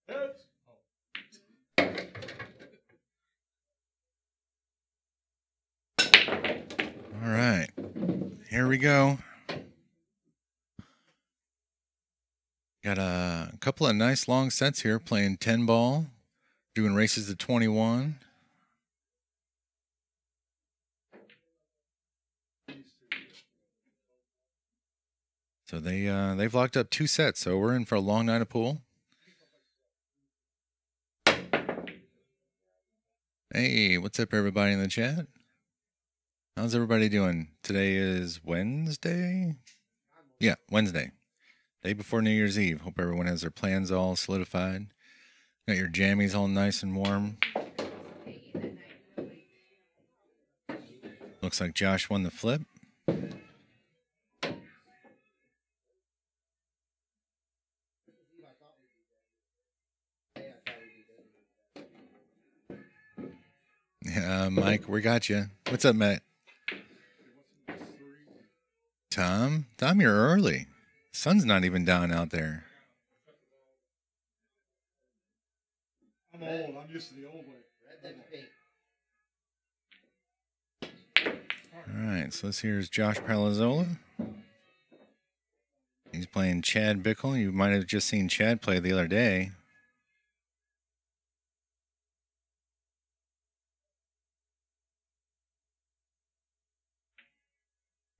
All right, here we go. Got a couple of nice long sets here, playing 10 ball, doing races to 21. So they've locked up 2 sets, so we're in for a long night of pool. Hey, what's up, everybody in the chat? How's everybody doing? Today is Wednesday? Yeah, Wednesday. Day before New Year's Eve. Hope everyone has their plans all solidified. Got your jammies all nice and warm. Looks like Josh won the flip. Yeah, Mike, we got you. What's up, Matt? Tom, you're early. The sun's not even down out there. I'm old. I'm used to the old way. All right, so this here is Josh Palozzola. He's playing Chad Bickell. You might have just seen Chad play the other day.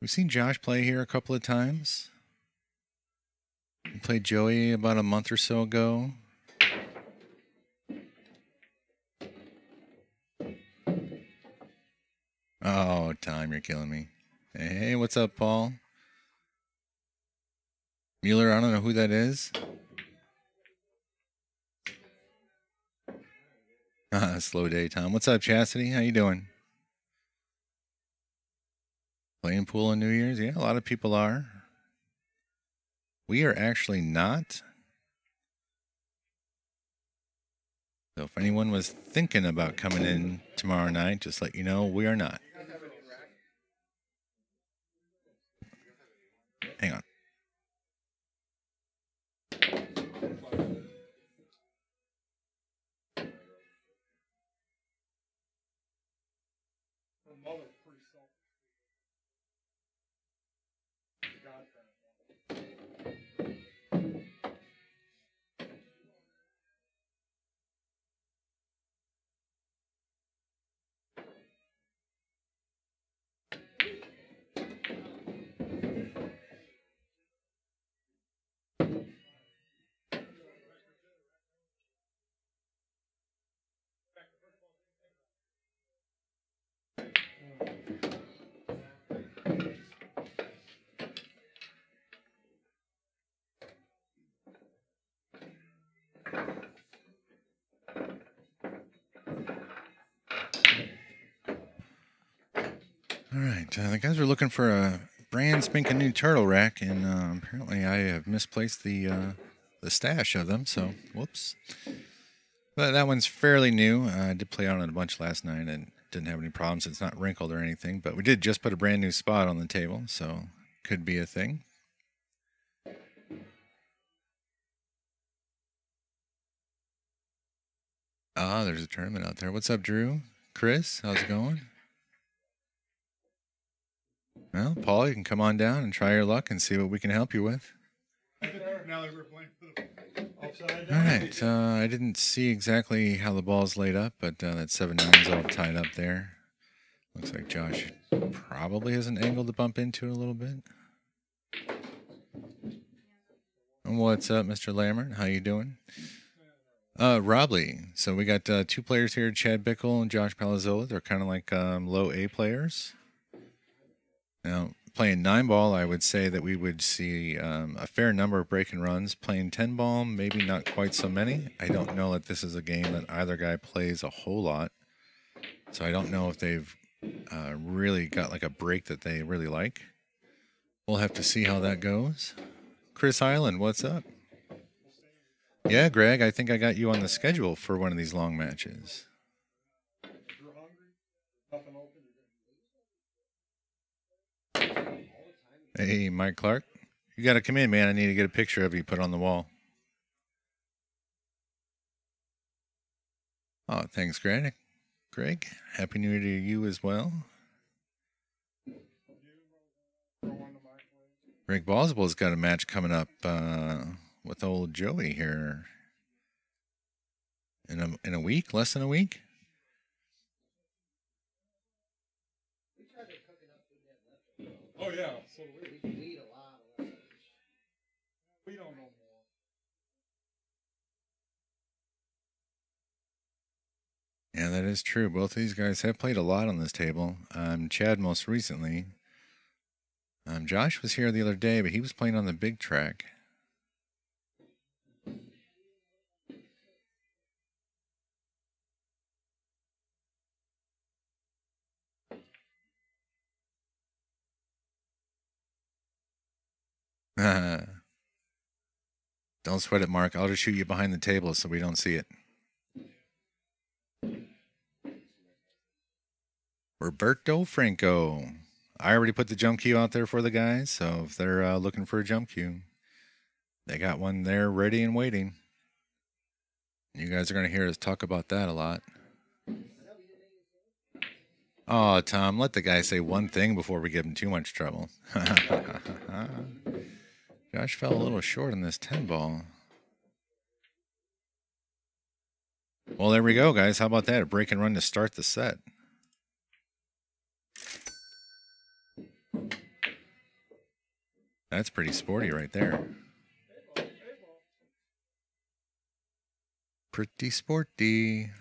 We've seen Josh play here a couple of times. We played Joey about a month or so ago. Oh, Tom, you're killing me. Hey, what's up, Paul? Mueller, I don't know who that is. Slow day, Tom. What's up, Chastity? How you doing? Playing pool on New Year's? Yeah, a lot of people are. We are actually not. So if anyone was thinking about coming in tomorrow night, just let you know we are not. Hang on. All right, the guys are looking for a brand spanking new turtle rack, and apparently I have misplaced the stash of them. So, whoops. But that one's fairly new. I did play on it a bunch last night and didn't have any problems. It's not wrinkled or anything. But we did just put a brand new spot on the table, so could be a thing. Ah, there's a tournament out there. What's up, Drew? Chris, how's it going? Well, Paul, you can come on down and try your luck and see what we can help you with. All right, I didn't see exactly how the ball's laid up, but that 7-9's all tied up there. Looks like Josh probably has an angle to bump into it a little bit. And what's up, Mr. Lambert? How you doing? Robley. So we got 2 players here, Chad Bickell and Josh Palozzola. They're kind of like low A players. Now, playing 9 ball, I would say that we would see a fair number of break and runs. Playing 10 ball, maybe not quite so many. I don't know that this is a game that either guy plays a whole lot. So I don't know if they've really got like a break that they really like. We'll have to see how that goes. Chris Island, what's up? Yeah, Greg, I think I got you on the schedule for one of these long matches. Hey, Mike Clark. You got to come in, man. I need to get a picture of you put on the wall. Oh, thanks, Greg. Greg, Happy New Year to you as well. Greg Boswell's got a match coming up with old Joey here in a week, less than a week. Oh yeah, so we eat a lot of leftovers. We don't know more. Yeah, that is true. Both of these guys have played a lot on this table. Chad most recently. Josh was here the other day, but he was playing on the big track. Don't sweat it, Mark. I'll just shoot you behind the table so we don't see it. Roberto Franco. I already put the jump cue out there for the guys, so if they're looking for a jump cue, they got one there ready and waiting. You guys are going to hear us talk about that a lot. Oh, Tom, let the guy say one thing before we give him too much trouble. Josh fell a little short on this 10 ball. Well, there we go, guys. How about that? A break and run to start the set. That's pretty sporty right there. Pretty sporty.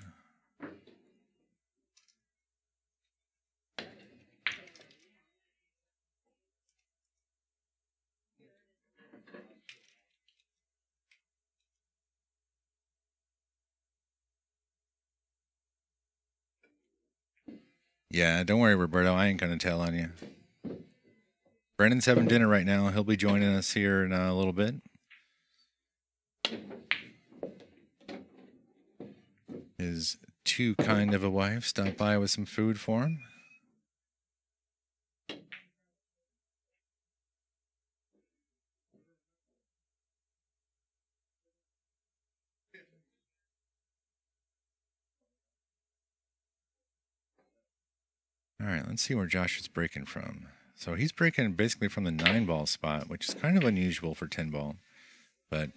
Yeah, don't worry, Roberto. I ain't going to tell on you. Brendan's having dinner right now. He'll be joining us here in a little bit. His too kind of a wife stopped by with some food for him. All right, let's see where Josh is breaking from. So he's breaking basically from the 9-ball spot, which is kind of unusual for 10 ball. But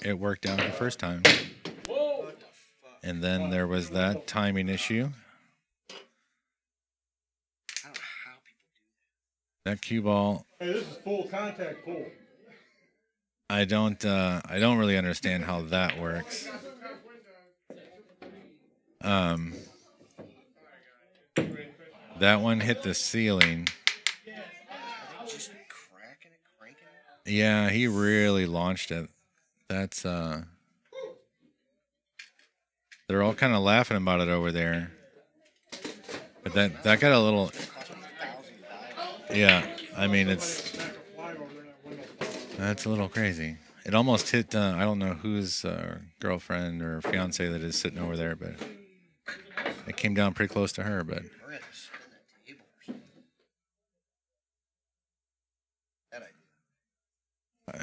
it worked out the first time. And then there was that timing issue. I don't know how people do that cue ball. Hey, this is full contact pull. I don't really understand how that works. That one hit the ceiling. Just cracking it, cranking it. Yeah, he really launched it. That's they're all kind of laughing about it over there. But that got a little. Yeah, I mean that's a little crazy. It almost hit. I don't know whose girlfriend or fiance that is sitting over there, but it came down pretty close to her. But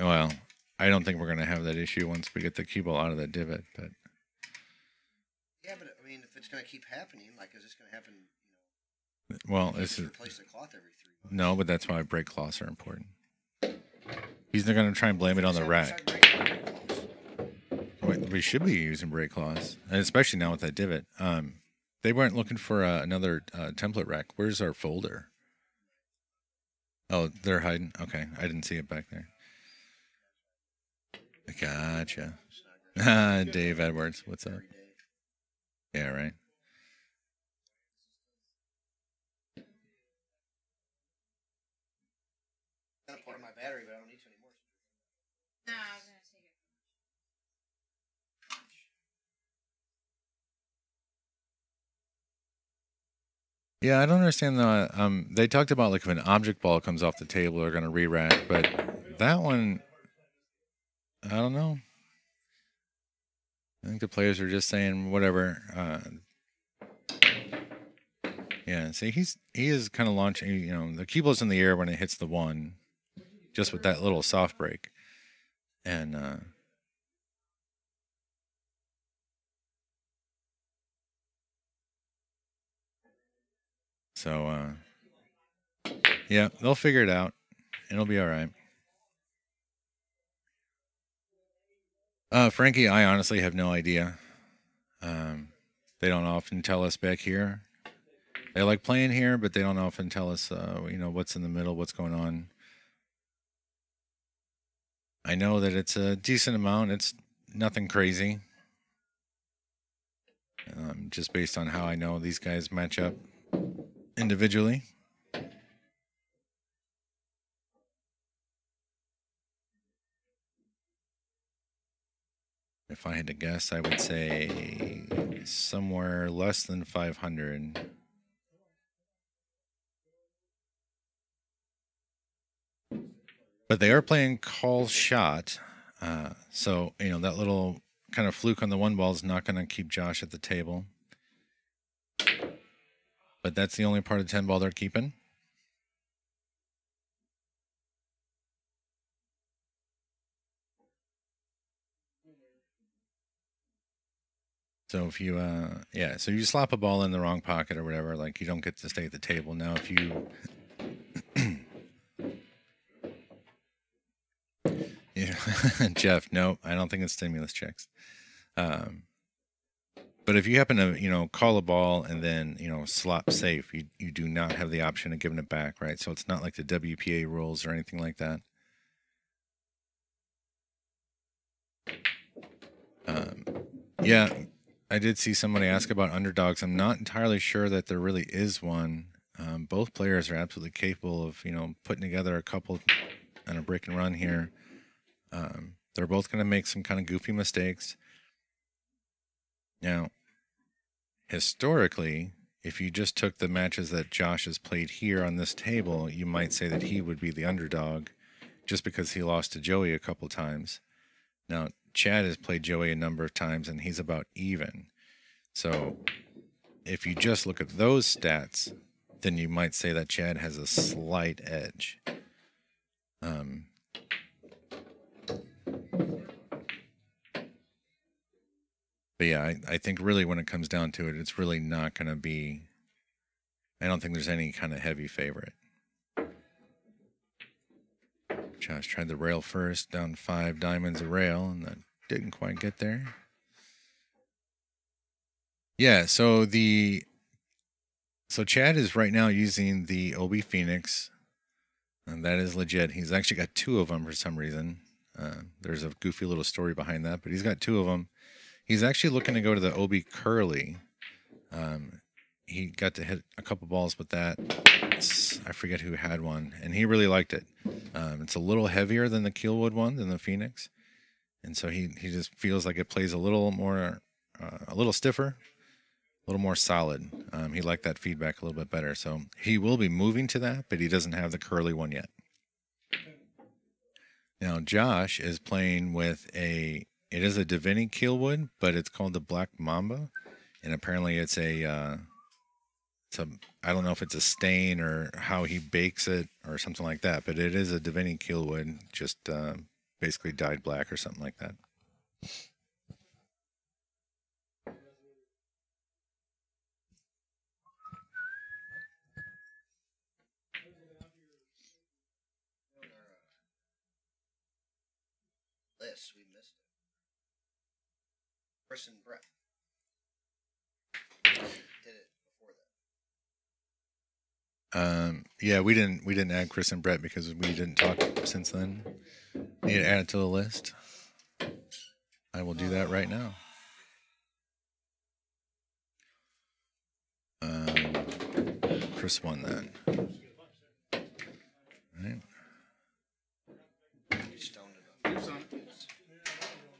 well, I don't think we're going to have that issue once we get the cue ball out of that divot. But yeah, but I mean, if it's going to keep happening, like, is this going to happen? You know, well, this is replace the cloth every 3 months. No, but that's why brake cloths are important. He's not going to try and blame it on the rack. We should be using brake cloths, and especially now with that divot. They weren't looking for another template rack. Where's our folder? Oh, they're hiding. Okay, I didn't see it back there. Gotcha. Dave Edwards, what's up? Yeah, right. I'm gonna put in my battery, but I don't need to anymore. No, I was gonna take it. Yeah, I don't understand the. They talked about like if an object ball comes off the table, they're going to re-rack, but that one, I don't know. I think the players are just saying whatever. Yeah, see, he is kind of launching. You know, the cue ball's in the air when it hits the one, just with that little soft break, and So, yeah, they'll figure it out. It'll be all right. Frankie, I honestly have no idea. They don't often tell us back here. They like playing here, but they don't often tell us, what's in the middle, what's going on. I know that it's a decent amount. It's nothing crazy. Just based on how I know these guys match up individually. If I had to guess, I would say somewhere less than 500. But they are playing call shot. So, that little kind of fluke on the one ball is not going to keep Josh at the table. But that's the only part of 10 ball they're keeping. So if you, so you slap a ball in the wrong pocket or whatever, like you don't get to stay at the table. Now, if you, Jeff, no, I don't think it's stimulus checks. But if you happen to, call a ball and then, slop safe, you do not have the option of giving it back, right? So it's not like the WPA rules or anything like that. Yeah, I did see somebody ask about underdogs. I'm not entirely sure that there really is one. Both players are absolutely capable of, putting together a couple on a break and run here. They're both going to make some kind of goofy mistakes. Now, historically, if you just took the matches that Josh has played here on this table, you might say that he would be the underdog just because he lost to Joey a couple times. Now, Chad has played Joey a number of times, and he's about even. So if you just look at those stats, then you might say that Chad has a slight edge. But yeah, I think really when it comes down to it, it's really not going to be, I don't think there's any kind of heavy favorite. Josh tried the rail first, down 5 diamonds a rail, and that didn't quite get there. Yeah, so Chad is right now using the Obi Phoenix, and that is legit. He's actually got 2 of them for some reason. There's a goofy little story behind that, but he's got 2 of them. He's actually looking to go to the Obi Curly. He got to hit a couple balls with that. I forget who had one, and he really liked it. It's a little heavier than the Keelwood one, than the Phoenix, and so he just feels like it plays a little more, a little stiffer, a little more solid. He liked that feedback a little bit better, so he will be moving to that, but he doesn't have the curly one yet. Now Josh is playing with it is a Divinity Keelwood, but it's called the Black Mamba, and apparently it's I don't know if it's a stain or how he bakes it or something like that, but it is a Divinity Keelwood, just basically dyed black or something like that. List, we missed it. Chris and Brett did it before that. Yeah, we didn't add Chris and Brett because we didn't talk since then. Need to add it to the list. I will do that right now. Chris won that. Right.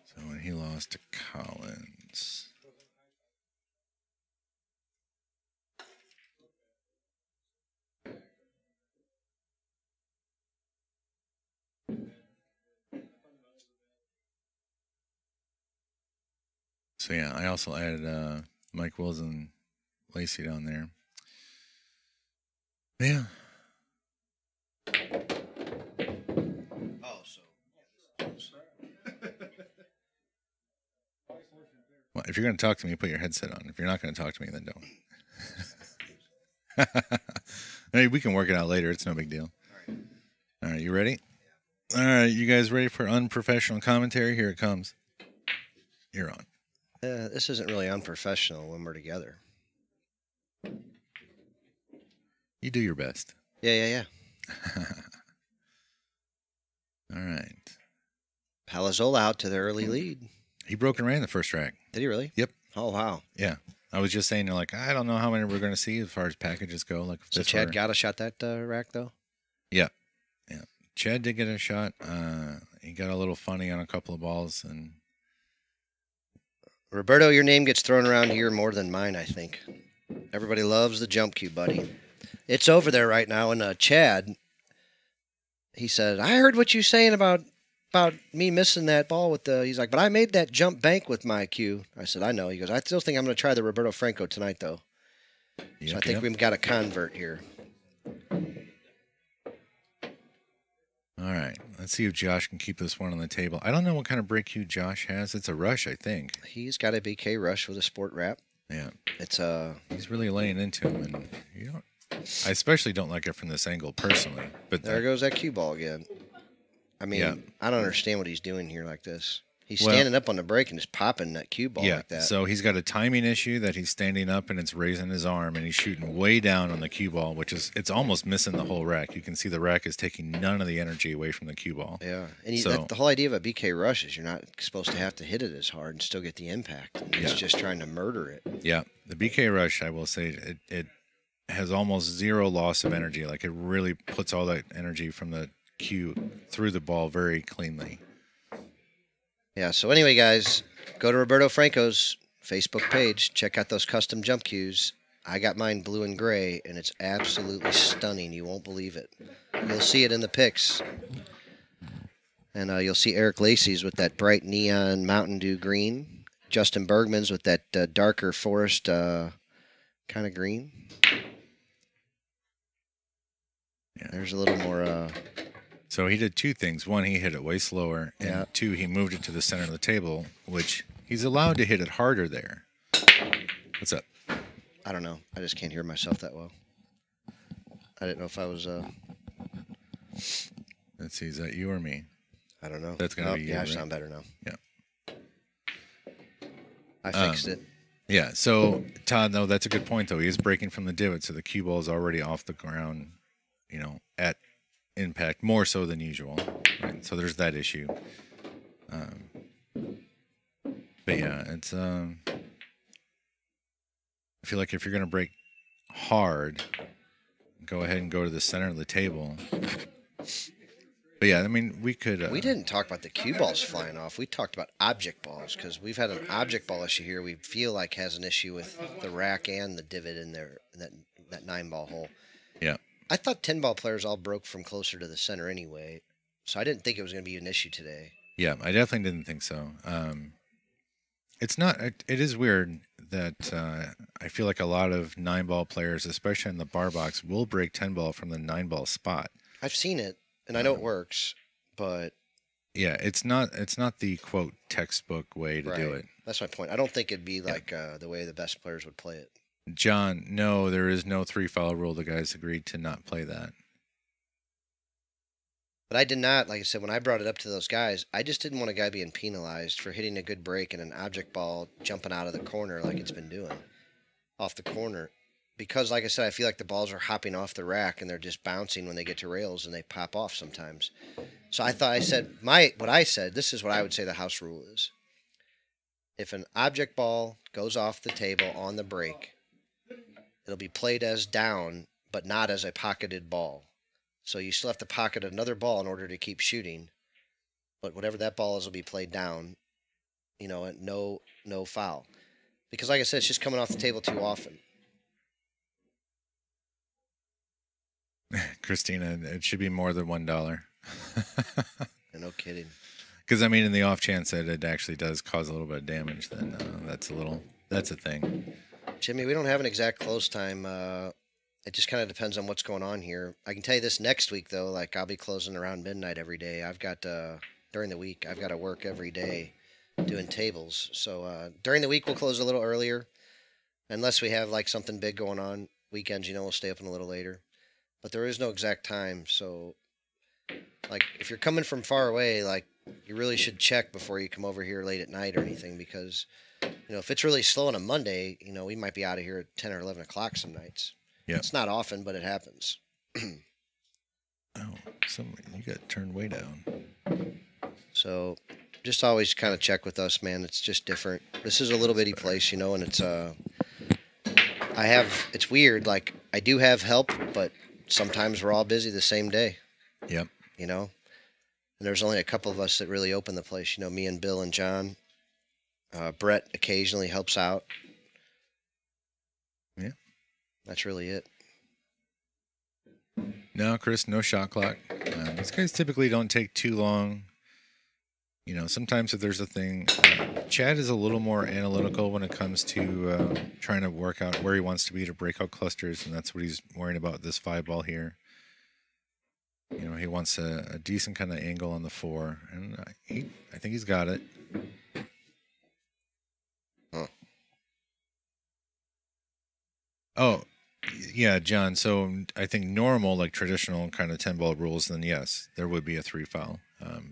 So when he lost to Collins. So yeah, I also added Mike Wills and Lacey down there. Yeah. Oh, so. Well, if you're going to talk to me, put your headset on. If you're not going to talk to me, then don't. Hey, we can work it out later. It's no big deal. All right, you ready? All right, you guys ready for unprofessional commentary? Here it comes. You're on. This isn't really unprofessional when we're together. You do your best. Yeah. All right. Palozzola out to the early lead. He broke and ran the first rack. Did he really? Yep. Oh, wow. Yeah. I was just saying, like, I don't know how many we're going to see as far as packages go. Like, So Chad got a shot that rack, though? Yeah. Chad did get a shot. He got a little funny on a couple of balls. And Roberto, your name gets thrown around here more than mine, I think. Everybody loves the jump cue, buddy. It's over there right now. And Chad, he said, I heard what you're saying about me missing that ball with the... He's like, but I made that jump bank with my cue. I said, I know. He goes, I still think I'm going to try the Roberto Franco tonight, though. So I think we've got a convert here. All right. Let's see if Josh can keep this one on the table. I don't know what kind of break cue Josh has. It's a rush, I think. He's got a BK rush with a sport wrap. Yeah. It's He's really laying into him, and you don't... I especially don't like it from this angle personally. But there goes that cue ball again. I mean, Yeah. I don't understand what he's doing here like this. He's standing up on the break and just popping that cue ball like that. So he's got a timing issue that he's standing up and it's raising his arm, and he's shooting way down on the cue ball, which is it's almost missing the whole rack. You can see the rack is taking none of the energy away from the cue ball. Yeah, and the whole idea of a BK rush is you're not supposed to have to hit it as hard and still get the impact. It's just trying to murder it. Yeah, the BK rush, I will say, it has almost zero loss of energy. Like, it really puts all that energy from the cue through the ball very cleanly. Yeah, so anyway, guys, go to Roberto Franco's Facebook page. Check out those custom jump cues. I got mine blue and gray, and it's absolutely stunning. You won't believe it. You'll see it in the pics. And you'll see Eric Lacey's with that bright neon Mountain Dew green. Justin Bergman's with that darker forest kind of green. Yeah. There's a little more... So he did two things. One, he hit it way slower. And Yeah. two, he moved it to the center of the table, which he's allowed to hit it harder there. What's up? I don't know. I just can't hear myself that well. I didn't know if I was... Let's see, is that you or me? I don't know. That's going to be you, Yeah, I right? sound better now. Yeah. I fixed it. Yeah, so, Todd, no, that's a good point, though. He is breaking from the divot, so the cue ball is already off the ground, at impact, more so than usual. Right? So there's that issue. But, yeah, it's... I feel like if you're going to break hard, go ahead and go to the center of the table. But yeah, I mean, we could... we didn't talk about the cue balls flying off. We talked about object balls because we've had an object ball issue here. We feel like has an issue with the rack and the divot in there, that 9-ball hole. Yeah. I thought 10-ball players all broke from closer to the center anyway, so I didn't think it was going to be an issue today. Yeah, I definitely didn't think so. It's not... It is weird that I feel like a lot of 9-ball players, especially in the bar box, will break 10-ball from the 9-ball spot. I've seen it. And I know it works, but... Yeah, it's not the, quote, textbook way to do it. That's my point. I don't think it'd be like the way the best players would play it. John, no, there is no 3-foul rule. The guys agreed to not play that. But I did not, like I said, when I brought it up to those guys, I just didn't want a guy being penalized for hitting a good break and an object ball jumping out of the corner like it's been doing. Off the corner. Because, like I said, I feel like the balls are hopping off the rack and they're just bouncing when they get to rails and they pop off sometimes. So what I said, this is what I would say the house rule is. If an object ball goes off the table on the break, it'll be played as down, but not as a pocketed ball. So you still have to pocket another ball in order to keep shooting. But whatever that ball is will be played down, and no foul. Because, like I said, it's just coming off the table too often. Christina, it should be more than $1. No kidding. Because, I mean, in the off chance that it actually does cause a little bit of damage, then that's a thing. Jimmy, we don't have an exact close time. It just kind of depends on what's going on here. I can tell you this next week, though, like I'll be closing around midnight every day. I've got, during the week, I've got to work every day doing tables. So during the week, we'll close a little earlier, unless we have like something big going on. Weekends, we'll stay open a little later. But there is no exact time. So, like, if you're coming from far away, like, you really should check before you come over here late at night or anything because, if it's really slow on a Monday, we might be out of here at 10 or 11 o'clock some nights. Yeah. It's not often, but it happens. Oh, you got turned way down. So just always kind of check with us, man. It's just different. This is a little bitty place, and it's it's weird. Like, I do have help, but sometimes we're all busy the same day. Yep. And there's only a couple of us that really open the place. Me and Bill and John. Brett occasionally helps out. Yeah. That's really it. No, Chris, no shot clock. These guys typically don't take too long. Sometimes if there's a thing, Chad is a little more analytical when it comes to trying to work out where he wants to be to break out clusters, and that's what he's worrying about this 5-ball here. He wants a decent kind of angle on the 4, and I think he's got it. Huh. Oh, yeah, John. So I think normal, like traditional kind of 10-ball rules, then yes, there would be a 3 foul.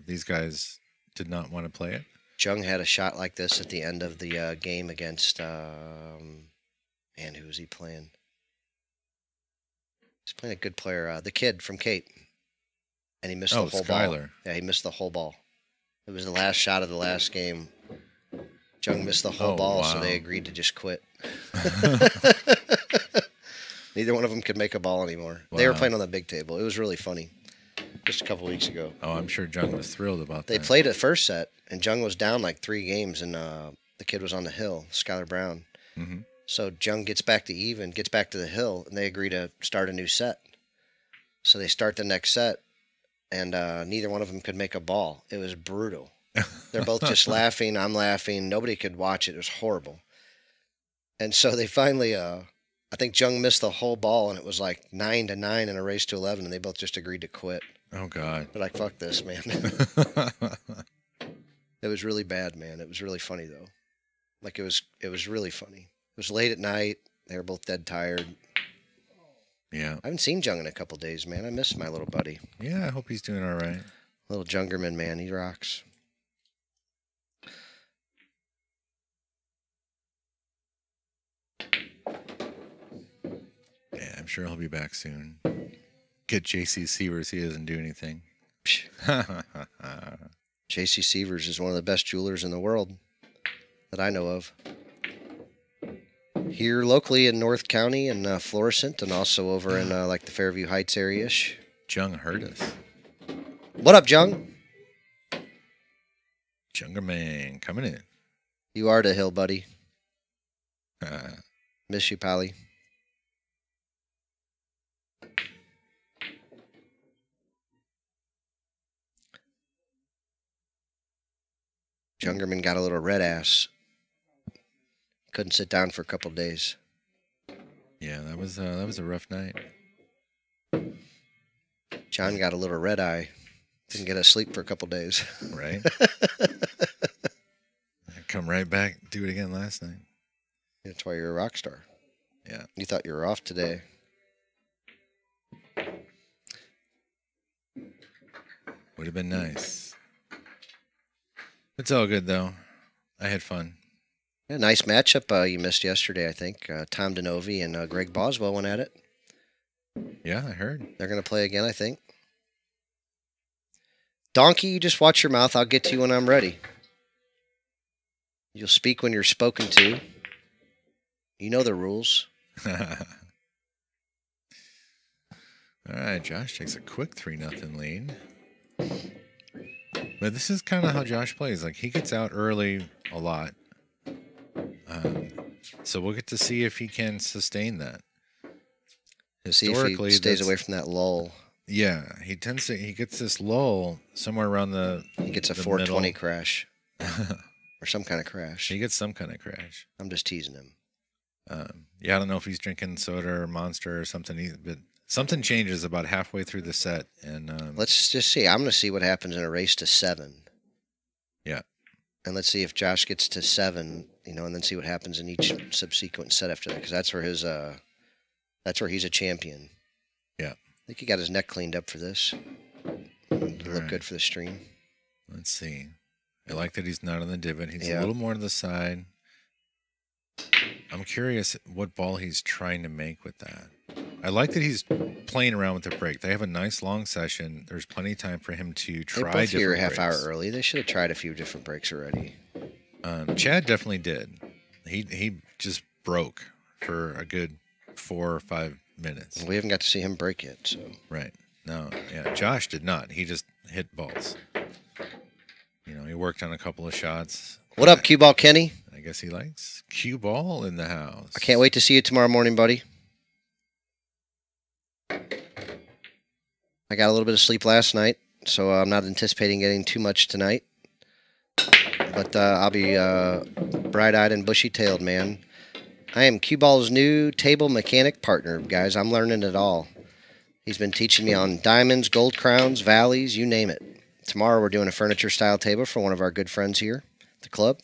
These guys did not want to play it. Jung had a shot like this at the end of the game against, who was he playing? He's playing a good player, the kid from Cape. And he missed the whole Skylar. ball. Yeah, he missed the whole ball. It was the last shot of the last game. Jung missed the whole ball, so they agreed to just quit. Neither one of them could make a ball anymore. Wow. They were playing on the big table. It was really funny. Just a couple weeks ago. Oh, I'm sure Jung was thrilled about that. They played a first set, and Jung was down like 3 games, and the kid was on the hill, Skylar Brown. Mm-hmm. So Jung gets back to the hill, and they agree to start a new set. So they start the next set, and neither one of them could make a ball. It was brutal. They're both just laughing. I'm laughing. Nobody could watch it. It was horrible. And so they finally, I think Jung missed the whole ball, and it was like 9-9 in a race to 11, and they both just agreed to quit. Oh, God. They're like, fuck this, man. It was really bad, man. It was really funny, though. Like, it was really funny. It was late at night. They were both dead tired. Yeah. I haven't seen Jung in a couple days, man. I miss my little buddy. Yeah, I hope he's doing all right. Little Jungerman, man. He rocks. Yeah, I'm sure he'll be back soon. Get JC Sievers. He doesn't do anything. JC Sievers is one of the best jewelers in the world that I know of. Here locally in North County and Florissant, and also over in like the Fairview Heights area-ish. Jung heard us. What up, Jung? Jungerman coming in. You are the hill, buddy. Miss you, Pally. Jungerman got a little red ass. Couldn't sit down for a couple days. Yeah, that was a rough night. John got a little red eye. Didn't get to sleep for a couple days. Right. Come right back. Do it again last night. That's why you're a rock star. Yeah. You thought you were off today. Would have been nice. It's all good though. I had fun. Yeah, nice matchup you missed yesterday, I think. Tom DeNovi and Greg Boswell went at it. Yeah, I heard. They're going to play again, I think. Donkey, you just watch your mouth. I'll get to you when I'm ready. You'll speak when you're spoken to. You know the rules. All right, Josh takes a quick 3-0 lead. But this is kind of how Josh plays. Like, he gets out early a lot. So we'll get to see if he can sustain that. Historically, see if he stays away from that lull. Yeah, he gets this lull somewhere around he gets a 420 middle. Crash. Or some kind of crash. He gets some kind of crash. I'm just teasing him. Yeah, I don't know if he's drinking soda or Monster or something, but something changes about halfway through the set. And let's just see. I'm going to see what happens in a race to 7. Yeah. And let's see if Josh gets to 7, and then see what happens in each subsequent set after that, because that's where his That's where he's a champion. Yeah. I think he got his neck cleaned up for this. Look right. good for the stream. Let's see. I like that he's not on the divot. He's Yeah. a little more to the side. I'm curious what ball he's trying to make with that. I like that he's playing around with the break. They have a nice long session. There's plenty of time for him to try They both here a different half hour breaks. early. They should have tried a few different breaks already. Chad definitely did. He just broke for a good 4 or 5 minutes. We haven't got to see him break yet, so. Right. No, yeah. Josh did not. He just hit balls. You know, he worked on a couple of shots. What up, Cue Ball Kenny? I guess he likes cue ball in the house. I can't wait to see you tomorrow morning, buddy. I got a little bit of sleep last night, so I'm not anticipating getting too much tonight. But I'll be bright-eyed and bushy-tailed, man. I am Cue Ball's new table mechanic partner, guys. I'm learning it all. He's been teaching me on diamonds, gold crowns, valleys, you name it. Tomorrow we're doing a furniture-style table for one of our good friends here at the club.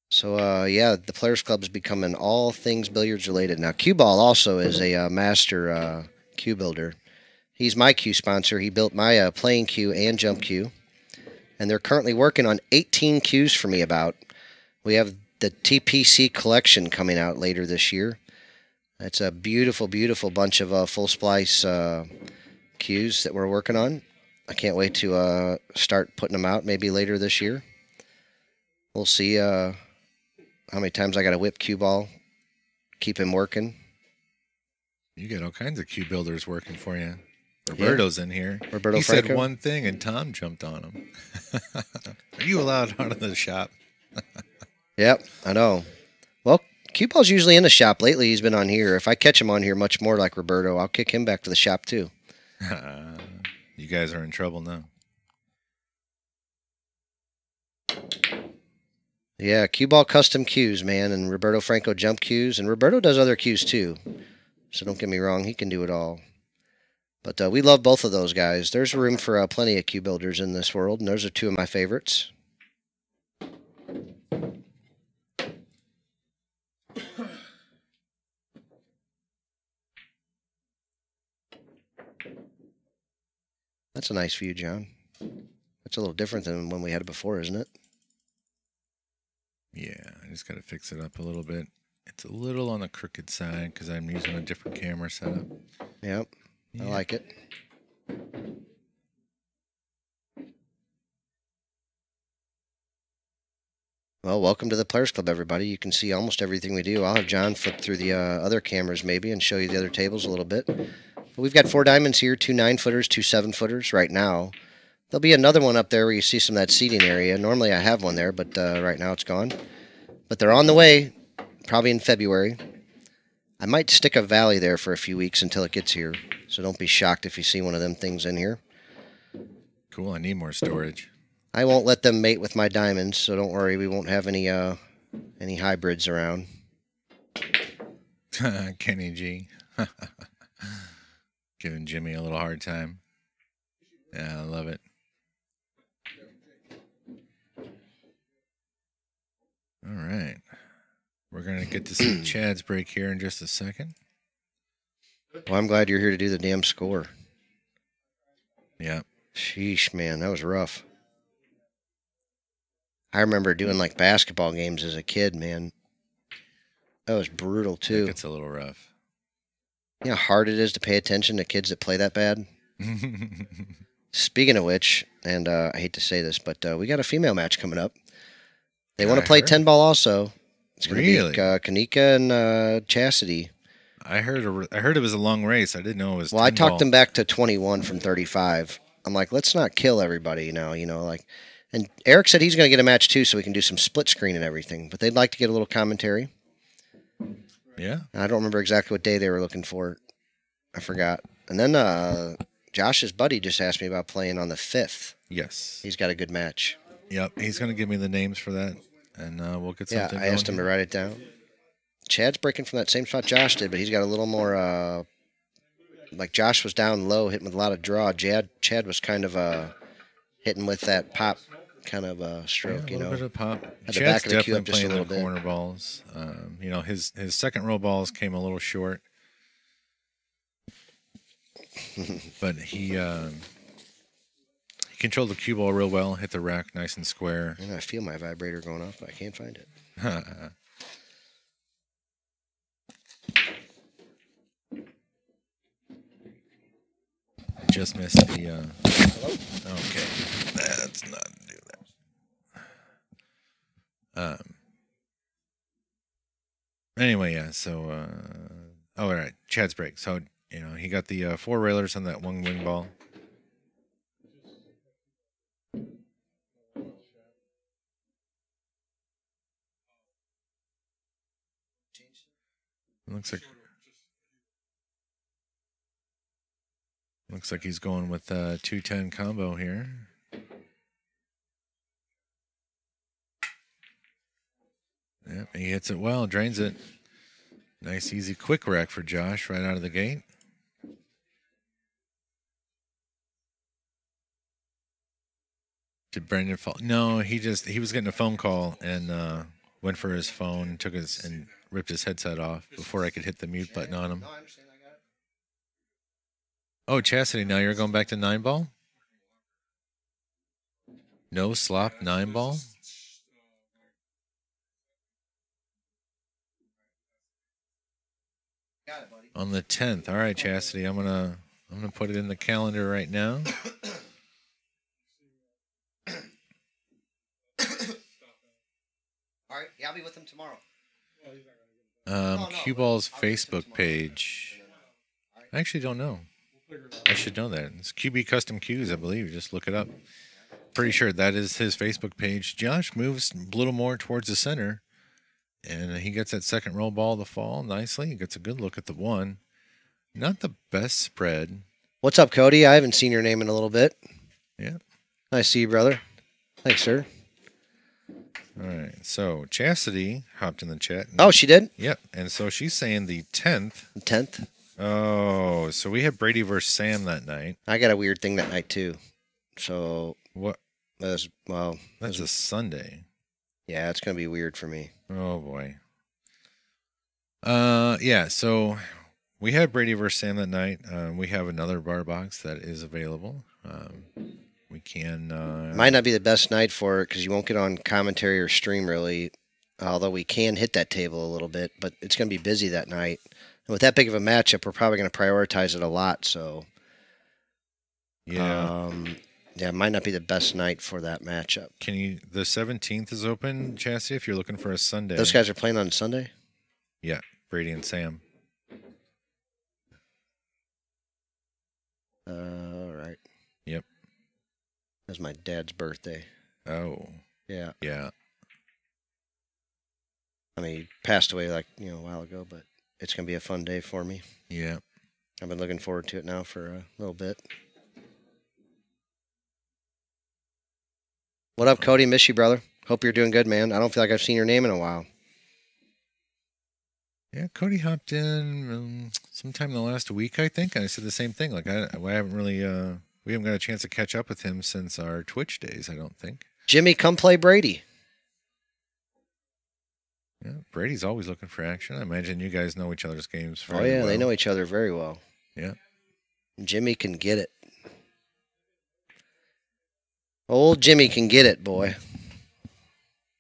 So, yeah, the Players Club is becoming all things billiards related. Now, Cue Ball also is a master cue builder. He's my cue sponsor. He built my playing cue and jump cue. And they're currently working on 18 cues for me about. We have the TPC collection coming out later this year. It's a beautiful, beautiful bunch of full splice cues that we're working on. I can't wait to start putting them out maybe later this year. We'll see how many times I got to whip Cue Ball, keep him working. You got all kinds of cue builders working for you. Roberto's in here. Roberto he Franco? said one thing and Tom jumped on him. Are you allowed out of the shop? Yep, I know. Well, Cue Ball's usually in the shop. Lately, he's been on here. If I catch him on here much more like Roberto, I'll kick him back to the shop too. You guys are in trouble now. Yeah, Cue Ball custom cues, man, and Roberto Franco jump cues, and Roberto does other cues too. So don't get me wrong, he can do it all. But we love both of those guys. There's room for plenty of cue builders in this world, and those are two of my favorites. That's a nice view, John. That's a little different than when we had it before, isn't it? Yeah, I just got to fix it up a little bit. It's a little on the crooked side because I'm using a different camera setup. Yep, Yeah. I like it. Well, welcome to the Players Club, everybody. You can see almost everything we do. I'll have John flip through the other cameras maybe and show you the other tables a little bit. But we've got 4 diamonds here, 2 9-footers, 2 7-footers right now. There'll be another one up there where you see some of that seating area. Normally I have one there, but right now it's gone. But they're on the way, probably in February. I might stick a valley there for a few weeks until it gets here. So don't be shocked if you see one of them things in here. Cool, I need more storage. I won't let them mate with my diamonds, so don't worry. We won't have any hybrids around. Kenny G. Giving Jimmy a little hard time. Yeah, I love it. All right. We're going to get to see Chad's break here in just a second. Well, I'm glad you're here to do the damn score. Yeah. Sheesh, man, that was rough. I remember doing like basketball games as a kid, man. That was brutal too. It's a little rough. You know how hard it is to pay attention to kids that play that bad? Speaking of which, and I hate to say this, but we got a female match coming up. They want to play 10 ball also. It's going to Really? be Kanika and Chastity. I heard it was a long race. I didn't know it was. Well, I 10 talked ball. them back to 21 from 35. I'm like, let's not kill everybody now, like. And Eric said he's going to get a match too, so we can do some split screen and everything. But they'd like to get a little commentary. Yeah. I don't remember exactly what day they were looking for. I forgot. And then Josh's buddy just asked me about playing on the 5th. Yes. He's got a good match. Yep. He's going to give me the names for that, and we'll get Yeah, something. I asked him to write it down. Chad's breaking from that same spot Josh did, but he's got a little more. Like Josh was down low, hitting with a lot of draw. Chad was kind of hitting with that pop kind of stroke, Yeah, a little bit of pop. the Chad's back of the cue definitely up just a playing the little bit. corner balls. You know, his second roll balls came a little short, but he controlled the cue ball real well. Hit the rack nice and square. And I feel my vibrator going off, but I can't find it. Just missed the. Okay, let's not do that. Anyway, yeah. So, all right, Chad's break. So, you know, he got the 4 railers on that 1 wing ball. Looks like he's going with 210 combo here. Yep, he hits it well, drains it. Nice, easy, quick rack for Josh right out of the gate. Did Brendan fall? No, he was getting a phone call and went for his phone, took his and ripped his headset off before I could hit the mute button on him. No, I understand. I got it. Oh, Chastity, now you're going back to 9 ball? No slop 9 ball? Got it, buddy. On the 10th. All right, Chastity, I'm gonna put it in the calendar right now. All right. Yeah, I'll be with him tomorrow. Cue Ball's Facebook page. I actually don't know. I should know that. It's QB Custom Cues, I believe. Just look it up. Pretty sure that is his Facebook page. Josh moves a little more towards the center, and he gets that second roll ball to fall nicely. He gets a good look at the 1. Not the best spread. What's up, Cody? I haven't seen your name in a little bit. Yeah. Nice to see you, brother. Thanks, sir. All right. So Chastity hopped in the chat. Oh, she did? Yep. And so she's saying the 10th. The 10th? Oh, so we had Brady versus Sam that night. I got a weird thing that night, too. So, What? that's a Sunday. Yeah, it's going to be weird for me. Oh, boy. Yeah, so we had Brady versus Sam that night. We have another bar box that is available. We can... Might not be the best night for it because you won't get on commentary or stream, really. Although we can hit that table a little bit, but it's going to be busy that night. And with that big of a matchup, we're probably going to prioritize it a lot, so... Yeah. Yeah, it might not be the best night for that matchup. The 17th is open, Chastity, if you're looking for a Sunday. Those guys are playing on Sunday? Yeah, Brady and Sam. All right. Yep. That's my dad's birthday. Oh. Yeah. Yeah. I mean, he passed away a while ago, but it's going to be a fun day for me. Yeah. I've been looking forward to it now for a little bit. What up, Cody? Miss you, brother. Hope you're doing good, man. I don't feel like I've seen your name in a while. Yeah, Cody hopped in sometime in the last week, I think, and I said the same thing. Like, I haven't really, we haven't got a chance to catch up with him since our Twitch days, I don't think. Jimmy, come play Brady. Yeah, Brady's always looking for action. I imagine you guys know each other's games very Oh, yeah, well. they know each other very well. Yeah. Jimmy can get it. Old Jimmy can get it, boy.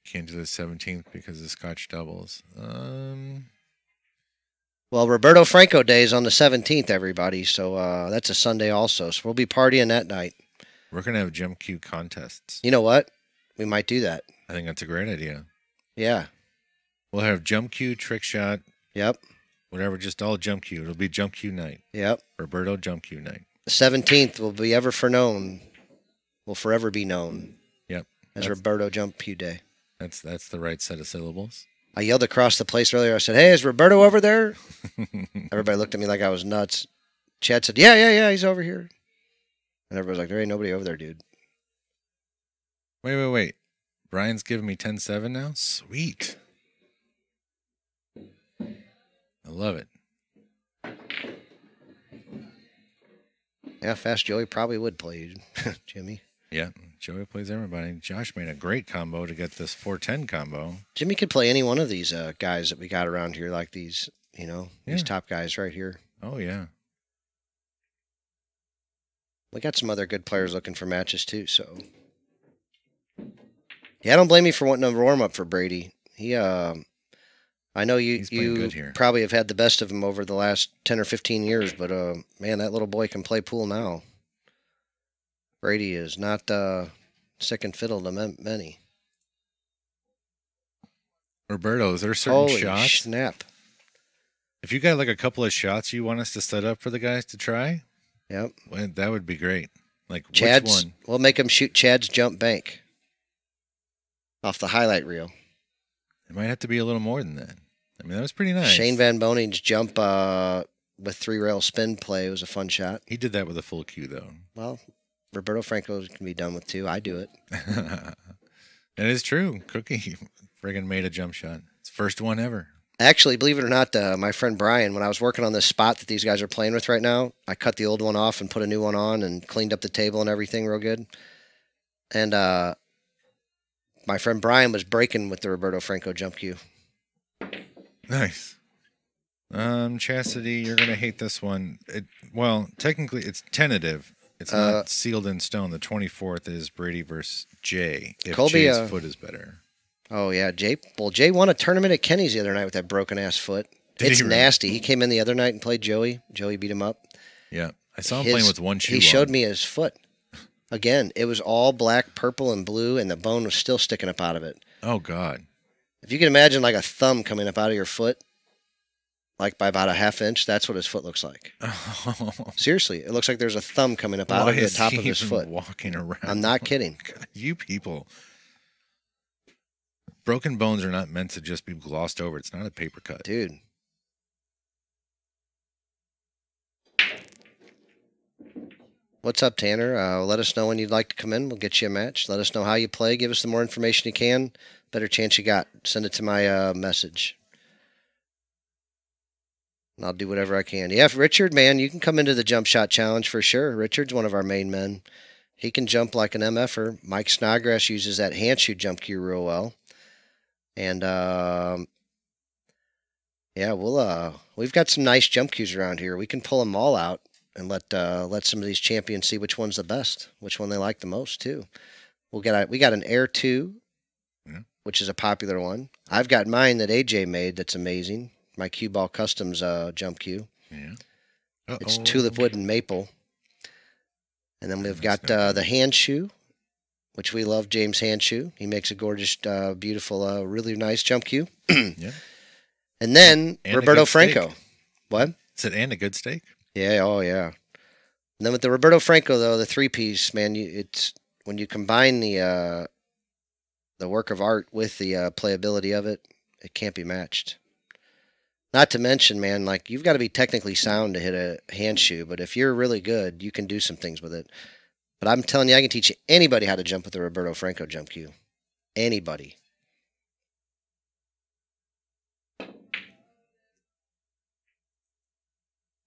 Can't do the 17th because of Scotch doubles. Well, Roberto Franco Day is on the 17th, everybody, so that's a Sunday also. So we'll be partying that night. We're going to have jump cue contests. You know what? We might do that. I think that's a great idea. Yeah. We'll have jump cue, trick shot. Yep. Whatever, just all jump cue. It'll be jump cue night. Yep. Roberto jump cue night. The 17th will be will forever be known. Yep. As Roberto Jump Cue Day. That's the right set of syllables. I yelled across the place earlier. I said, "Hey, is Roberto over there?" Everybody looked at me like I was nuts. Chad said, Yeah, he's over here. And everybody's like, there ain't nobody over there, dude. Wait. Brian's giving me 10-7 now? Sweet. I love it. Yeah, Fast Joey probably would play you, Jimmy. Yeah, Joey plays everybody. Josh made a great combo to get this 410 combo. Jimmy could play any one of these guys that we got around here, like these, these top guys right here. Oh, yeah. We got some other good players looking for matches, too, so. Yeah, don't blame me for wanting to warm up for Brady. I know you probably have had the best of him over the last 10 or 15 years, but, man, that little boy can play pool now. Brady is not second fiddle to many. Roberto, is there certain Holy shots? Snap. If you got like a couple of shots you want us to set up for the guys to try, yep, well, that would be great. Like Chad's, which one? We'll make him shoot Chad's jump bank off the highlight reel. It might have to be a little more than that. I mean, that was pretty nice. Shane Van Boning's jump with 3-rail spin play was a fun shot. He did that with a full cue, though. Well, Roberto Franco can be done with, too. I do it. It is true. Cookie friggin' made a jump shot. It's the first one ever. Actually, believe it or not, my friend Brian, when I was working on this spot that these guys are playing with right now, I cut the old one off and put a new one on and cleaned up the table and everything real good. And my friend Brian was breaking with the Roberto Franco jump cue. Nice. Chastity, you're going to hate this one. Well, technically, it's tentative. It's not sealed in stone. The 24th is Brady versus Jay. If Colby, Jay's foot is better. Oh, yeah. Jay won a tournament at Kenny's the other night with that broken-ass foot. It's nasty. He came in the other night and played Joey. Joey beat him up. Yeah. I saw him playing with one shoe He showed me his foot. Again, it was all black, purple, and blue, and the bone was still sticking up out of it. Oh, God. If you can imagine like a thumb coming up out of your foot, like by about a half inch, that's what his foot looks like. Oh. Seriously, it looks like there's a thumb coming up out of the top of his foot. Walking around. I'm not kidding. God, you people. Broken bones are not meant to just be glossed over. It's not a paper cut. Dude. What's up, Tanner? Let us know when you'd like to come in. We'll get you a match. Let us know how you play. Give us the more information you can. Better chance you got. Send it to my message. And I'll do whatever I can. Yeah, Richard, man, you can come into the jump shot challenge for sure. Richard's one of our main men. He can jump like an MFer. Mike Snodgrass uses that hand shoe jump cue real well. And yeah, we've got some nice jump cues around here. We can pull them all out and let some of these champions see which one's the best, which one they like the most too. We got an Air 2, which is a popular one. I've got mine that AJ made that's amazing. My Cue Ball Customs jump cue. Yeah. It's tulip wood and maple. And then we've got the hand shoe, which we love, James Hand Shoe. He makes a gorgeous, beautiful, really nice jump cue. Yeah. And then Roberto Franco. Steak. What? Is it and a good steak? Yeah, oh yeah. And then with the Roberto Franco, though, the three-piece, man, it's when you combine the work of art with the playability of it, it can't be matched. Not to mention, man, like you've got to be technically sound to hit a hand shoe, but if you're really good, you can do some things with it. But I'm telling you, I can teach anybody how to jump with the Roberto Franco jump cue. Anybody.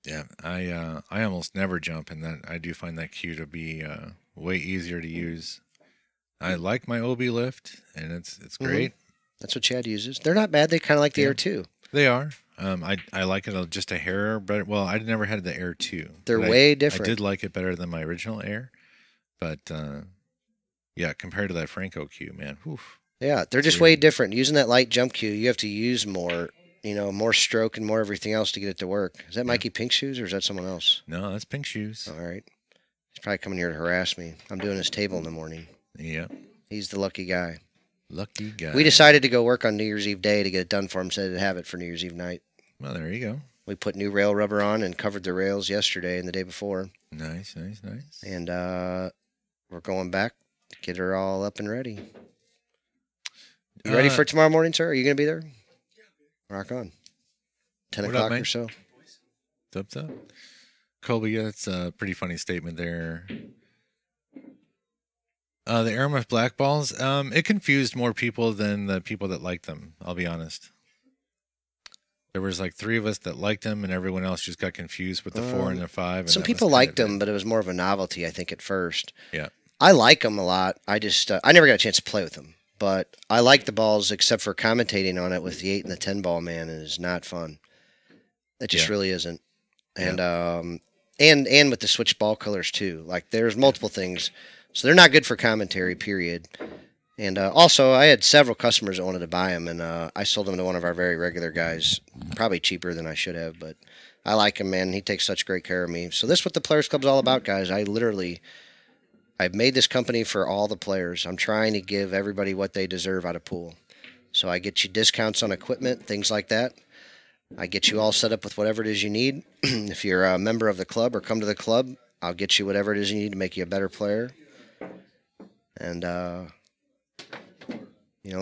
Yeah, I almost never jump, and that I do find that cue to be way easier to use. I like my OB lift, and it's great. That's what Chad uses. They're not bad. They kind of like the Air 2. They are. I like it just a hair better. Well, I never had the Air 2. They're way different. I did like it better than my original Air, but yeah, compared to that Franco cue, man. Whew. Yeah, they're just way different. Using that light jump cue, you have to use more, more stroke and more everything else to get it to work. Is that Mikey Pink Shoes or is that someone else? No, that's Pink Shoes. All right. He's probably coming here to harass me. I'm doing his table in the morning. Yeah. He's the lucky guy. Lucky guy. We decided to go work on New Year's Eve day to get it done for him so they'd have it for New Year's Eve night. Well, there you go. We put new rail rubber on and covered the rails yesterday and the day before. Nice, nice, nice. And we're going back to get her all up and ready. You ready for tomorrow morning, sir? Are you going to be there? Rock on. 10 o'clock or so. What's up? Colby, that's a pretty funny statement there. The Aramith black balls, it confused more people than the people that liked them, I'll be honest. There was like 3 of us that liked them, and everyone else just got confused with the 4 and the 5. Some people liked them, but it was more of a novelty, I think, at first. Yeah. I like them a lot. I just I never got a chance to play with them, but I like the balls, except for commentating on it with the 8 and the 10 ball. Man, it is not fun. It just Yeah. really isn't. And Yeah. and with the switch ball colors too. Like there's multiple things, so they're not good for commentary. Period. And also, I had several customers that wanted to buy them, and I sold them to one of our very regular guys, probably cheaper than I should have, but I like him, man. He takes such great care of me. So this is what the Players Club's all about, guys. I've made this company for all the players. I'm trying to give everybody what they deserve out of pool. So I get you discounts on equipment, things like that. I get you all set up with whatever it is you need. If you're a member of the club or come to the club, I'll get you whatever it is you need to make you a better player. And,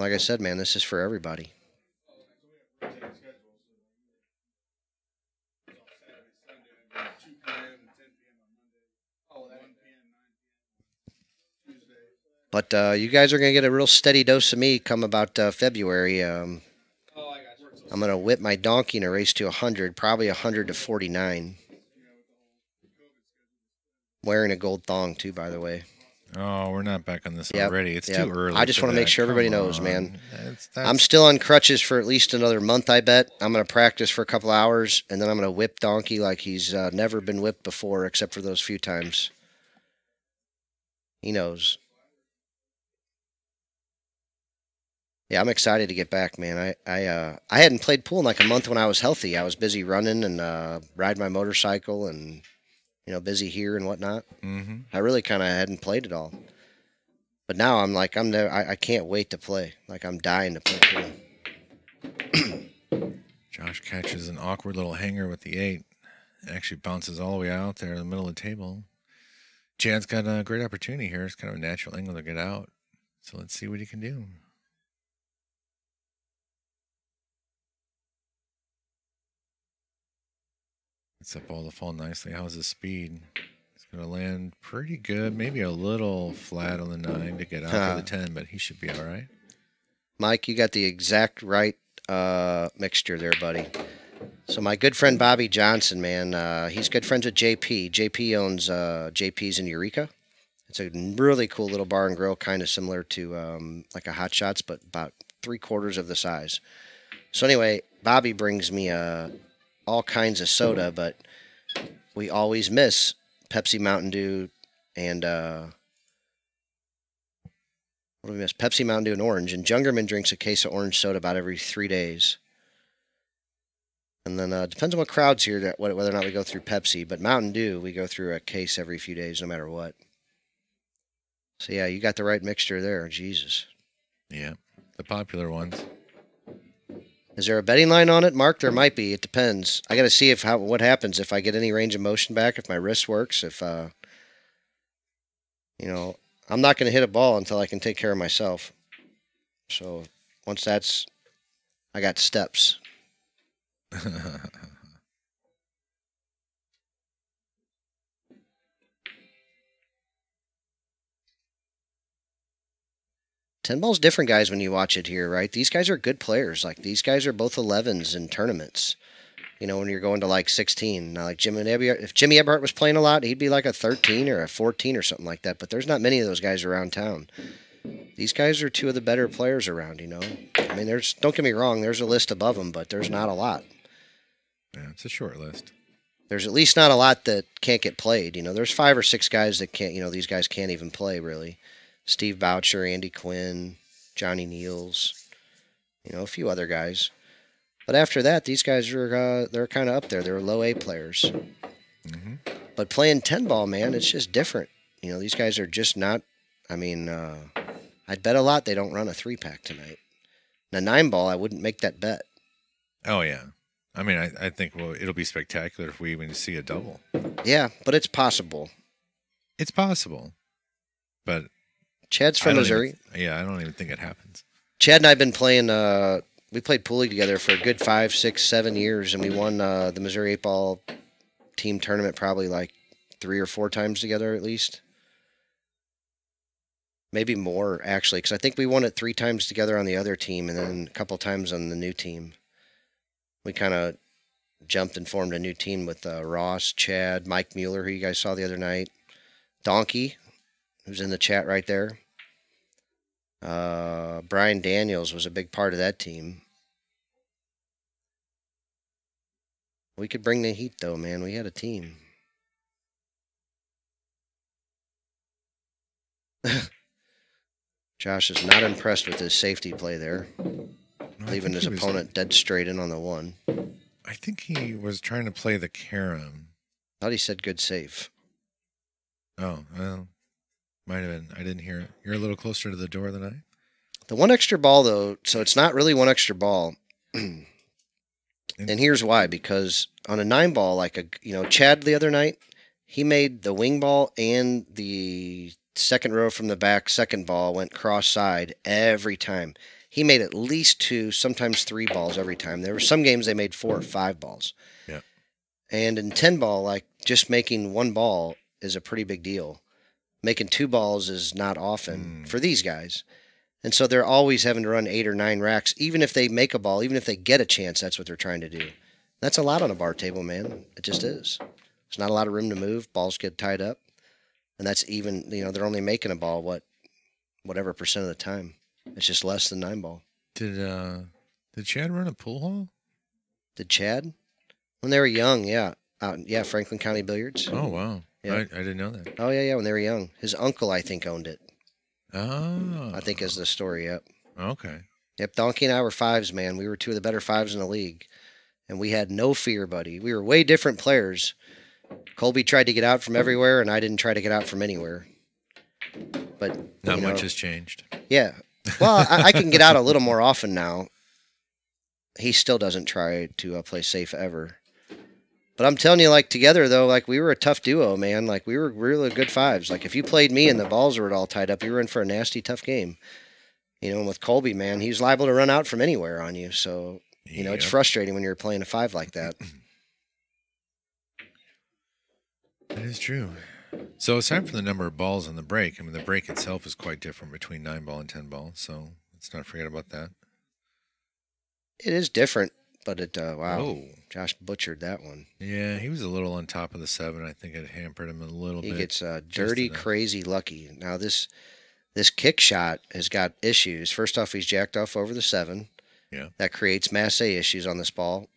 like I said, man, this is for everybody. But you guys are going to get a real steady dose of me come about February. I'm going to whip my donkey in a race to 100, probably 100 to 49. Wearing a gold thong, too, by the way. Oh, we're not back on this Yep, already. It's yep. too early. I just for want to make that. sure everybody Come knows, man. on. I'm still on crutches for at least another month, I bet. I'm going to practice for a couple hours, and then I'm going to whip donkey like he's never been whipped before, except for those few times. He knows. Yeah, I'm excited to get back, man. I hadn't played pool in like a month when I was healthy. I was busy running and riding my motorcycle and busy here and whatnot. Mm-hmm. I really kind of hadn't played at all. But now I'm like I can't wait to play. Like I'm dying to play pool. Josh catches an awkward little hanger with the 8. It actually bounces all the way out there in the middle of the table. Chad's got a great opportunity here. It's kind of a natural angle to get out. So let's see what he can do. It's up all to fall nicely. How's his speed? It's going to land pretty good. Maybe a little flat on the 9 to get out for the 10, but he should be all right. Mike, you got the exact right mixture there, buddy. So my good friend Bobby Johnson, man, he's good friends with JP. JP owns JP's in Eureka. It's a really cool little bar and grill, kind of similar to like a Hot Shots, but about 3/4 of the size. So anyway, Bobby brings me all kinds of soda, but we always miss Pepsi, Mountain Dew, and what do we miss? Pepsi, Mountain Dew, and orange. And Jungerman drinks a case of orange soda about every 3 days. And then depends on what crowd's here, whether or not we go through Pepsi. But Mountain Dew, we go through a case every few days, no matter what. So yeah, you got the right mixture there. Jesus. Yeah, the popular ones. Is there a betting line on it, Mark? There might be. It depends. I got to see what happens if I get any range of motion back, if my wrist works, if I'm not going to hit a ball until I can take care of myself. So once I got steps. 10 ball's different, guys, when you watch it here, right? These guys are good players. Like, these guys are both 11s in tournaments. When you're going to, like, 16. Now, like, if Jimmy Eberhardt was playing a lot, he'd be like a 13 or a 14 or something like that. But there's not many of those guys around town. These guys are two of the better players around, I mean, don't get me wrong, there's a list above them, but there's not a lot. Yeah, it's a short list. There's at least not a lot that can't get played. There's 5 or 6 guys that can't, these guys can't even play, really. Steve Boucher, Andy Quinn, Johnny Niels, a few other guys. But after that, these guys are they're kind of up there. They're low A players. Mm-hmm. But playing 10 ball, man, it's just different. These guys are just not. I mean, I'd bet a lot they don't run a 3-pack tonight. Now 9 ball, I wouldn't make that bet. Oh yeah, I mean, I think it'll be spectacular if we even see a double. Yeah, but it's possible. It's possible, but. Chad's from Missouri. I don't even think it happens. Chad and I have been playing, we played pool league together for a good 5, 6, 7 years, and we won the Missouri 8-ball team tournament probably like 3 or 4 times together at least. Maybe more, actually, because I think we won it 3 times together on the other team and then a couple times on the new team. We kind of jumped and formed a new team with Ross, Chad, Mike Mueller, who you guys saw the other night, Donkey, who's in the chat right there. Brian Daniels was a big part of that team. We could bring the heat, though, man. We had a team. Josh is not impressed with his safety play there, leaving his opponent dead straight in on the one. I think he was trying to play the carom. Thought he said good save. Oh, well, might have been. I didn't hear it. You're a little closer to the door than I. The one extra ball, though, so it's not really one extra ball. And here's why, because on a 9-ball, like Chad the other night, he made the wing ball and the second row from the back second ball went cross-side every time. He made at least 2, sometimes 3 balls every time. There were some games they made 4 or 5 balls. Yeah. And in 10-ball, like just making 1 ball is a pretty big deal. Making 2 balls is not often for these guys. And so they're always having to run 8 or 9 racks. Even if they make a ball, even if they get a chance, that's what they're trying to do. That's a lot on a bar table, man. It just is. There's not a lot of room to move. Balls get tied up. And that's even, they're only making a ball, whatever percent of the time. It's just less than 9-ball. Did Chad run a pool hall? Did Chad? When they were young, yeah. Franklin County Billiards. Oh, wow. Yeah. I didn't know that. Oh, yeah, when they were young. His uncle, I think, owned it. Oh. I think is the story, yep. Okay. Yep, Donkey and I were 5s, man. We were 2 of the better 5s in the league. And we had no fear, buddy. We were way different players. Colby tried to get out from everywhere, and I didn't try to get out from anywhere. But not much has changed. Yeah. Well, I can get out a little more often now. He still doesn't try to play safe ever. But I'm telling you, like, together, though, like, we were a tough duo, man. Like, we were really good 5s. Like, if you played me and the balls were all tied up, you were in for a nasty, tough game. And with Colby, man, he's liable to run out from anywhere on you. So, it's frustrating when you're playing a 5 like that. That is true. So aside from the number of balls in the break, I mean, the break itself is quite different between 9-ball and 10-ball. So let's not forget about that. It is different, but wow. Oh. Josh butchered that one. Yeah, he was a little on top of the 7. I think it hampered him a little bit. He gets dirty, crazy lucky. Now, this kick shot has got issues. First off, he's jacked off over the 7. Yeah. That creates masse issues on this ball.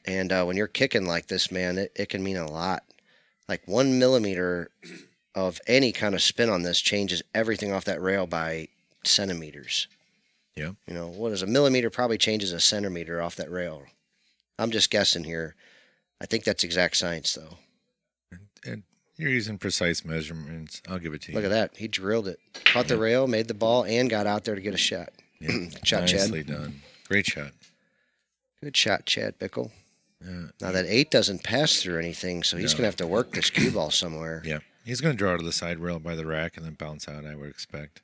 And when you're kicking like this, man, it can mean a lot. Like 1 millimeter of any kind of spin on this changes everything off that rail by centimeters. Yeah. What is a millimeter probably changes a centimeter off that rail. I'm just guessing here. I think that's exact science, though. And you're using precise measurements. I'll give it to you. Look at that. He drilled it. Caught the rail, made the ball, and got out there to get a shot. Yeah. Shot, Nicely Chad. done. Great shot. Good shot, Chad Bickell. Yeah. Now, that 8 doesn't pass through anything, so he's going to have to work this cue ball somewhere. Yeah. He's going to draw to the side rail by the rack and then bounce out, I would expect.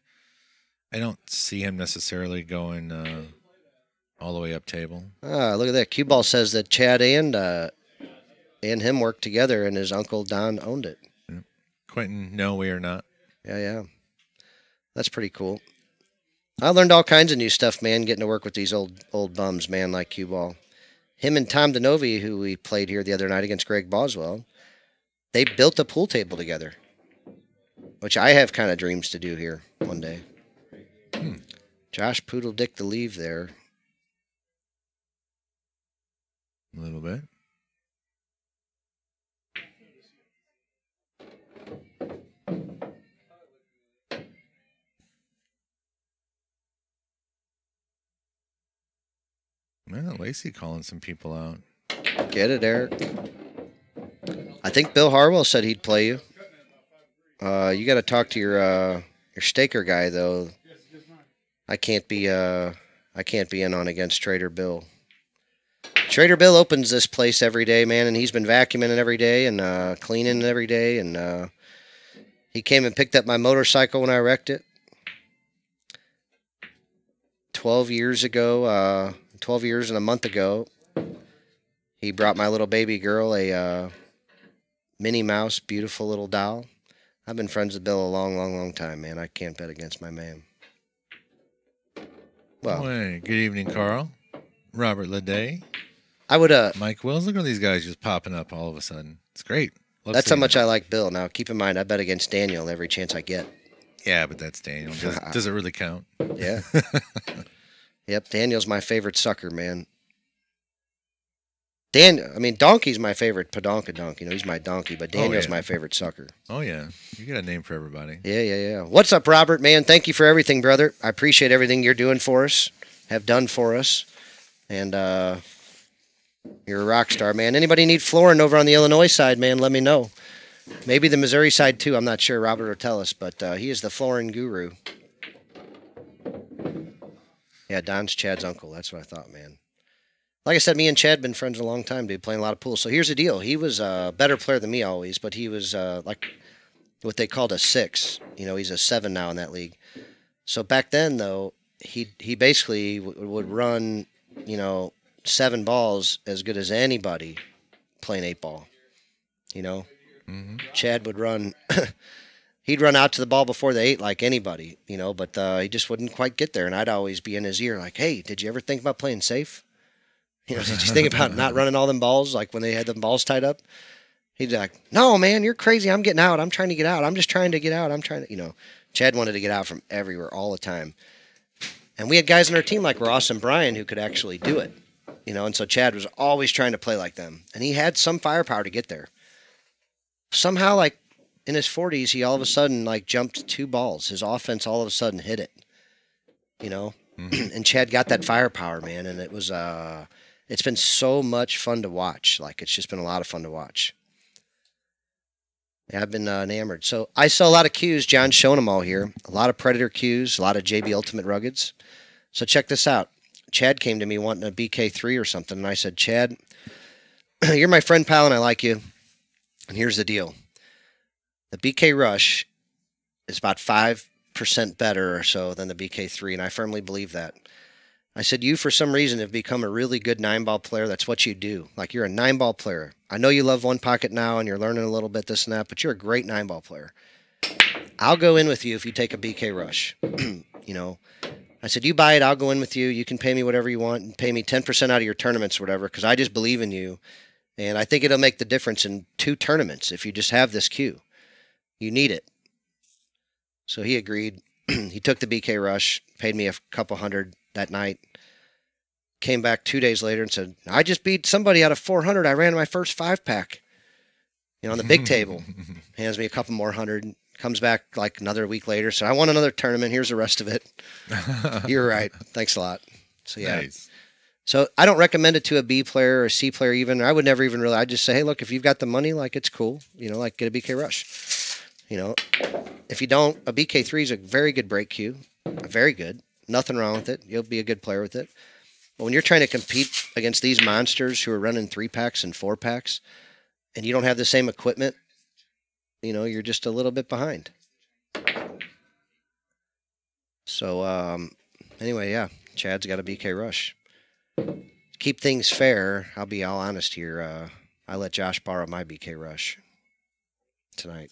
I don't see him necessarily going all the way up table. Look at that. Cue ball says that Chad and him worked together, and his uncle Don owned it. Yeah. Quentin, no, we are not. Yeah. That's pretty cool. I learned all kinds of new stuff, man, getting to work with these old bums, man, like cue ball. Him and Tom DeNovi, who we played here the other night against Greg Boswell, they built a pool table together, which I have kind of dreams to do here one day. Josh Poodle Dick the leave there. A little bit. Man, Lacey calling some people out. Get it, Eric. I think Bill Harwell said he'd play you. You got to talk to your staker guy, though. I can't be in on against Trader Bill. Trader Bill opens this place every day, man, and he's been vacuuming it every day and cleaning it every day. And he came and picked up my motorcycle when I wrecked it 12 years ago. 12 years and a month ago, he brought my little baby girl a Minnie Mouse, beautiful little doll. I've been friends with Bill a long, long, long time, man. I can't bet against my man. Well, hey, good evening, Carl. Robert Leday. I would Mike Wills. Look at these guys just popping up all of a sudden. It's great. That's how seeing much it. I like Bill. Now, keep in mind, I bet against Daniel every chance I get. Yeah, but that's Daniel. Does it really count? Yeah. Yep, Daniel's my favorite sucker, man. Donkey's my favorite Padonkadonk. He's my donkey, but Daniel's yeah. my favorite sucker. Oh yeah, you got a name for everybody. Yeah. What's up, Robert, man? Thank you for everything, brother. I appreciate everything you're doing for us, have done for us. And you're a rock star, man. Anybody need flooring over on the Illinois side, man, let me know. Maybe the Missouri side, too. I'm not sure. Robert will tell us, but he is the flooring guru. Yeah, Don's Chad's uncle. That's what I thought, man. Like I said, me and Chad been friends a long time, dude, playing a lot of pool. So here's the deal. He was a better player than me always, but he was like what they called a 6. He's a 7 now in that league. So back then, though, he basically would run, 7 balls as good as anybody playing 8 ball. Mm-hmm. Chad would run. He'd run out to the ball before the 8 like anybody, but he just wouldn't quite get there. And I'd always be in his ear like, hey, did you ever think about playing safe? Did you think about not running all them balls like when they had them balls tied up? He'd be like, no, man, you're crazy. I'm getting out. I'm trying to get out. I'm just trying to get out. I'm trying to, Chad wanted to get out from everywhere all the time. And we had guys on our team like Ross and Brian who could actually do it, and so Chad was always trying to play like them. And he had some firepower to get there. Somehow, like, in his 40s, he all of a sudden, like, jumped 2 balls. His offense all of a sudden hit it, And Chad got that firepower, man, and it was, it's been so much fun to watch. Like, it's just been a lot of fun to watch. Yeah, I've been enamored. So I sell a lot of cues. John's showing them all here. A lot of Predator cues, a lot of JB Ultimate Ruggeds. So check this out. Chad came to me wanting a BK3 or something, and I said, Chad, you're my friend, pal, and I like you. And here's the deal. The BK Rush is about 5% better or so than the BK3, and I firmly believe that. I said, you, for some reason, have become a really good 9-ball player. That's what you do. Like, you're a 9-ball player. I know you love one pocket now, and you're learning a little bit this and that, but you're a great 9-ball player. I'll go in with you if you take a BK Rush. I said, you buy it, I'll go in with you. You can pay me whatever you want and pay me 10% out of your tournaments or whatever, because I just believe in you. And I think it'll make the difference in 2 tournaments if you just have this cue. You need it. So he agreed. He took the BK Rush, paid me a couple $100 that night. Came back 2 days later and said, I just beat somebody out of 400. I ran my first 5-pack. On the big table. Hands me a couple more $100. Comes back like another week later. So I won another tournament. Here's the rest of it. You're right. Thanks a lot. So yeah. Nice. So I don't recommend it to a B player or a C player even. I would never even really. I'd just say, hey, look, if you've got the money, like, it's cool. Like, get a BK Rush. If you don't, a BK3 is a very good break cue. Very good. Nothing wrong with it. You'll be a good player with it. But when you're trying to compete against these monsters who are running 3-packs and 4-packs, and you don't have the same equipment, you're just a little bit behind. So, anyway, yeah, Chad's got a BK Rush. Keep things fair, I'll be all honest here. I let Josh borrow my BK Rush tonight.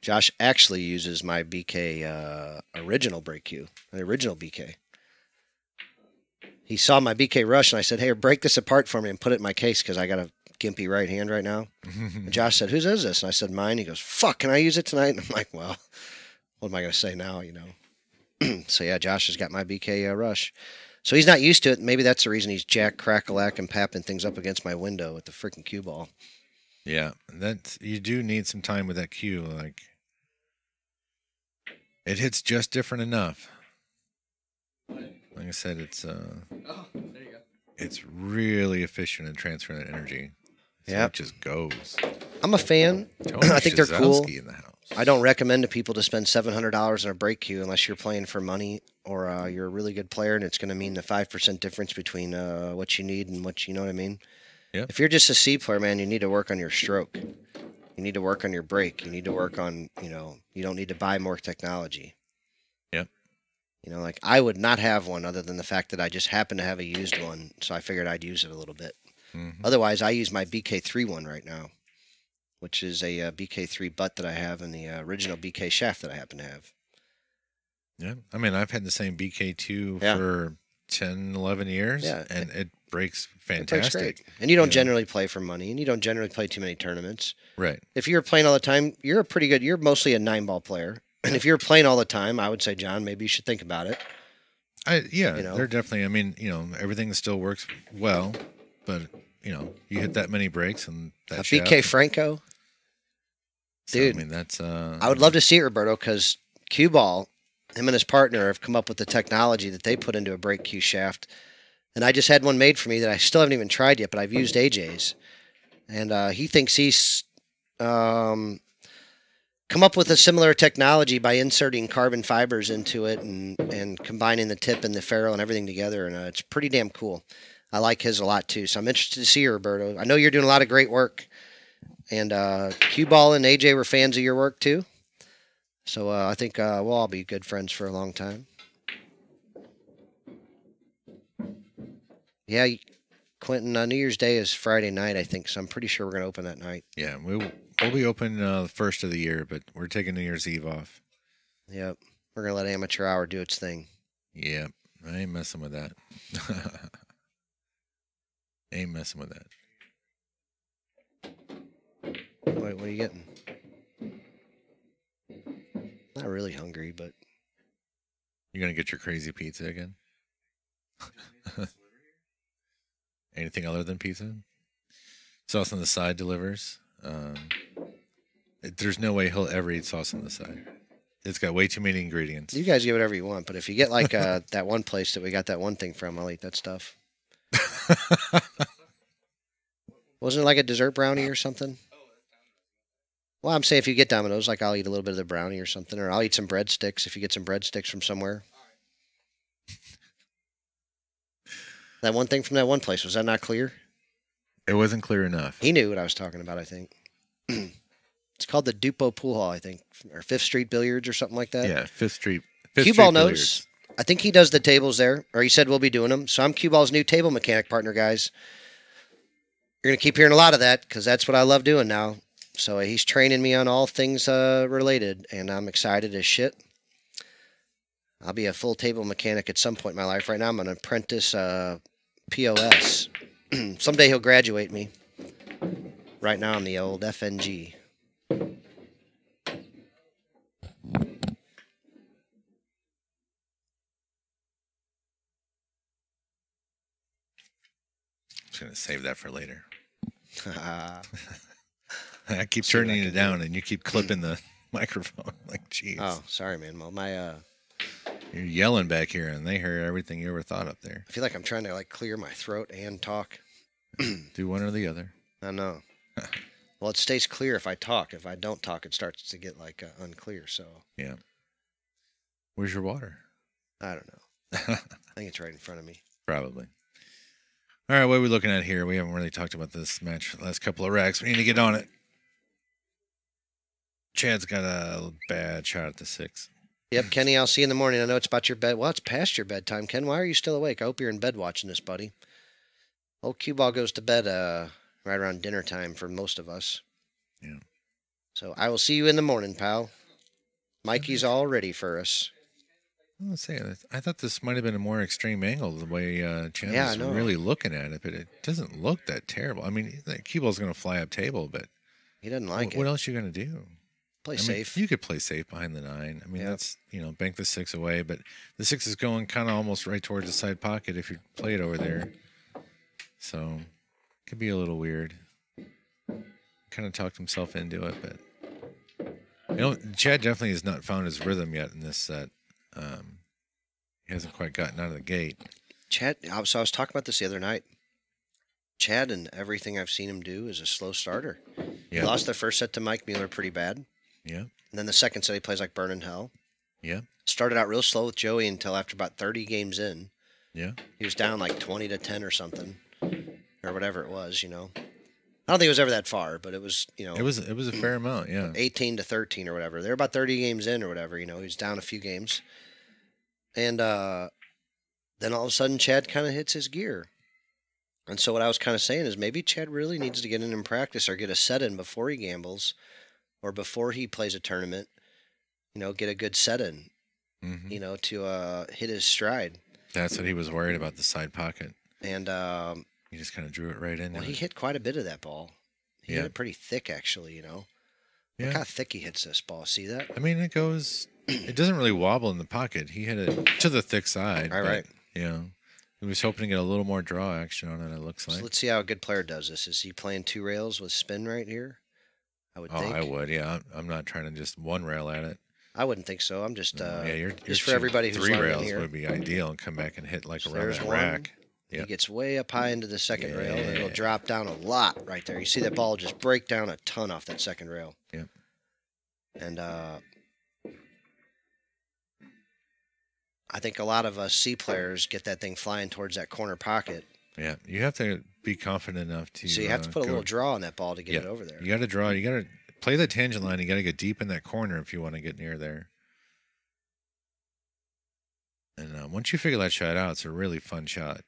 Josh actually uses my BK original break cue, the original BK. He saw my BK Rush, and I said, hey, break this apart for me and put it in my case because I got a gimpy right hand right now. And Josh said, whose is this? And I said, mine. He goes, fuck, can I use it tonight? And I'm like, well, what am I going to say now, So, yeah, Josh has got my BK Rush. So he's not used to it. Maybe that's the reason he's jack, crack-a-lack, and papping things up against my window with the freaking cue ball. Yeah, you do need some time with that cue. Like, it hits just different enough. Like I said, it's Oh, there you go. it's really efficient in transferring that energy. So Yeah, it just goes. I'm a fan. Tony I think they're cool. Shazowski in the house. I don't recommend to people to spend $700 on a break cue unless you're playing for money or you're a really good player, and it's going to mean the 5% difference between what you need and what you know what I mean. Yeah. If you're just a C player, man, you need to work on your stroke. You need to work on your break. You need to work on, you don't need to buy more technology. Yep. Like, I would not have one other than the fact that I just happen to have a used one, so I figured I'd use it a little bit. Mm-hmm. Otherwise, I use my BK3 one right now, which is a BK3 butt that I have and the original BK shaft that I happen to have. Yeah, I mean, I've had the same BK2 Yeah. for 10, 11 years. Yeah. And it breaks It breaks fantastic. great. And you don't Yeah. generally play for money, and you don't generally play too many tournaments. Right. If you're playing all the time, you're mostly a 9-ball player. And if you're playing all the time, I would say, John, maybe you should think about it. Yeah, You know? they're definitely. I mean, everything still works well, but you hit that many breaks and that BK shaft. Franco, So, dude, I mean, that's. I would love to see it, Roberto, because cue ball, him and his partner have come up with the technology that they put into a break cue shaft. And I just had one made for me that I still haven't even tried yet, but I've used AJ's. And he thinks he's come up with a similar technology by inserting carbon fibers into it and combining the tip and the ferrule and everything together. And it's pretty damn cool. I like his a lot too. So I'm interested to see you, Roberto. I know you're doing a lot of great work. And Cue Ball and AJ were fans of your work too. So I think we'll all be good friends for a long time. Yeah, Quentin, New Year's Day is Friday night, I think. So I'm pretty sure we're going to open that night. Yeah, we'll be open the first of the year, but we're taking New Year's Eve off. Yep. We're going to let Amateur Hour do its thing. Yep. I ain't messing with that. Ain't messing with that. What are you getting? Not really hungry, but You're going to get your crazy pizza again? Anything other than pizza? Sauce on the side delivers. There's no way he'll ever eat sauce on the side. It's got way too many ingredients. you guys get whatever you want. But if you get like that one place that we got that one thing from, I'll eat that stuff. Wasn't it like a dessert brownie or something? Well, I'm saying if you get Domino's, like I'll eat a little bit of the brownie or something, or I'll eat some breadsticks if you get some breadsticks from somewhere. That one thing from that one place, was that not clear? It wasn't clear enough. He knew what I was talking about, I think. It's called the Dupo Pool Hall, I think, or 5th Street Billiards or something like that. Yeah, Fifth Street. Cue Ball knows. I think he does the tables there, or he said we'll be doing them. So I'm Cue Ball's new table mechanic partner, guys. You're going to keep hearing a lot of that because that's what I love doing now. So he's training me on all things related, and I'm excited as shit. I'll be a full table mechanic at some point in my life. Right now, I'm an apprentice POS. Someday he'll graduate me. Right now, I'm the old FNG. Just going to save that for later. Ah, I keep See what I turning it can down, and you keep clipping the microphone. Like, jeez. oh, sorry, man. Well, You're yelling back here, and they hear everything you ever thought up there. I feel like I'm trying to like clear my throat and talk. Do one or the other. I know. Well, it stays clear if I talk. If I don't talk, it starts to get like unclear. So Yeah. Where's your water? I don't know. I think it's right in front of me. Probably. All right, what are we looking at here? We haven't really talked about this match for the last couple of racks. We need to get on it. Chad's got a bad shot at the 6. Yep, Kenny, I'll see you in the morning. I know it's about your bed. Well, it's past your bedtime, Ken. Why are you still awake? I hope you're in bed watching this, buddy. Old Cue Ball goes to bed right around dinner time for most of us. Yeah. So I will see you in the morning, pal. Mikey's all ready for us. Let's say I thought this might have been a more extreme angle the way Chad Yeah, I was know. really looking at it, but it doesn't look that terrible. I mean, the cue ball's going to fly up table, but He doesn't like what it. else are you going to do? Play I mean, safe. you could play safe behind the 9. I mean, Yep. that's, bank the 6 away, but the 6 is going kind of almost right towards the side pocket if you play it over there. So, could be a little weird. Kind of talked himself into it, but Chad definitely has not found his rhythm yet in this set. He hasn't quite gotten out of the gate. Chad, so I was talking about this the other night. Chad and everything I've seen him do is a slow starter. He Yeah, lost the first set to Mike Mueller pretty bad. yeah, And then the second set he plays like burning hell. yeah, Started out real slow with Joey until after about 30 games in. yeah. He was down like 20-10 or something. Or whatever it was, I don't think it was ever that far, but it was, It was a fair amount, yeah. 18-13 or whatever. They're about 30 games in or whatever, he was down a few games. And then all of a sudden Chad kind of hits his gear. And so what I was kind of saying is maybe Chad really needs to get in practice or get a set in before he gambles or before he plays a tournament, get a good set in, Hmm. to hit his stride. That's what he was worried about, the side pocket. And He just kind of drew it right in. well, he hit quite a bit of that ball. He hit Yeah. it pretty thick, actually. You know, Yeah. look how thick he hits this ball. See that? I mean, it goes. It doesn't really wobble in the pocket. He hit it to the thick side. All right. You know, he was hoping to get a little more draw action on it. It looks So like. let's see how a good player does this. Is he playing 2 rails with spin right here? I would Oh, think. I would. Yeah, I'm not trying to just one rail at it. I wouldn't think so. I'm just No, yeah, you're just for everybody who's 3 learning rails here. would be ideal, and come back and hit like So around there's that one. rack. He Yep. gets way up high into the second rail, and it'll Yeah. drop down a lot right there. You see that ball just break down a ton off that second rail. Yep. And I think a lot of C players get that thing flying towards that corner pocket. Yeah, you have to be confident enough to. So you have to put a go- little draw on that ball to get it Yeah. over there. You got to draw. You got to play the tangent line. You got to get deep in that corner if you want to get near there. And once you figure that shot out, it's a really fun shot.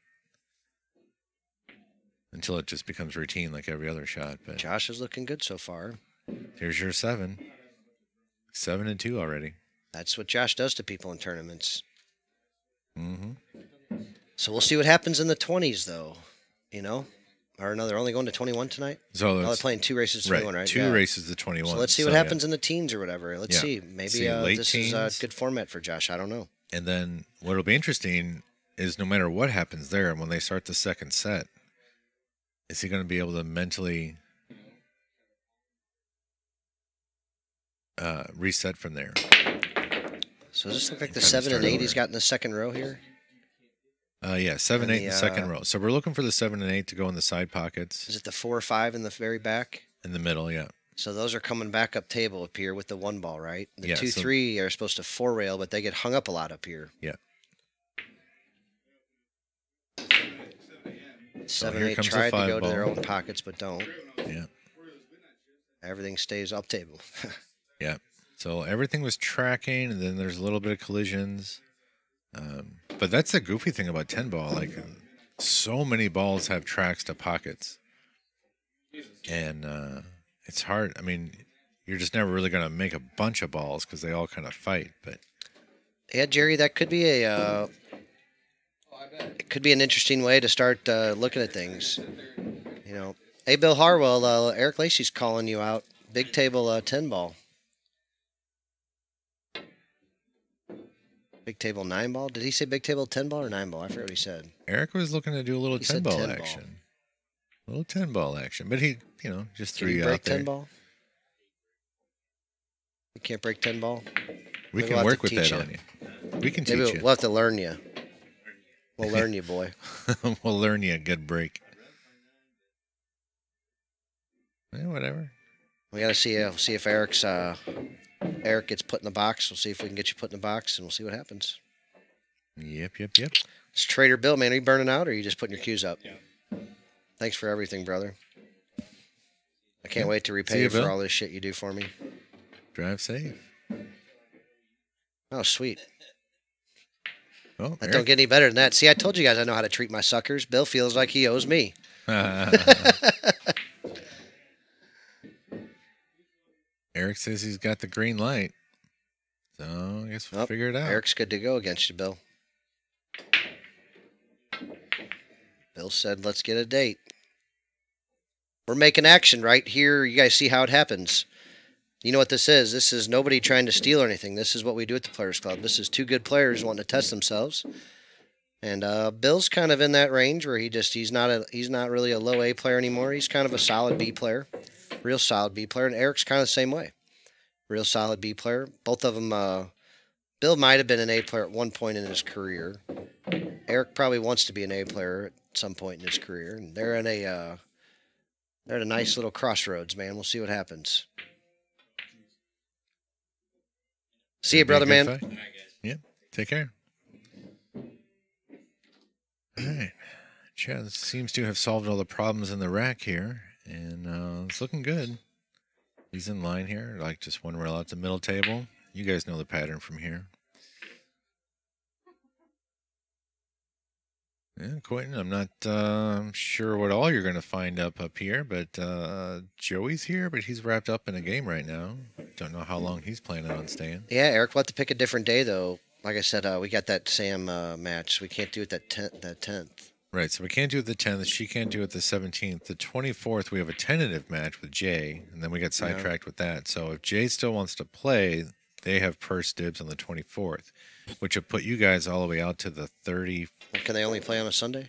Until it just becomes routine like every other shot. But Josh is looking good so far. here's your 7. 7 and 2 already. That's what Josh does to people in tournaments. Mm-hmm. So we'll see what happens in the 20s, though. You know? Or no, they're only going to 21 tonight? So No, they're it's, playing 2 races to 21, right? 2 Yeah. races to 21. So let's see what yeah. happens in the teens or whatever. Let's Yeah. see. Maybe See, late this is a teens. good format for Josh. I don't know. And then what'll be interesting is no matter what happens there, when they start the second set, is he going to be able to mentally reset from there? So does this look like the Kinda 7 and start 8 he's over. got in the second row here? Yeah, 7, And 8 in the the, second row. So we're looking for the 7 and 8 to go in the side pockets. Is it the 4 or 5 in the very back? In the middle, yeah. So those are coming back up table up here with the 1 ball, right? The Yeah, 2, so- 3 are supposed to 4 rail, but they get hung up a lot up here. Yeah. 7 here 8 comes the tried to 5 go to their ball. own pockets, but don't. Yeah. Everything stays up table. Yeah. So everything was tracking, and then there's a little bit of collisions. But that's the goofy thing about 10 ball. Like, so many balls have tracks to pockets. And it's hard. I mean, you're just never really going to make a bunch of balls because they all kind of fight. But Yeah, Jerry, that could be a it could be an interesting way to start looking at things. You know, hey, Bill Harwell, Eric Lacey's calling you out. Big table 10 ball. Big table 9 ball. Did he say big table 10 ball or 9 ball? I forget what he said. Eric was looking to do a little He 10 said ball 10 ball. action. A little 10 ball action. But he, just Can threw you you break out there. 10 ball? You can't break 10 ball. We Maybe can we'll have work to with that teach on you. you. We can teach Maybe you. we'll have to learn you. We'll learn you, boy. We'll learn you a good break. Yeah, whatever. We got to see if Eric gets put in the box. We'll see if we can get you put in the box, and we'll see what happens. Yep. It's Trader Bill, man. Are you burning out, or are you just putting your cues up? Yeah. Thanks for everything, brother. I can't wait to See repay you, you for Bill. all this shit you do for me. Drive safe. Oh, sweet. Oh, That don't get any better than that. See, I told you guys I know how to treat my suckers. Bill feels like he owes me. Eric says he's got the green light. So I guess we'll Oh, figure it out. Eric's good to go against you, Bill. Bill said, let's get a date. We're making action right here. You guys see how it happens. You know what this is? This is nobody trying to steal or anything. This is what we do at the Players Club. This is 2 good players wanting to test themselves. And Bill's kind of in that range where he's not really a low A player anymore. He's kind of a solid B player, real solid B player. And Eric's kind of the same way, real solid B player. Both of them. Bill might have been an A player at one point in his career. Eric probably wants to be an A player at some point in his career, and they're at a nice little crossroads, man. We'll see what happens. See you, brother, man. Yep. Take care. All right. Chad seems to have solved all the problems in the rack here, and it's looking good. He's in line here, like just 1 rail out the middle table. You guys know the pattern from here. Yeah, Quentin, I'm not sure what all you're going to find up here, but Joey's here, but he's wrapped up in a game right now. Don't know how long he's planning on staying. Yeah, Eric, we'll have to pick a different day, though. like I said, we got that Sam match. We can't do it that 10th. Right, so we can't do it the 10th. She can't do it the 17th. The 24th, we have a tentative match with Jay, and then we got sidetracked with that. So if Jay still wants to play, they have first dibs on the 24th, which would put you guys all the way out to the 30. Can they only play on a Sunday?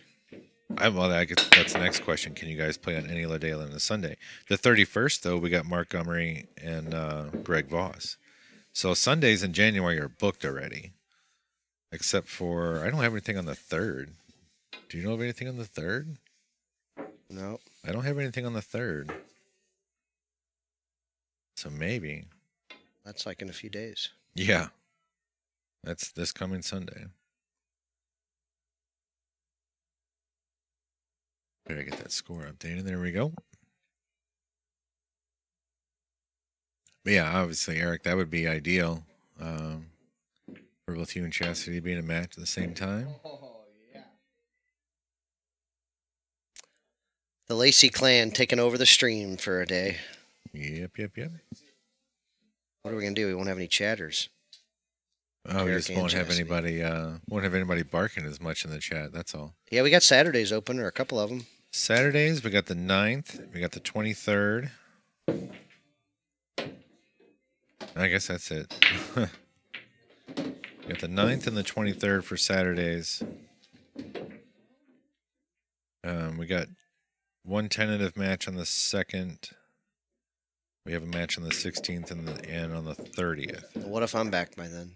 Well, I guess that's the next question. Can you guys play on any other day than a Sunday? The 31st, though, we got Mark Montgomery and Greg Voss. So Sundays in January are booked already, except for I don't have anything on the 3rd. Do you know of anything on the 3rd? No. I don't have anything on the 3rd. So maybe. That's like in a few days. Yeah. That's this coming Sunday. Better get that score updated. There we go. But yeah, obviously, Eric, that would be ideal for both you and Chastity being a match at the same time. The Lacey clan taking over the stream for a day. Yep. What are we gonna do? We won't have any chatters. Oh, we Eric just and won't have Chastity. anybody barking as much in the chat. That's all. Yeah, we got Saturdays open, or a couple of them. Saturdays, we got the 9th, we got the 23rd. I guess that's it. We got the 9th and the 23rd for Saturdays. We got one tentative match on the 2nd. We have a match on the 16th and on the 30th. What if I'm back by then?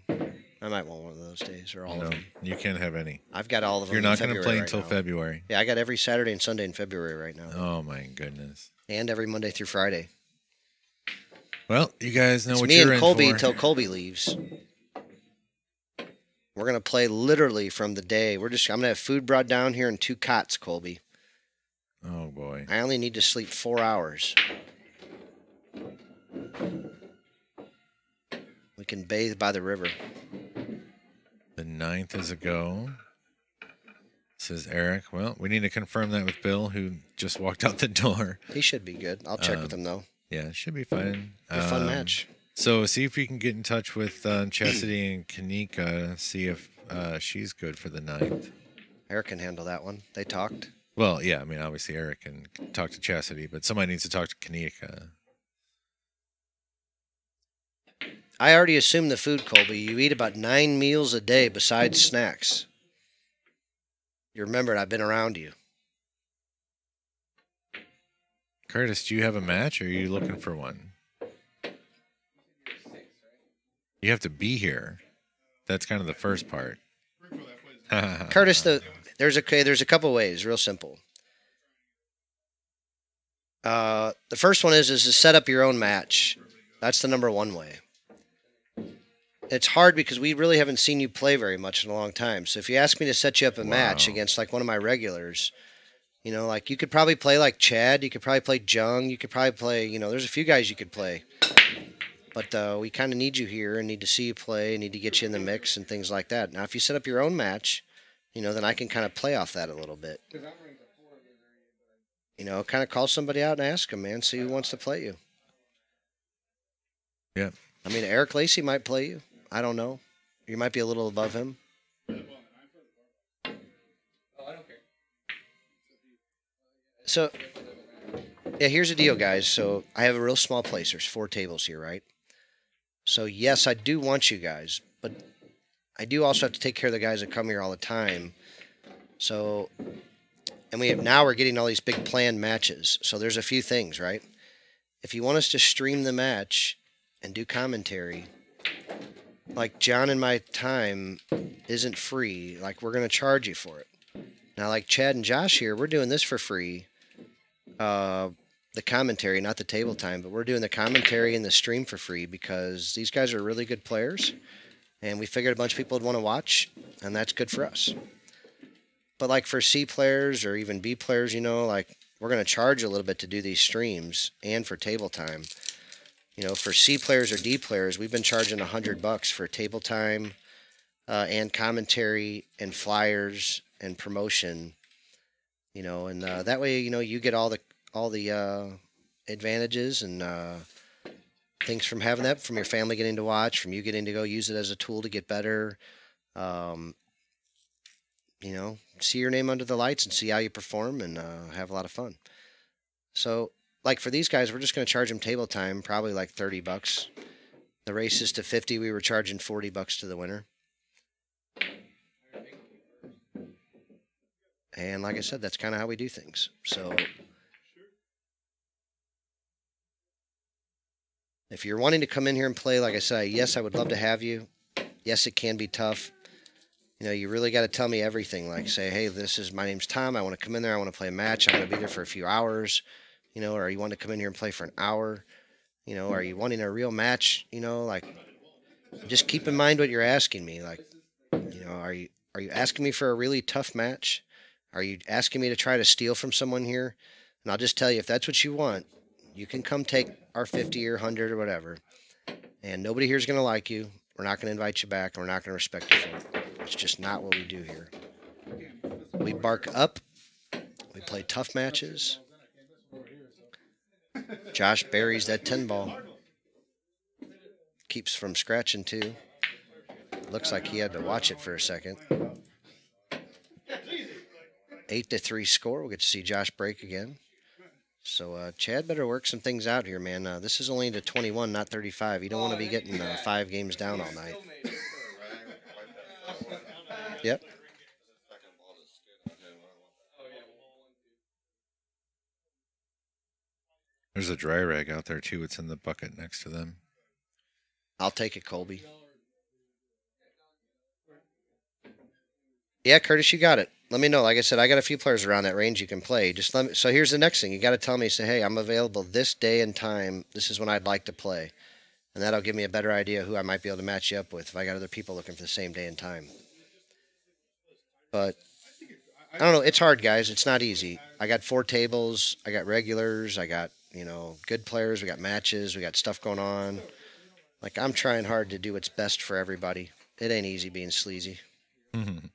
I might want one of those days, or all No, of them. you can't have any. I've got all of them. You're in not going to February play right until now. February. Yeah, I got every Saturday and Sunday in February right now. Oh my goodness. And every Monday through Friday. Well, you guys know It's what me you're and Colby in for. until Colby leaves. We're gonna play literally from the day. I'm gonna have food brought down here and 2 cots, Colby. Oh boy. I only need to sleep 4 hours. We can bathe by the river. The 9th is a go. Says Eric. Well, we need to confirm that with Bill, who just walked out the door. He should be good. I'll check with him though. Yeah, it should be fine. Be a fun match. So see if we can get in touch with Chastity and Kanika, see if she's good for the 9th. Eric can handle that one. They talked. Well, yeah, I mean, obviously Eric can talk to Chastity, but somebody needs to talk to Kanika. I already assumed the food, Colby. You eat about 9 meals a day besides snacks. You remembered I've been around you. Curtis, do you have a match, or are you looking for one? You have to be here. That's kind of the first part. Curtis, there's a couple ways, real simple. The first one is to set up your own match. That's the number one way. It's hard because we really haven't seen you play very much in a long time. So if you ask me to set you up a match against like one of my regulars, you know, like you could probably play like Chad, you could probably play Jung, you could probably play, you know, there's a few guys you could play. But we kind of need you here and need to see you play, need to get you in the mix and things like that. Now, if you set up your own match, you know, then I can kind of play off that a little bit. You know, kind of call somebody out and ask them, man, see who wants to play you. Yeah. I mean, Eric Lacey might play you. I don't know. You might be a little above him. So, yeah, here's the deal, guys. So I have a real small place. There's 4 tables here, right? So, yes, I do want you guys, but I do also have to take care of the guys that come here all the time. So, and now we're getting all these big planned matches. So there's a few things, right? If you want us to stream the match and do commentary, like John and my time isn't free. Like, we're going to charge you for it. Now, like Chad and Josh here, we're doing this for free. The commentary, not the table time, but we're doing the commentary and the stream for free because these guys are really good players. And we figured a bunch of people would want to watch, and that's good for us. But like for C players or even B players, you know, like we're going to charge a little bit to do these streams and for table time. You know, for C players or D players, we've been charging $100 for table time and commentary and flyers and promotion. You know, and that way, you know, you get all the advantages and things from having that, from your family getting to watch, from you getting to go use it as a tool to get better. You know, see your name under the lights and see how you perform and have a lot of fun. So, like for these guys, we're just going to charge them table time, probably like $30. The race is to 50. We were charging $40 to the winner. And like I said, that's kind of how we do things. So, if you're wanting to come in here and play, like I said, yes, I would love to have you. Yes, it can be tough. You know, you really got to tell me everything. Like, say, hey, my name's Tom. I want to come in there. I want to play a match. I'm going to be there for a few hours. You know, or you want to come in here and play for an hour. You know, are you wanting a real match? You know, like, just keep in mind what you're asking me. Like, you know, are you asking me for a really tough match? Are you asking me to try to steal from someone here? And I'll just tell you, if that's what you want, you can come take our 50 or 100 or whatever. And nobody here is going to like you. We're not going to invite you back. And we're not going to respect you for it. It's just not what we do here. We bark up. We play tough matches. Josh buries that 10 ball. Keeps from scratching too. Looks like he had to watch it for a second. 8-3 score. We'll get to see Josh break again. So Chad better work some things out here, man. This is only into 21, not 35. You don't want to be getting 5 games down all night. Yep. There's a dry rag out there too. It's in the bucket next to them. I'll take it, Colby. Yeah, Curtis, you got it. Let me know. Like I said, I got a few players around that range you can play. Just let me. So here's the next thing. You got to tell me, say, hey, I'm available this day and time. This is when I'd like to play. And that'll give me a better idea who I might be able to match you up with if I got other people looking for the same day and time. But I don't know. It's hard, guys. It's not easy. I got 4 tables. I got regulars. I got, you know, good players. We got matches. We got stuff going on. Like, I'm trying hard to do what's best for everybody. It ain't easy being sleazy. Mm-hmm.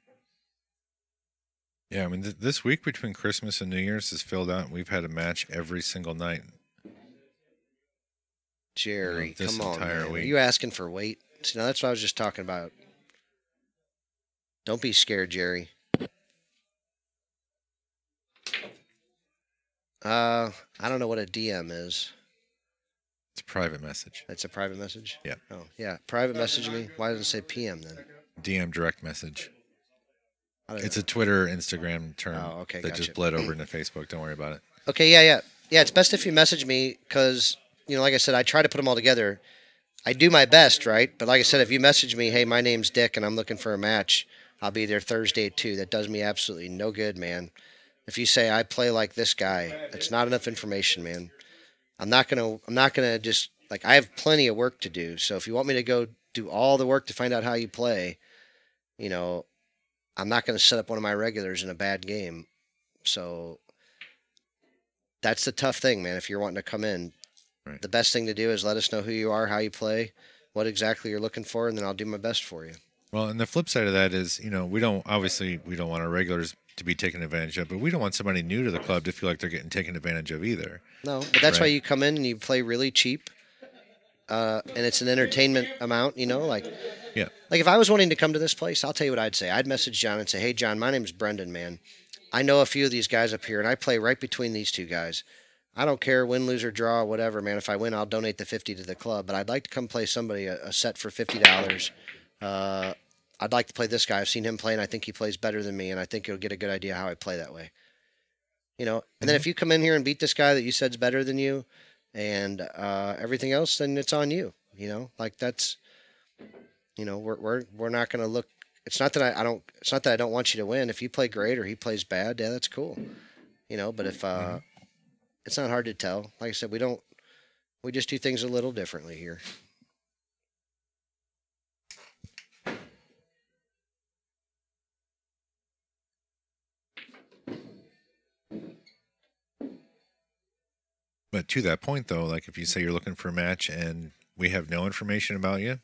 Yeah, I mean, this week between Christmas and New Year's is filled out, and we've had a match every single night. Jerry, this come on, entire man. week. Are you asking for weight? See, now that's what I was just talking about. Don't be scared, Jerry. I don't know what a DM is. It's a private message. It's a private message? Yeah. Oh, yeah. Private message me? Why does it say PM then? DM direct message. It's know. a Twitter, Instagram term okay, that gotcha. just bled over into Facebook. Don't worry about it. Okay, yeah. Yeah, it's best if you message me because, you know, like I said, I try to put them all together. I do my best, right? But like I said, if you message me, hey, my name's Dick and I'm looking for a match, I'll be there Thursday at 2. That does me absolutely no good, man. If you say I play like this guy, that's not enough information, man. I'm not gonna just, like, I have plenty of work to do. So if you want me to go do all the work to find out how you play, you know, I'm not going to set up one of my regulars in a bad game. So that's the tough thing, man. If you're wanting to come in, right. The best thing to do is let us know who you are, how you play, what exactly you're looking for, and then I'll do my best for you. Well, and the flip side of that is, you know, we don't want our regulars to be taken advantage of, but we don't want somebody new to the club to feel like they're getting taken advantage of either. No, but that's why you come in and you play really cheap. And it's an entertainment amount, you know, like. Yeah. Like if I was wanting to come to this place, I'll tell you what I'd say. I'd message John and say, hey, John, my name's Brendan, man. I know a few of these guys up here, and I play right between these 2 guys. I don't care, win, lose, or draw, whatever, man. If I win, I'll donate the $50 to the club. But I'd like to come play somebody a set for $50. I'd like to play this guy. I've seen him play, and I think he plays better than me, and I think you'll get a good idea how I play that way. You know, and then if you come in here and beat this guy that you said's better than you and everything else, then it's on you. You know, like that's... You know, we're not going to look. It's not that I don't want you to win. If you play great or he plays bad, yeah, that's cool. You know, but if it's not hard to tell. Like I said, we just do things a little differently here. But to that point, though, like if you say you're looking for a match and we have no information about you,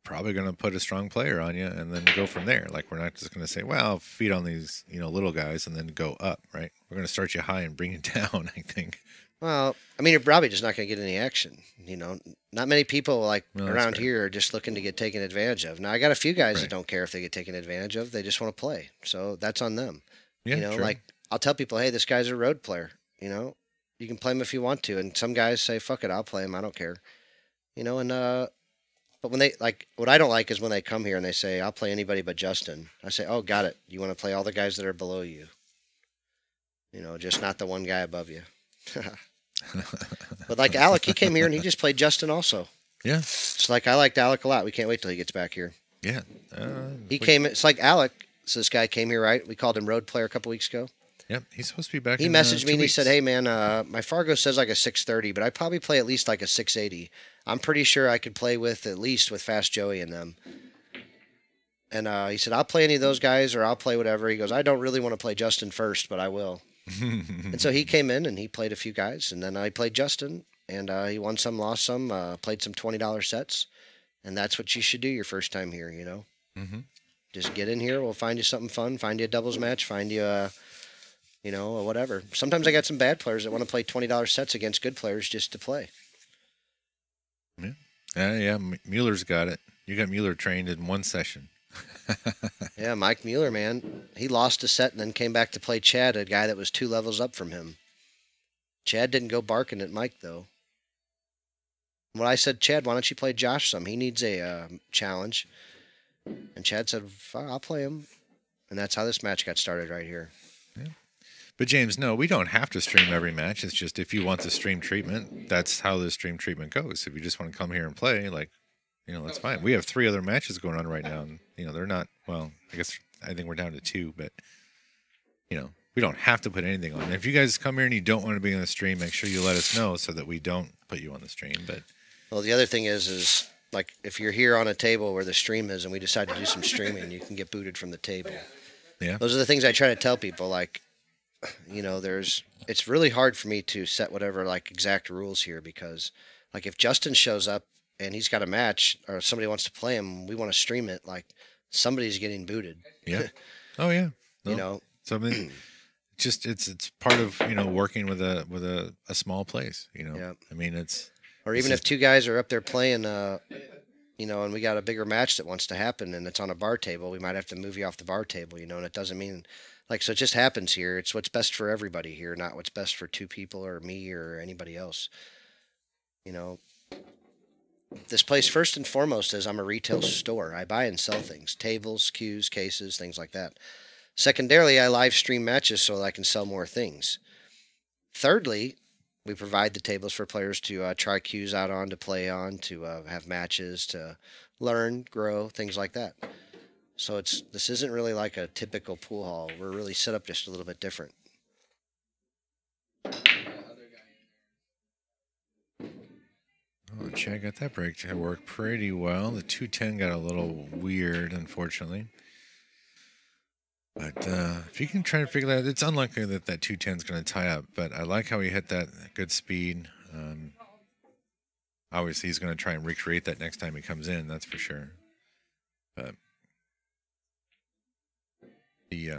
probably going to put a strong player on you and then go from there. Like, we're not just going to say, well, feed on these, you know, little guys and then go up, right? We're going to start you high and bring you down, I think, Well, I mean, you're probably just not going to get any action. You know, not many people like No, that's around fair. here are just looking to get taken advantage of. Now, I got a few guys that Right. don't care if they get taken advantage of. They just want to play. So that's on them. Yeah, You know, true. like I'll tell people, hey, this guy's a road player. You know, you can play him if you want to. And some guys say, fuck it, I'll play him. I don't care. You know, and but when they like, what I don't like is when they come here and they say, I'll play anybody but Justin. I say, oh, got it. You want to play all the guys that are below you. You know, just not the one guy above you. But like Alec, he came here and he just played Justin also. Yeah. It's like I liked Alec a lot. We can't wait till he gets back here. Yeah. He came. It's like Alec. So this guy came here, right? We called him road player a couple weeks ago. Yep. He's supposed to be back. He in, messaged 2 me and he weeks. said, "Hey man, my Fargo says like a 630, but I probably play at least like a 680. I'm pretty sure I could play with at least with Fast Joey and them." And he said, "I'll play any of those guys or I'll play whatever." He goes, "I don't really want to play Justin first, but I will." And so he came in and he played a few guys, and then I played Justin, and he won some, lost some, played some $20 sets, and that's what you should do your first time here. You know, Mhm. just get in here. We'll find you something fun. Find you a doubles match. Find you a, you know, a whatever. Sometimes I got some bad players that want to play $20 sets against good players just to play. Yeah. Mueller's got it. You got Mueller trained in one session. Yeah, Mike Mueller, man, he lost a set and then came back to play Chad, a guy that was 2 levels up from him. Chad didn't go barking at Mike though. When I said, Chad, why don't you play Josh some? He needs a challenge. And Chad said, I'll play him. And that's how this match got started right here. But James, no, we don't have to stream every match. It's just if you want the stream treatment, that's how the stream treatment goes. If you just want to come here and play, like, you know, that's fine. We have 3 other matches going on right now, and you know they're not. Well, I think we're down to 2, but you know we don't have to put anything on. If you guys come here and you don't want to be on the stream, make sure you let us know so that we don't put you on the stream. But Well, the other thing is like if you're here on a table where the stream is and we decide to do some streaming, you can get booted from the table. Yeah. Those are the things I try to tell people. Like, you know, it's really hard for me to set whatever like exact rules here because like if Justin shows up and he's got a match or somebody wants to play him, we want to stream it, like somebody's getting booted. yeah, oh yeah, no. You know, something. Just it's part of working with a small place. Yeah. I mean it's. or even if 2 guys are up there playing, you know, and we got a bigger match that wants to happen and it's on a bar table, we might have to move you off the bar table, you know, and it doesn't mean like, so it just happens here. It's what's best for everybody here, not what's best for 2 people or me or anybody else. You know, this place first and foremost is I'm a retail store. I buy and sell things, tables, cues, cases, things like that. Secondarily, I live stream matches so that I can sell more things. Thirdly, we provide the tables for players to try cues out on, to play on, to have matches, to learn, grow, things like that. So this isn't really like a typical pool hall. We're really set up just a little bit different. Oh, Chad got that break to work pretty well. The 210 got a little weird, unfortunately. But if you can try to figure that out, it's unlikely that 210 is going to tie up. But I like how he hit that good speed. Obviously, he's going to try and recreate that next time he comes in, that's for sure. But the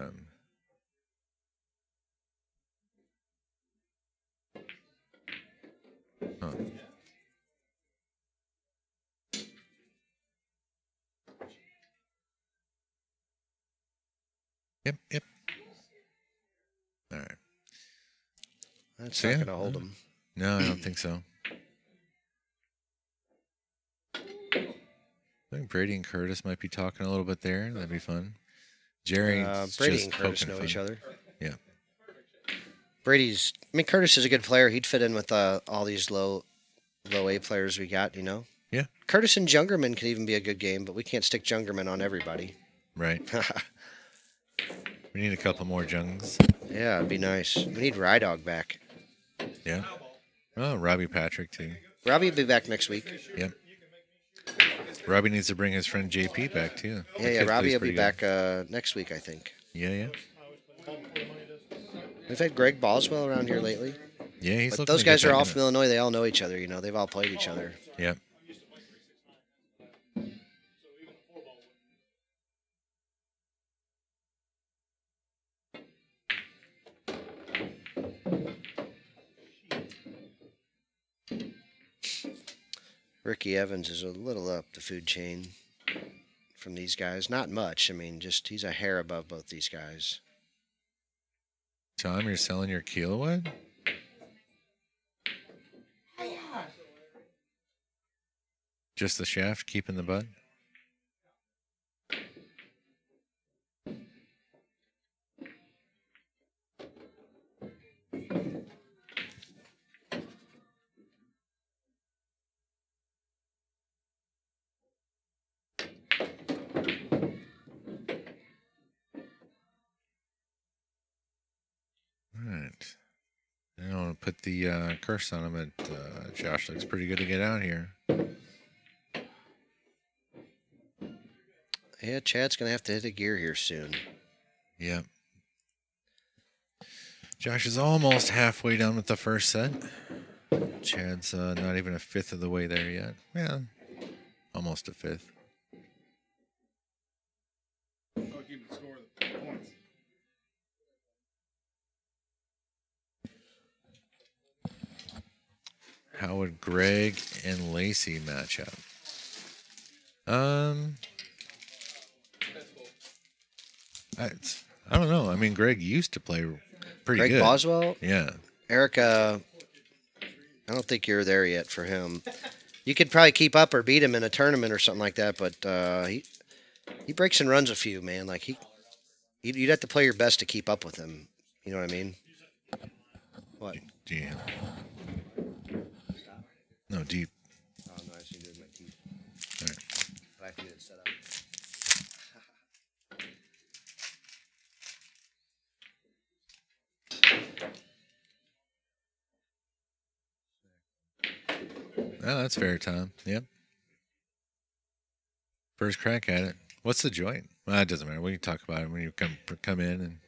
Yep. All right. That's So, not yeah, going to hold him. No, I don't think so. I think Brady and Curtis might be talking a little bit there. That'd be fun. Jerry, Brady and Curtis know fun. each other. Yeah. Curtis is a good player. He'd fit in with all these low A players we got, you know? Yeah. Curtis and Jungerman could even be a good game, but we can't stick Jungerman on everybody. Right. We need a couple more Jungs. Yeah, it'd be nice. We need Rydog back. Yeah. Oh, Robbie Patrick, too. Robbie will be back next week. Yep. Robbie needs to bring his friend JP back, too. Yeah, Robbie will be back next week, I think. Yeah. We've had Greg Boswell around here lately. Yeah, he's But looking those to get guys are back all in from Illinois. They all know each other, you know. They've all played each other. it. Yep. Ricky Evans is a little up the food chain from these guys. Not much. I mean, just he's a hair above both these guys. Tom, you're selling your keelwood? Just the shaft, keeping the butt? Alright. I don't want to put the curse on him, but Josh looks pretty good to get out here. Yeah, Chad's going to have to hit a gear here soon. Yep. Josh is almost halfway done with the first set. Chad's not even a fifth of the way there yet. Yeah, almost a fifth. I'll keep the score of the points. How would Greg and Lacey match up? I don't know. I mean, Greg used to play pretty Greg good. Boswell? Yeah. Eric, I don't think you're there yet for him. You could probably keep up or beat him in a tournament or something like that, but he breaks and runs a few, man. Like you'd have to play your best to keep up with him. You know what I mean? What? Yeah. No, deep. Oh, no, I should do it with my teeth. All right. I have to get it set up. Oh, that's fair, Tom. Yep. First crack at it. What's the joint? Well, it doesn't matter. We can talk about it when you come in and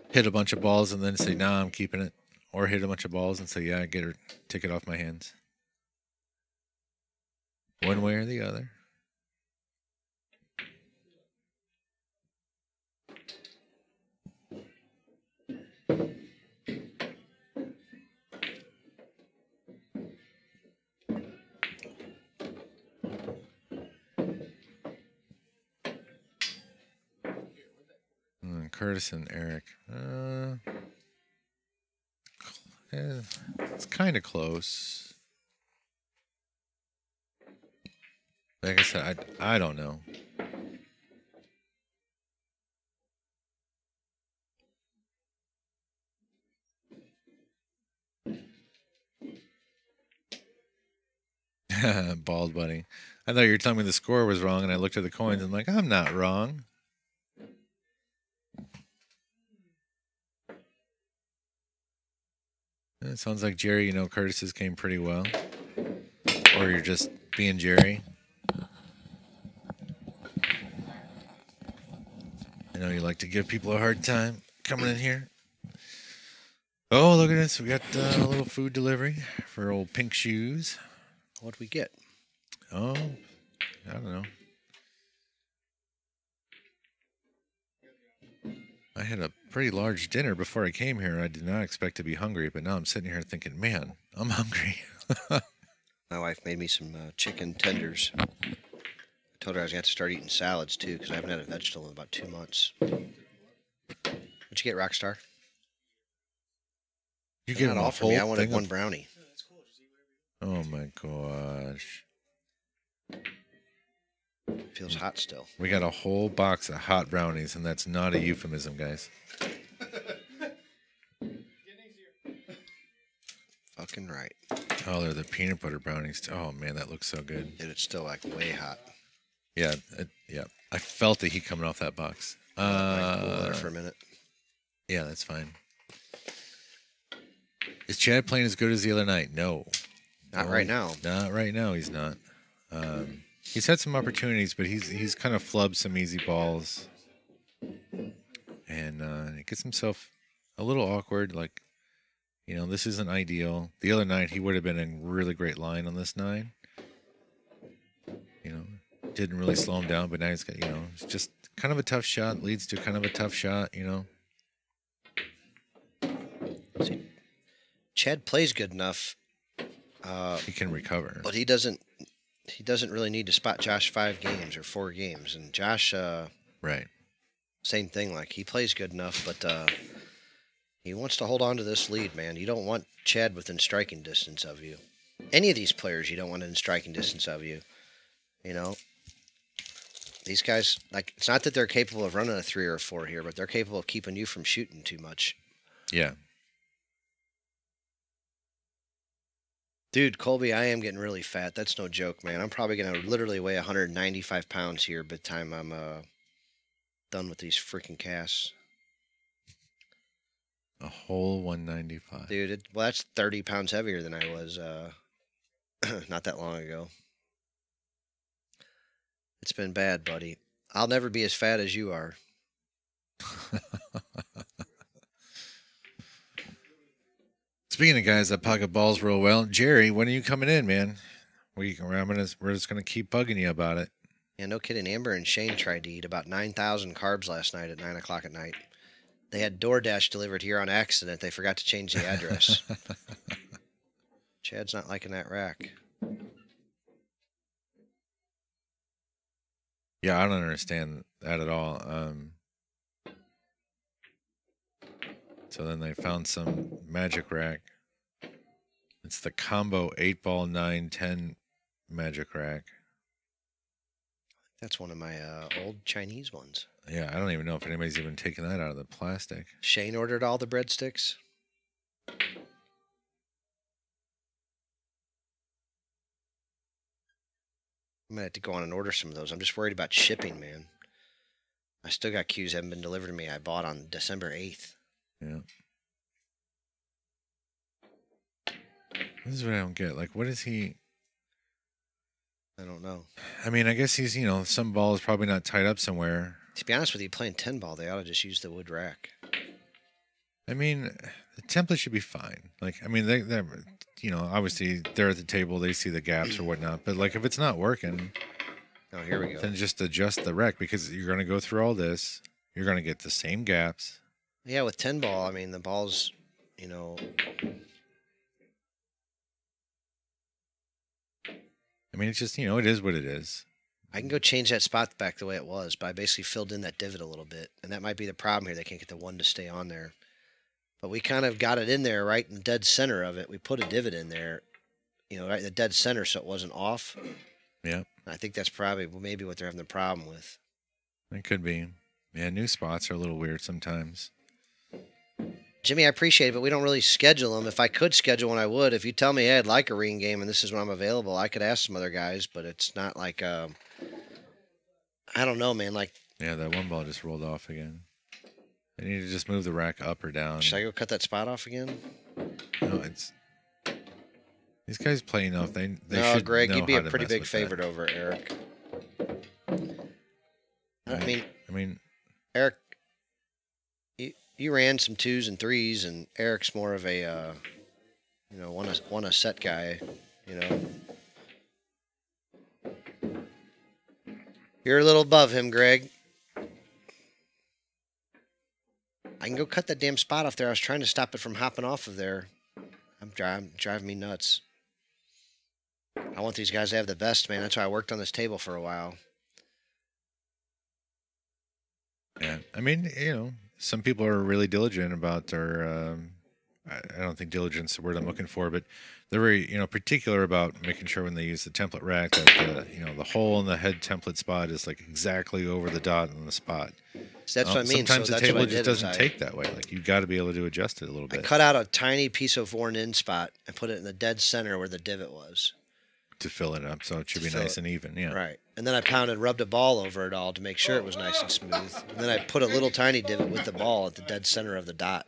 hit a bunch of balls and then say, "Nah, I'm keeping it," or hit a bunch of balls and say, "Yeah, get her, take it off my hands." One way or the other. Curtis and Eric. It's kind of close. Like I said, I don't know. Bald buddy. I thought you were telling me the score was wrong, and I looked at the coins and I'm like, I'm not wrong. It sounds like Jerry, you know Curtis's game pretty well. Or you're just being Jerry. I know you like to give people a hard time coming in here. Oh, look at this. We got a little food delivery for old Pink Shoes. What'd we get? Oh, I don't know. I had a pretty large dinner before I came here. I did not expect to be hungry, but now I'm sitting here thinking, man, I'm hungry. My wife made me some chicken tenders. I told her I was going to have to start eating salads, too, because I haven't had a vegetable in about 2 months. What'd you get, Rockstar? You get not all all for me. I wanted one brownie. Oh, my gosh. Feels hot still. We got a whole box of hot brownies, and that's not a euphemism, guys. Fucking right. Oh, they're the peanut butter brownies. Oh, man, that looks so good. Dude, it's still like way hot. Yeah, yeah. I felt the heat coming off that box. Might cool there for a minute. Yeah, that's fine. Is Chad playing as good as the other night? No. Not right now. Not right now, he's not. He's had some opportunities, but he's kind of flubbed some easy balls. And he gets himself a little awkward. Like, you know, this isn't ideal. The other night, he would have been a really great line on this 9. You know, didn't really slow him down, but now he's got, you know, it's just kind of a tough shot, leads to kind of a tough shot, you know. See, Chad plays good enough He can recover. But he doesn't really need to spot Josh 5 games or 4 games. And Josh, Right. same thing. Like, he plays good enough, but he wants to hold on to this lead, man. You don't want Chad within striking distance of you. Any of these players you don't want in striking distance of you. You know? These guys, like, it's not that they're capable of running a 3 or a 4 here, but they're capable of keeping you from shooting too much. Yeah. Dude, Colby, I am getting really fat. That's no joke, man. I'm probably going to literally weigh 195 pounds here by the time I'm done with these freaking casts. A whole 195. Dude, well, that's 30 pounds heavier than I was not that long ago. It's been bad, buddy. I'll never be as fat as you are. Speaking of guys that pocket balls real well, Jerry, when are you coming in, man? We're just gonna keep bugging you about it. Yeah, no kidding. Amber and Shane tried to eat about 9,000 carbs last night at 9 o'clock at night. They had DoorDash delivered here on accident. They forgot to change the address. Chad's not liking that rack. Yeah, I don't understand that at all. So then they found some magic rack. It's the combo 8-ball 9-10 magic rack. That's one of my old Chinese ones. Yeah, I don't even know if anybody's even taken that out of the plastic. Shane ordered all the breadsticks. I'm going to have to go on and order some of those. I'm just worried about shipping, man. I still got cues that haven't been delivered to me. I bought on December 8th. Yeah. This is what I don't get. Like, what is he? I don't know. I mean, I guess he's, some ball is probably not tied up somewhere. To be honest with you, playing 10 ball, they ought to just use the wood rack. I mean, the template should be fine. Like, I mean, they're obviously they're at the table, they see the gaps or whatnot. But like, if it's not working, oh, here we go. Then just adjust the rec, because you're going to go through all this. You're going to get the same gaps. Yeah, with 10 ball, I mean, the ball's, I mean, it's just, it is what it is. I can go change that spot back the way it was, but I basically filled in that divot a little bit. And that might be the problem here. They can't get the one to stay on there. But we kind of got it in there right in the dead center of it. We put a divot in there, right in the dead center so it wasn't off. Yeah. I think that's probably maybe what they're having the problem with. It could be. Yeah, new spots are a little weird sometimes. Jimmy, I appreciate it, but we don't really schedule them. If I could schedule one, I would. If you tell me, hey, I'd like a ring game and this is when I'm available, I could ask some other guys, but it's not like, I don't know, man. Like, yeah, that one ball just rolled off again. They need to just move the rack up or down. Should I go cut that spot off again? No, it's... These guys play enough. They no, should Greg, know you'd be how a to pretty mess big with favorite that. over Eric. I mean, Eric, you ran some 2s and 3s, and Eric's more of a, one a set guy, You're a little above him, Greg. I can go cut that damn spot off there. I was trying to stop it from hopping off of there. I'm driving me nuts. I want these guys to have the best, man. That's why I worked on this table for a while. Yeah, I mean, some people are really diligent about their. I don't think diligence is the word I'm looking for, but they're very, particular about making sure when they use the template rack that the hole in the head template spot is like exactly over the dot on the spot. So that's what I mean. Sometimes so the that's table what I just did doesn't take that way. Like, you've got to be able to adjust it a little bit. I cut out a tiny piece of worn-in spot and put it in the dead center where the divot was. To fill it up, so it should be nice and even. Yeah. Right. And then I rubbed a ball over it all to make sure it was nice and smooth. And then I put a little tiny divot with the ball at the dead center of the dot.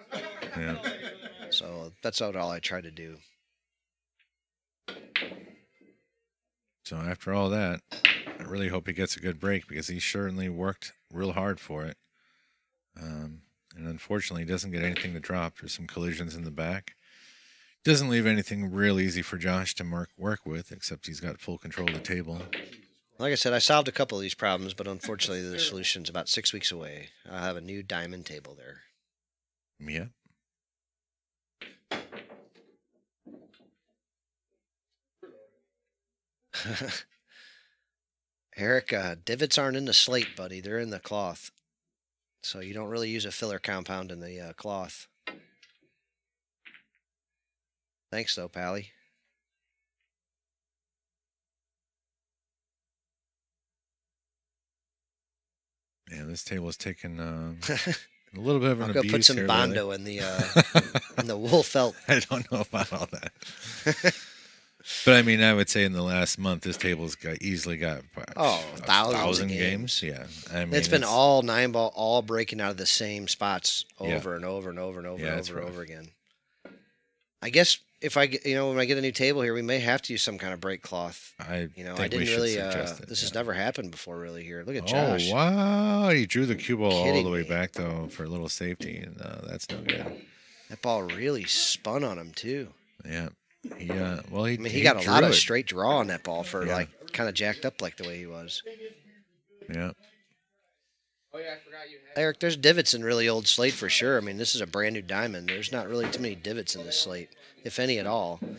Yeah. So that's all I tried to do. So after all that, I really hope he gets a good break, because he certainly worked real hard for it. And unfortunately, he doesn't get anything to drop. There's some collisions in the back. Doesn't leave anything real easy for Josh to work with, except he's got full control of the table. Like I said, I solved a couple of these problems, but unfortunately the solution's about 6 weeks away. I'll have a new diamond table there. Yeah. Eric, divots aren't in the slate, buddy. They're in the cloth. So you don't really use a filler compound in the cloth. Thanks, though, Pally. Yeah, this table is taking a little bit of an I'll go abuse put some here Bondo lately. in the wool felt. I don't know about all that. But I mean, I would say in the last month, this table's easily got Thousands of 1,000 games. Yeah, I mean, It's been all 9-ball, all breaking out of the same spots Yeah. over and over and over and over Yeah, and it's over and rough. over again. I guess if I get, when I get a new table here, we may have to use some kind of break cloth. I I think we didn't should really. suggest it. This has yeah. never happened before, really. Here, look at Josh. Oh wow! He drew the cue ball all Kidding the way me. back though for a little safety, and that's no good. That ball really spun on him too. Yeah, he well he. I mean, he got a lot drew of it. straight draw on that ball for Yeah. like kind of jacked up like the way he was. Yeah. Oh yeah, I forgot you had. Eric, there's divots in really old slate for sure. I mean, this is a brand new diamond. There's not really too many divots in this slate, if any at all. And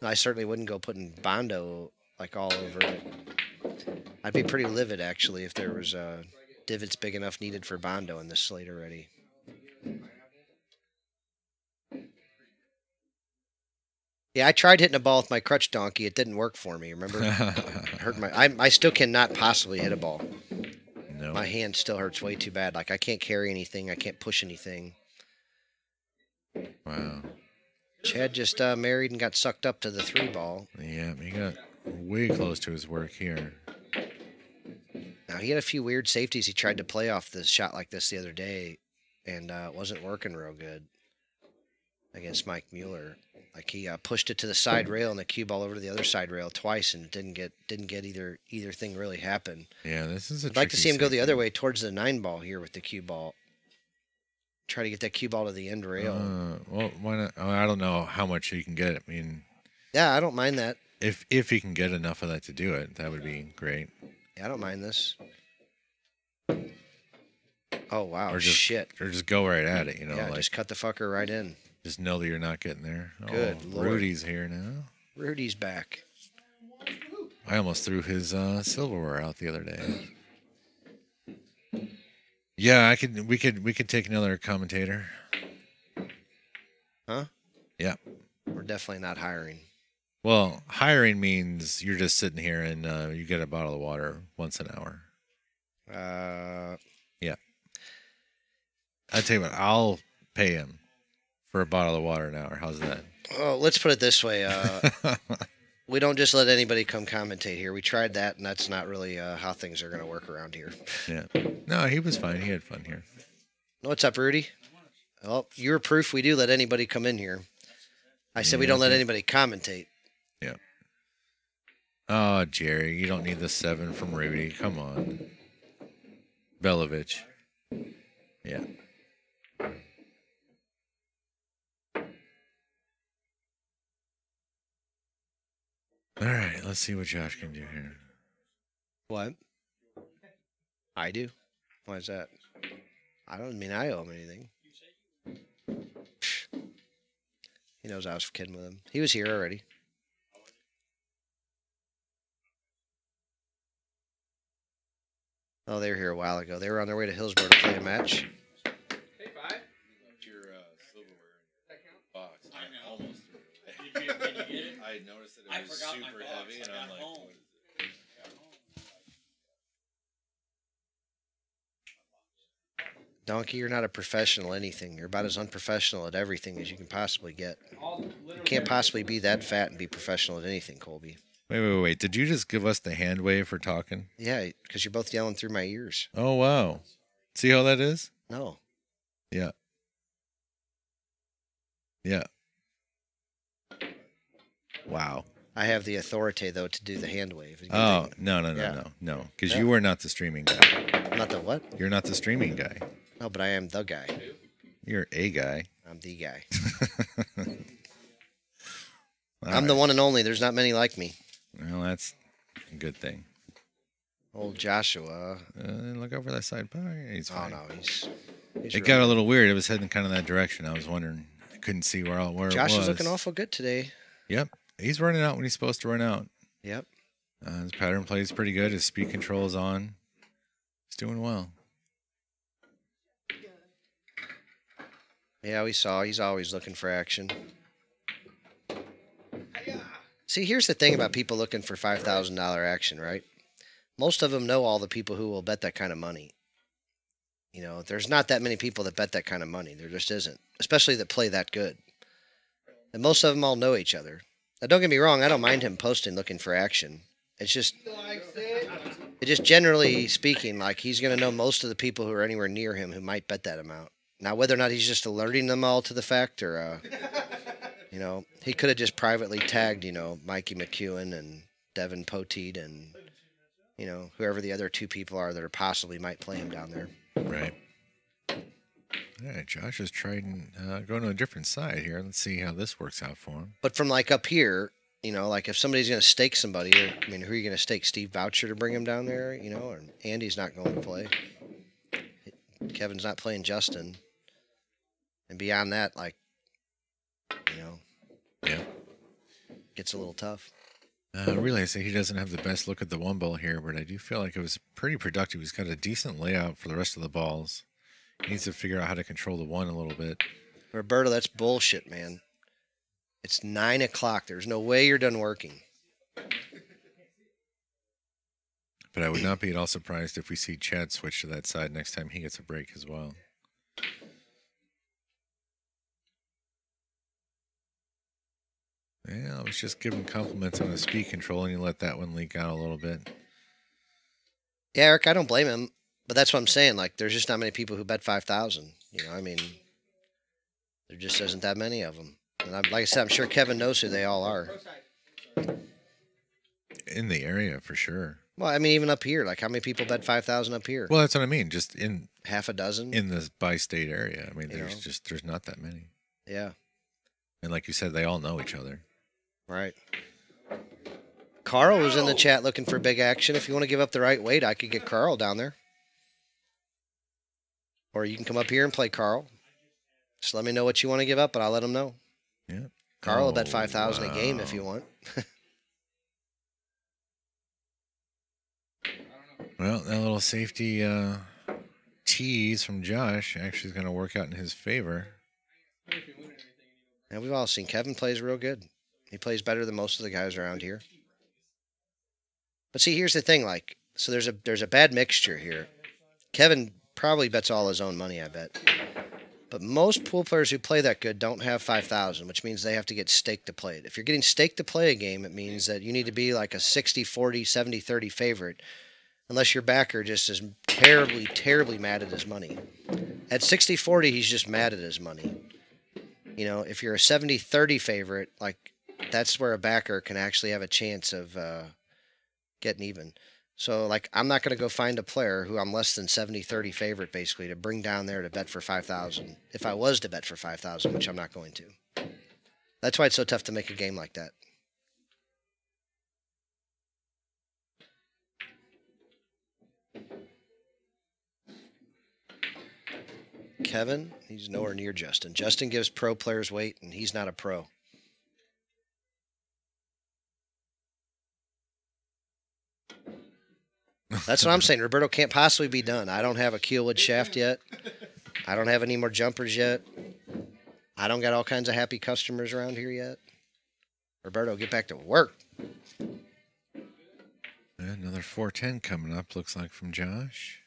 I certainly wouldn't go putting Bondo like all over it. I'd be pretty livid actually if there was divots big enough needed for Bondo in this slate already. Yeah, I tried hitting a ball with my crutch donkey. It didn't work for me. Remember, it hurt my. I still cannot possibly hit a ball. No. My hand still hurts way too bad. Like I can't carry anything. I can't push anything. Wow. Chad just married and got sucked up to the 3-ball. Yeah, he got way close to his work here. Now he had a few weird safeties. He tried to play off this shot like this the other day, and it wasn't working real good against Mike Mueller. Like he pushed it to the side rail and the cue ball over to the other side rail twice, and didn't get either thing really happen. Yeah, this is a. I'd like to tricky see him go the safety. other way towards the 9-ball here with the cue ball. Try to get that cue ball to the end rail. Well, why not? I don't know how much he can get. I mean, Yeah, I don't mind that. if he can get enough of that to do it, that would be great. Yeah, I don't mind this. Oh wow, Or just shit. Or just go right at it. You know, Yeah, like just cut the fucker right in. just know that you're not getting there. Good Oh, Lord. Rudy's here now. Rudy's back. I almost threw his silverware out the other day. Yeah, we could take another commentator. Huh? Yeah. We're definitely not hiring. Well, hiring means you're just sitting here and you get a bottle of water once an hour. I tell you what, I'll pay him for a bottle of water an hour. How's that? Oh, let's put it this way. We don't just let anybody come commentate here. We tried that, and that's not really how things are going to work around here. Yeah. No, he was fine. He had fun here. What's up, Rudy? Well, you're proof we do let anybody come in here. I said we Yeah, don't let okay. anybody commentate. Oh, Jerry, you don't need the 7 from Rudy. Come on. Belovich. Yeah. All right, let's see what Josh can do here. What? I do. Why is that? I don't mean I owe him anything. He knows I was kidding with him. He was here already. Oh, they were here a while ago. They were on their way to Hillsborough to play a match. Hey, 5. Your silverware That count? box. I know. Almost threw Did you get it? I noticed that I forgot my box. I got home. what is it? Donkey, you're not a professional at anything. You're about as unprofessional at everything as you can possibly get. All You can't possibly be that fat and be professional at anything, Colby. Wait. Did you just give us the hand wave for talking? Yeah, because you're both yelling through my ears. Oh, wow. See how that is? No. Yeah. Yeah. Wow. I have the authority, though, to do the hand wave. Oh, no. Yeah. Because Yeah. you are not the streaming guy. I'm not the what? You're not the streaming guy. No, but I am the guy. You're a guy. I'm the guy. All I'm the right. one and only. There's not many like me. Well, that's a good thing. Old Joshua. Look over that side. He's Oh, fine. no. He's It got a little weird. It was heading kind of that direction. I was wondering. I couldn't see where Josh it was. is looking awful good today. Yep. He's running out when he's supposed to run out. Yep. His pattern play is pretty good. His speed control is on. He's doing well. Yeah, we saw. He's always looking for action. See, here's the thing about people looking for $5,000 action, right? Most of them know all the people who will bet that kind of money. You know, there's not that many people that bet that kind of money. There just isn't, especially that play that good. And most of them all know each other. Now, don't get me wrong. I don't mind him posting looking for action. It's just generally speaking, like he's going to know most of the people who are anywhere near him who might bet that amount. Now, whether or not he's just alerting them all to the fact or, you know, he could have just privately tagged, you know, Mikey McEwen and Devin Poteet and, you know, whoever the other two people are that are possibly might play him down there. Right. All right, Josh is trying going to a different side here. Let's see how this works out for him. But from like up here, you know, like if somebody's going to stake somebody, I mean, who are you going to stake? Steve Boucher to bring him down there, you know, or Andy's not going to play. Kevin's not playing Justin. And beyond that, like, you know, yeah, gets a little tough. I realize that he doesn't have the best look at the one ball here, but I do feel like it was pretty productive. He's got a decent layout for the rest of the balls. He needs to figure out how to control the one a little bit. Roberto, that's bullshit, man. It's 9 o'clock. There's no way you're done working. But I would not be at all surprised if we see Chad switch to that side next time he gets a break as well. Yeah, I was just giving compliments on his speed control, and you let that one leak out a little bit. Yeah, Eric, I don't blame him, but that's what I'm saying. Like, there's just not many people who bet 5,000. You know, I mean, there just isn't that many of them. And like I said, I'm sure Kevin knows who they all are. In the area, for sure. Well, I mean, even up here, like, how many people bet 5,000 up here? Well, that's what I mean. Just in half a dozen in the bi-state area. I mean, there's not that many. Yeah. And like you said, they all know each other. Right. Carl was in the chat looking for big action. If you want to give up the right weight, I could get Carl down there. Or you can come up here and play Carl. Just let me know what you want to give up, but I'll let him know. Yeah. Carl will bet 5,000 a game if you want. Well, that little safety tease from Josh actually is going to work out in his favor. And we've all seen Kevin plays real good. He plays better than most of the guys around here. But see, here's the thing, like, so there's a bad mixture here. Kevin probably bets all his own money, I bet. But most pool players who play that good don't have 5,000, which means they have to get staked to play it. If you're getting staked to play a game, it means that you need to be like a 60-40, 70-30 favorite, unless your backer just is terribly, terribly mad at his money. At 60-40, he's just mad at his money. You know, if you're a 70-30 favorite, like, that's where a backer can actually have a chance of getting even. So, like, I'm not going to go find a player who I'm less than 70-30 favorite, basically, to bring down there to bet for 5,000. If I was to bet for 5,000, which I'm not going to. That's why it's so tough to make a game like that. Kevin, he's nowhere near Justin. Justin gives pro players weight, and he's not a pro. That's what I'm saying. Roberto can't possibly be done. I don't have a keelwood shaft yet. I don't have any more jumpers yet. I don't got all kinds of happy customers around here yet. Roberto, get back to work. Another 410 coming up, looks like, from Josh.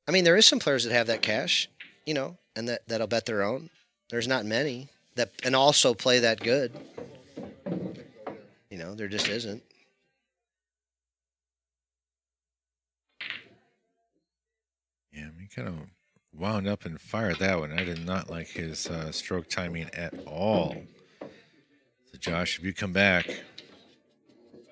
I mean, there is some players that have that cash, you know, and that'll bet their own. There's not many that and also play that good. You know, there just isn't. Yeah, he kind of wound up and fired that one. I did not like his stroke timing at all. So, Josh, if you come back,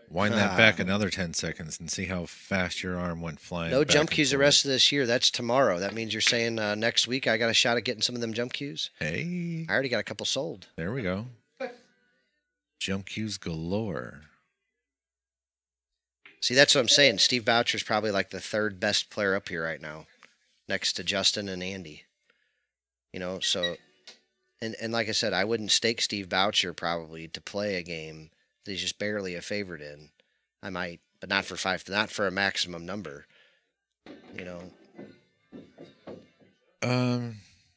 wind that back another 10 seconds and see how fast your arm went flying. No jump cues the rest of this year. That's tomorrow. That means you're saying next week I got a shot at getting some of them jump cues? Hey. I already got a couple sold. There we go. Jump cues galore. See, that's what I'm saying. Steve Boucher's probably like the third best player up here right now, next to Justin and Andy. You know, so, and like I said, I wouldn't stake Steve Boucher probably to play a game that he's just barely a favorite in. I might but not for 5, not for a maximum number. You know.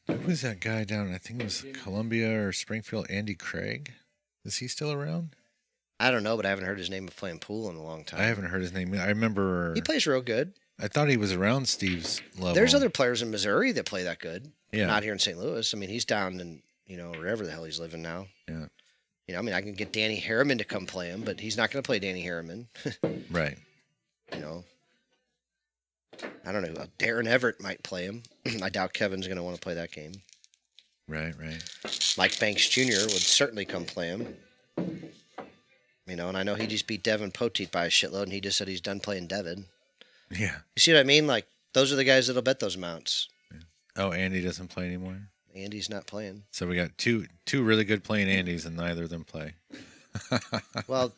Who was that guy down? I think it was Columbia or Springfield. Andy Craig. Is he still around? I don't know, but I haven't heard his name of playing pool in a long time. I haven't heard his name. I remember He plays real good. I thought he was around Steve's level. There's other players in Missouri that play that good. Yeah. Not here in St. Louis. I mean, he's down in, wherever the hell he's living now. Yeah. I mean, I can get Danny Harriman to come play him, but he's not going to play Danny Harriman. Right. I don't know. Darren Everett might play him. I doubt Kevin's going to want to play that game. Right. Mike Banks Jr. would certainly come play him. And I know he just beat Devin Poteet by a shitload, and he just said he's done playing Devin. Yeah. You see what I mean? Like, those are the guys that'll bet those amounts. Yeah. Oh, Andy doesn't play anymore? Andy's not playing. So we got two really good playing Andys, and neither of them play. Well,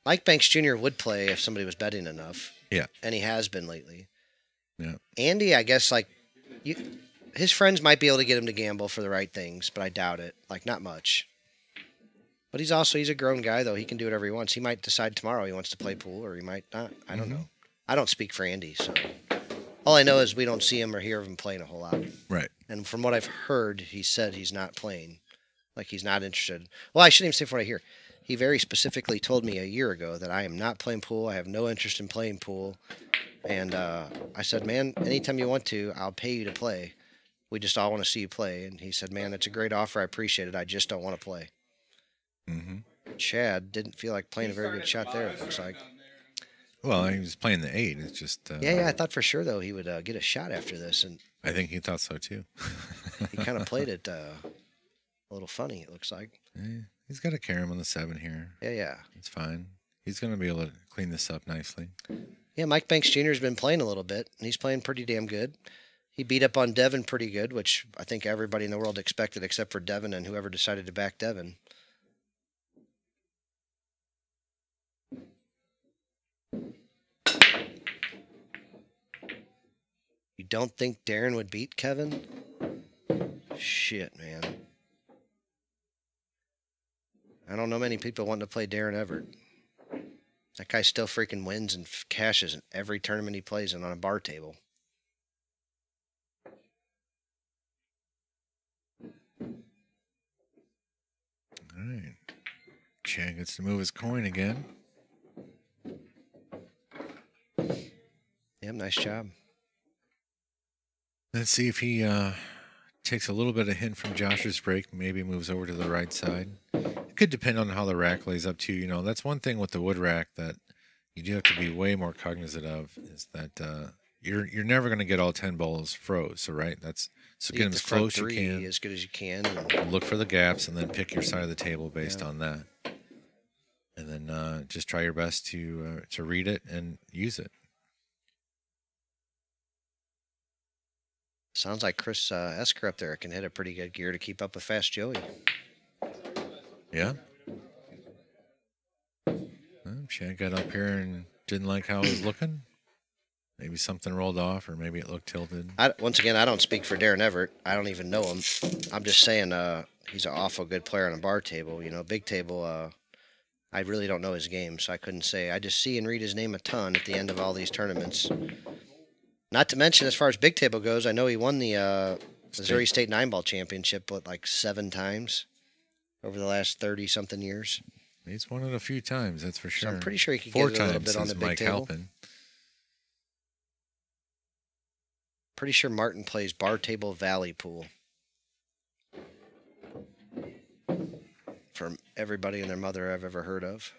Mike Banks Jr. would play if somebody was betting enough. Yeah. And he has been lately. Yeah. Andy, I guess, his friends might be able to get him to gamble for the right things, but I doubt it. Like, not much. But he's a grown guy, though. He can do whatever he wants. He might decide tomorrow he wants to play pool, or he might not. I don't know. I don't speak for Andy, so all I know is we don't see him or hear of him playing a whole lot. Right. And from what I've heard, he said he's not playing. Like, he's not interested. Well, I shouldn't even say from what I hear. He very specifically told me a year ago that I am not playing pool. I have no interest in playing pool. And I said, man, anytime you want to, I'll pay you to play. We just all want to see you play. And he said, man, that's a great offer. I appreciate it. I just don't want to play. Mm-hmm. Chad didn't feel like playing a very good shot there, it looks like. Well, he was playing the 8. It's just... Yeah, I thought for sure, though, he would get a shot after this. And I think he thought so, too. he kind of played it a little funny, it looks like. Yeah, he's got to carry him on the 7 here. Yeah. It's fine. He's going to be able to clean this up nicely. Yeah, Mike Banks Jr. has been playing a little bit, and he's playing pretty damn good. He beat up on Devin pretty good, which I think everybody in the world expected except for Devin and whoever decided to back Devin. You don't think Darren would beat Kevin? Shit, man. I don't know many people wanting to play Darren Everett. That guy still freaking wins and cashes in every tournament he plays in on a bar table. All right. Chad gets to move his coin again. Yep, nice job. Let's see if he takes a little bit of hint from Josh's break, maybe moves over to the right side. It could depend on how the rack lays up too. That's one thing with the wood rack that you do have to be way more cognizant of is that you're never going to get all 10 balls froze. So right, so get them as close as you can, as good as you can, and look for the gaps, and then pick your side of the table based on that. And then just try your best to read it and use it. Sounds like Chris Esker up there can hit a pretty good gear to keep up with Fast Joey. Yeah. Well, Chad got up here and didn't like how it was looking. Maybe something rolled off, or maybe it looked tilted. Once again, I don't speak for Darren Everett. I don't even know him. I'm just saying he's an awful good player on a bar table. Big table, I really don't know his game, so I couldn't say. I just see and read his name a ton at the end of all these tournaments. Not to mention, as far as big table goes, I know he won the Missouri State 9-ball championship, like 7 times over the last 30-something years. He's won it a few times, that's for sure. So I'm pretty sure he could 4 get it a little bit on times the big Mike table. Halpin. Pretty sure Martin plays bar table valley pool. From everybody and their mother I've ever heard of.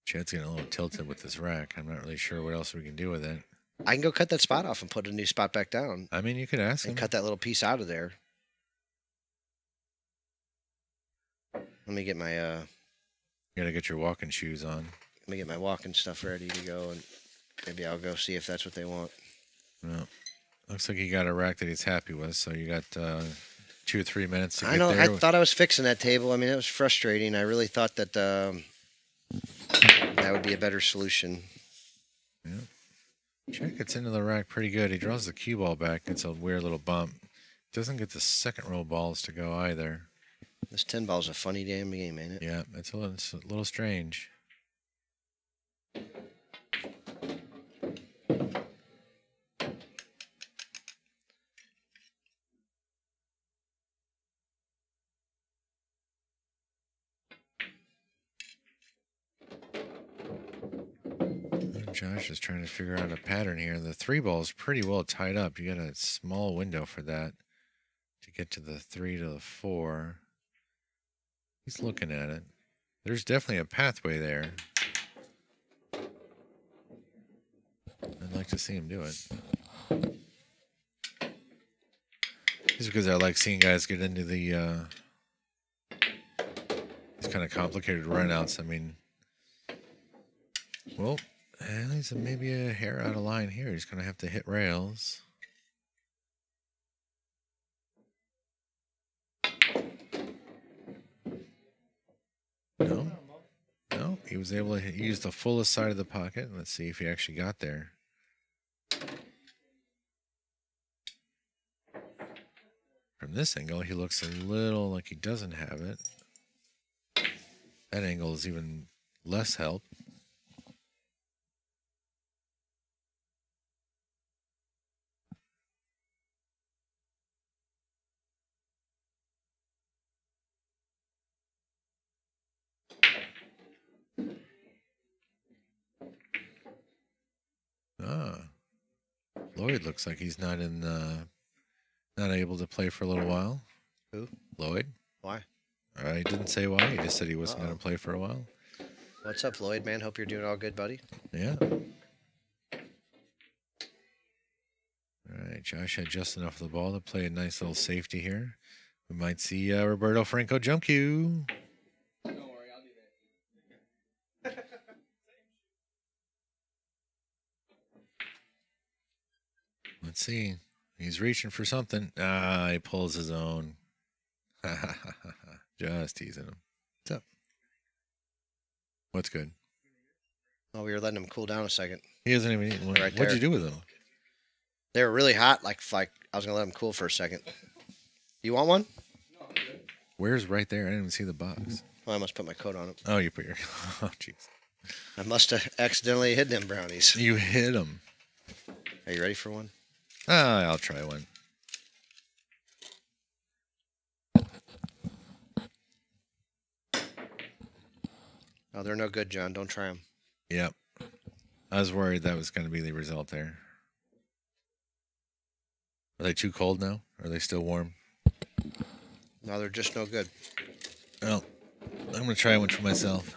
Chad's getting a little tilted with this rack. I'm not really sure what else we can do with it. I can go cut that spot off and put a new spot back down. I mean, you could ask him. And cut that little piece out of there. Let me get my You gotta get your walking shoes on. let me get my walking stuff ready to go, and maybe I'll go see if that's what they want. Well, looks like you got a rack that he's happy with, so you got 2 or 3 minutes to I get know. there. I thought I was fixing that table. I mean, it was frustrating. I really thought that that would be a better solution. Yeah. Chad gets into the rack pretty good. He draws the cue ball back. It's a weird little bump. Doesn't get the second row balls to go either. This 10 ball's a funny damn game, ain't it? Yeah, it's a little strange. Josh is trying to figure out a pattern here. The 3 ball is pretty well tied up. You got a small window for that to get to the 3 to the 4. He's looking at it. There's definitely a pathway there. I'd like to see him do it. Just because I like seeing guys get into the these kind of complicated runouts. I mean, well, he's maybe a hair out of line here. He's going to have to hit rails. No. No, he was able to use the fullest side of the pocket. Let's see if he actually got there. From this angle, he looks a little like he doesn't have it. That angle is even less help. Lloyd looks like he's not able to play for a little while. Who? Lloyd. Why? He didn't say why. He just said he wasn't going to play for a while. What's up, Lloyd, man? Hope you're doing all good, buddy. Yeah. All right, Josh had just enough of the ball to play a nice little safety here. We might see Roberto Franco jump cue. Don't worry, I'll do that. Let's see. He's reaching for something. He pulls his own. Just teasing him. What's up? What's good? Oh, we were letting him cool down a second. He hasn't even eaten one. Right What'd there. you do with him? They were really hot. Like I was gonna let them cool for a second. You want one? No, I'm good. Where's right there? I didn't even see the box. Oh, I must put my coat on it. Oh, you put your... Oh, jeez. I must have accidentally hidden them brownies. You hit him. Are you ready for one? I'll try one. Oh, they're no good, John. Don't try them. Yep. I was worried that was going to be the result there. Are they too cold now? Are they still warm? No, they're just no good. Well, I'm going to try one for myself.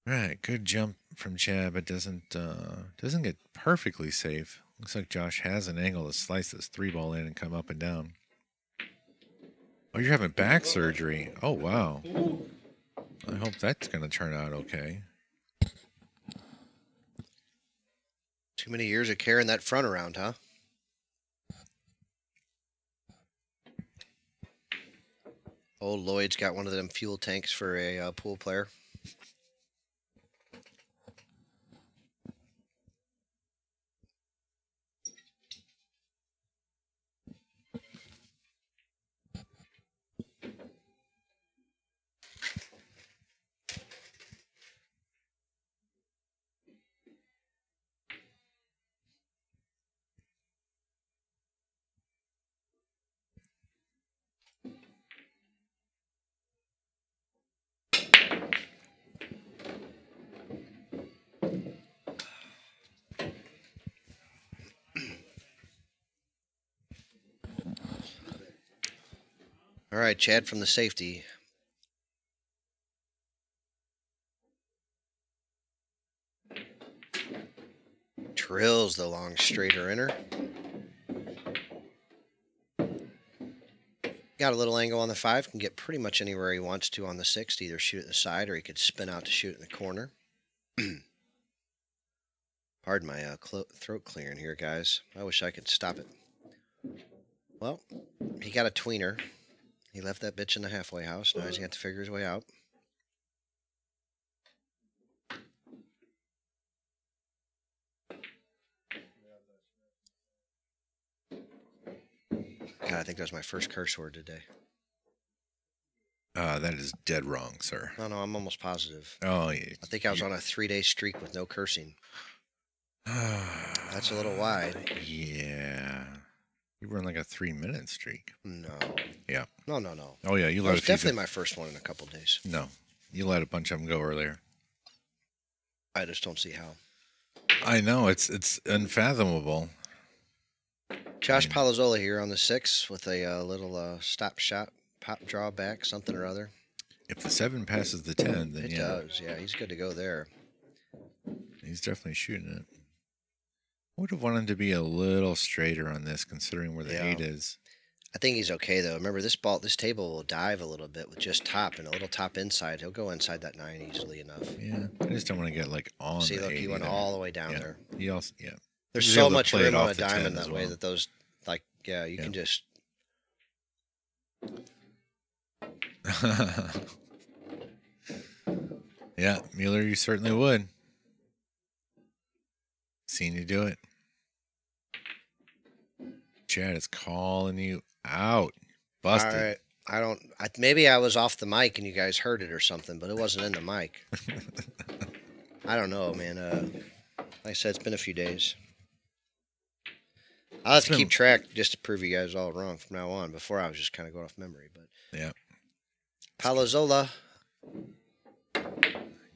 All right, good jump from Chad, but doesn't get perfectly safe. Looks like Josh has an angle to slice this 3 ball in and come up and down. Oh, you're having back surgery. Oh, wow. I hope that's going to turn out okay. Too many years of carrying that front around, huh? Old Lloyd's got one of them fuel tanks for a pool player. All right, Chad from the safety. Drills the long straighter inner. Got a little angle on the 5. Can get pretty much anywhere he wants to on the 6 to either shoot at the side or he could spin out to shoot in the corner. Pardon my throat clearing here, guys. I wish I could stop it. Well, he got a tweener. He left that bitch in the halfway house. Now he's got to figure his way out. God, I think that was my first curse word today. That is dead wrong, sir. No, I'm almost positive. Oh, yeah. I think I was on a 3-day streak with no cursing. That's a little wide. Yeah. You were on like a 3-minute streak. No. Yeah. No. Oh, yeah. You That let was a few definitely go. my first one in a couple days. No. You let a bunch of them go earlier. I just don't see how. I know. It's unfathomable. Josh Palozzola here on the 6 with a little stop shot, pop draw back, something or other. If the 7 passes the 10, then It yeah. does. Yeah, he's good to go there. He's definitely shooting it. I would have wanted to be a little straighter on this, considering where the Yeah. 8 is. I think he's okay though. Remember this table will dive a little bit with just top and a little top inside. He'll go inside that 9 easily enough. Yeah, I just don't want to get like on See, the look, 80 he went there. all the way down Yeah. there. He also, yeah. There's He's so able to much play it room on off a the 10 diamond as that way well. that those, like, yeah, you can just. Yeah, Mueller, you certainly would. Seen you do it. Chad is calling you out. Busted. All right. Maybe I was off the mic and you guys heard it or something, but it wasn't in the mic. I don't know, man. Like I said, it's been a few days. I'll have to keep track just to prove you guys all wrong from now on. Before I was just kind of going off memory, but Yeah. Palozzola. I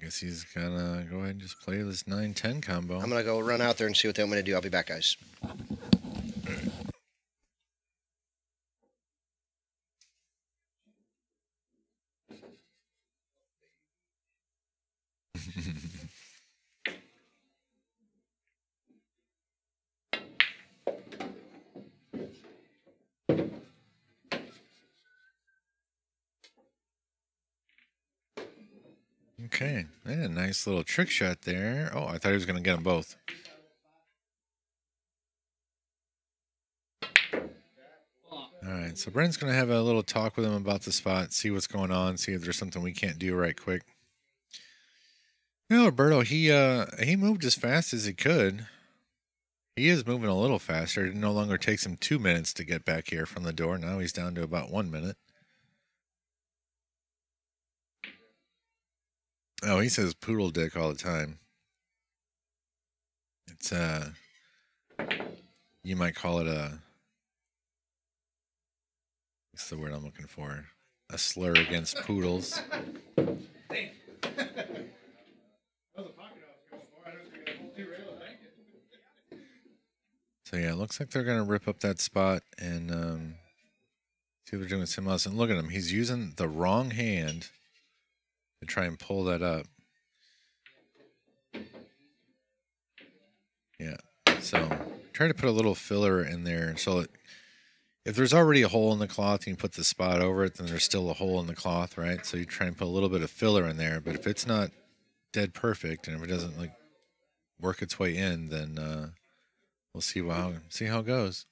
guess he's gonna go ahead and just play this 9-10 combo. I'm gonna go run out there and see what they want me to do. I'll be back, guys. Okay, and a nice little trick shot there. Oh, I thought he was going to get them both. All right, so Brent's going to have a little talk with him about the spot, see what's going on, see if there's something we can't do right quick. You know, Roberto, he moved as fast as he could. He is moving a little faster. It no longer takes him 2 minutes to get back here from the door. Now he's down to about 1 minute. Oh, he says poodle dick all the time. It's you might call it what's the word I'm looking for? A slur against poodles. So yeah, it looks like they're gonna rip up that spot and see what they're doing with something else. And look at him; he's using the wrong hand to try and pull that up. Yeah, so try to put a little filler in there. So if there's already a hole in the cloth and you put the spot over it, then there's still a hole in the cloth, right? So you try and put a little bit of filler in there. But if it's not dead perfect and if it doesn't like work its way in, then we'll see how it goes.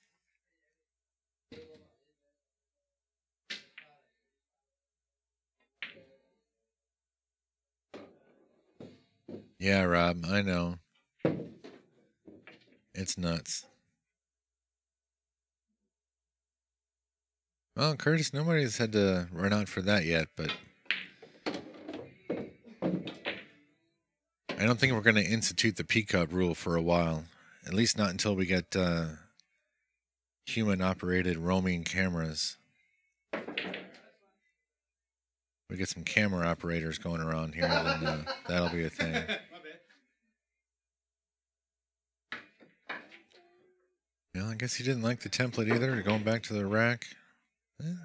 Yeah, Rob, I know. It's nuts. Well, Curtis, nobody's had to run out for that yet, but I don't think we're going to institute the P-Cup rule for a while. At least not until we get human-operated roaming cameras. We get some camera operators going around here, then that'll be a thing. Well, I guess he didn't like the template either. Going back to the rack. Yeah.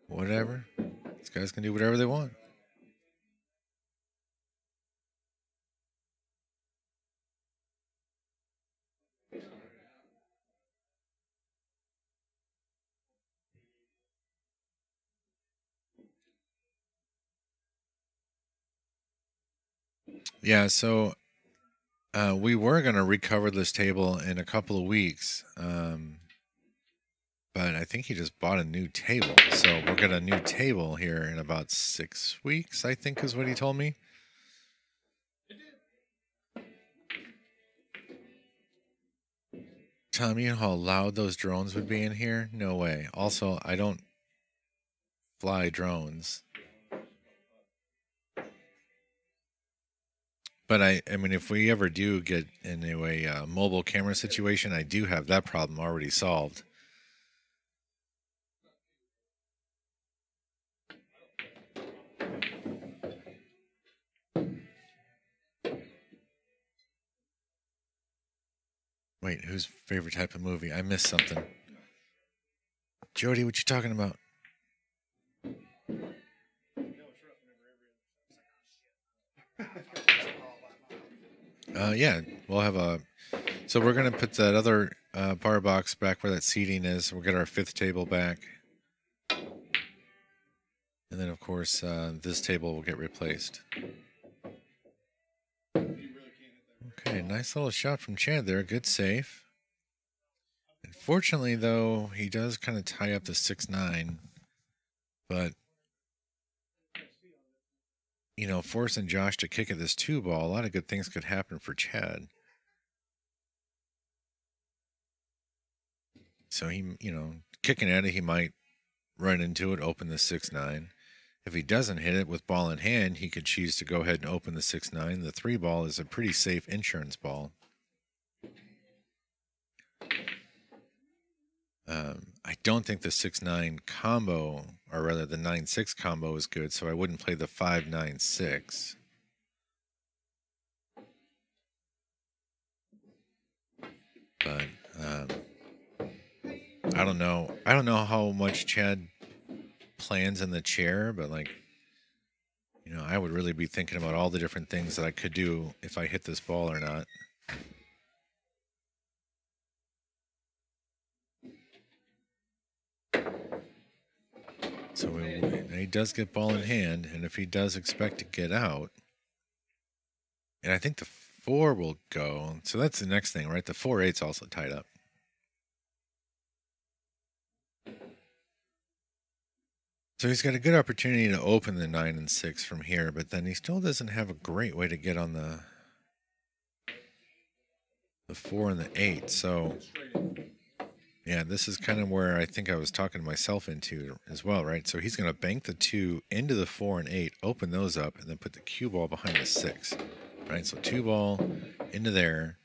Whatever. These guys can do whatever they want. Yeah, so we were going to recover this table in a couple of weeks, but I think he just bought a new table. So we'll get a new table here in about 6 weeks, I think is what he told me. Tom, you know how loud those drones would be in here? No way. Also, I don't fly drones. But I mean, if we ever do get into a mobile camera situation, I do have that problem already solved. Wait, whose favorite type of movie? I missed something. Jody, what you talking about? Yeah, we'll have a. So we're gonna put that other bar box back where that seating is. We'll get our 5th table back, and then of course this table will get replaced. Okay, nice little shot from Chad there. Good save. Unfortunately, though, he does kind of tie up the 6-9, but you know, forcing Josh to kick at this 2 ball, a lot of good things could happen for Chad. So he, you know, kicking at it, he might run into it, open the 6-9. If he doesn't hit it with ball in hand, he could choose to go ahead and open the 6-9. The 3 ball is a pretty safe insurance ball. I don't think the 6-9 combo, or rather the 9-6 combo is good, so I wouldn't play the 5-9-6. But I don't know. I don't know how much Chad plans in the chair, but like, you know, I would really be thinking about all the different things that I could do if I hit this ball or not. So he does get ball in hand, and if he does expect to get out, and I think the 4 will go. So that's the next thing, right? The 4-8's also tied up. So he's got a good opportunity to open the 9 and 6 from here, but then he still doesn't have a great way to get on the 4 and the 8. So yeah, this is kind of where I think I was talking myself into as well, right? So he's going to bank the 2 into the 4 and 8, open those up, and then put the cue ball behind the 6, right? So 2 ball into there,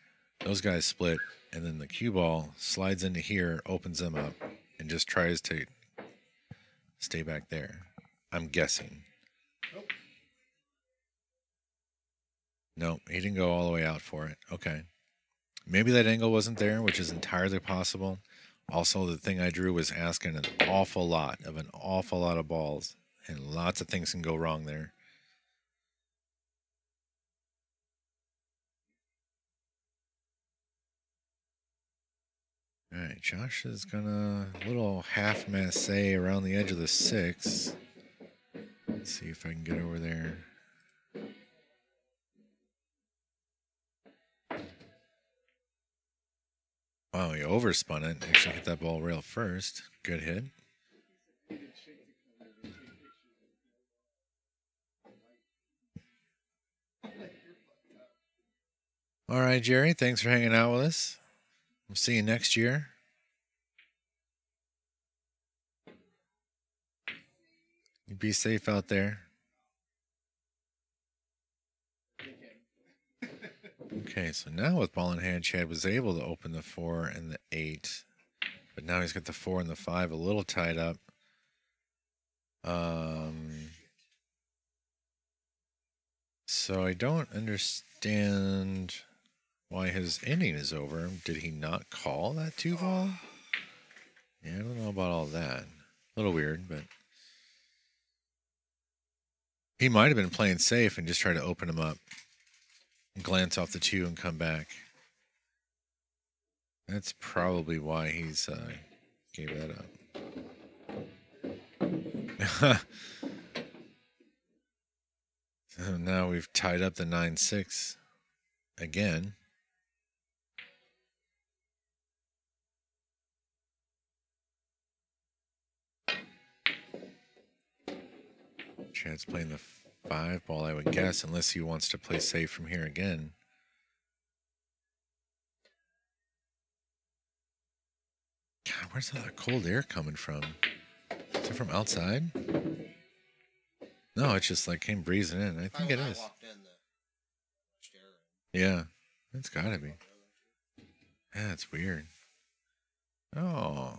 those guys split, and then the cue ball slides into here, opens them up, and just tries to stay back there. I'm guessing. Nope, he didn't go all the way out for it. Okay. Maybe that angle wasn't there, which is entirely possible. Also, the thing I drew was asking an awful lot of balls, and lots of things can go wrong there. All right, Josh is gonna little half masse around the edge of the 6. Let's see if I can get over there. Wow, he overspun it. Actually hit that ball rail first. Good hit. All right, Jerry, thanks for hanging out with us. We'll see you next year. You be safe out there. Okay, so now with ball in hand, Chad was able to open the 4 and the 8. But now he's got the 4 and the 5 a little tied up. So I don't understand why his inning is over. Did he not call that 2 ball? Yeah, I don't know about all that. A little weird, but he might have been playing safe and just tried to open him up, glance off the 2 and come back. That's probably why he's gave that up. So now we've tied up the 9-6 again. Chad's playing the 5 ball, I would guess, unless he wants to play safe from here again. Where's all that cold air coming from? Is it from outside? No, it's just like came breezing in. I think it is. Yeah, it's gotta be. Yeah, it's weird. Oh.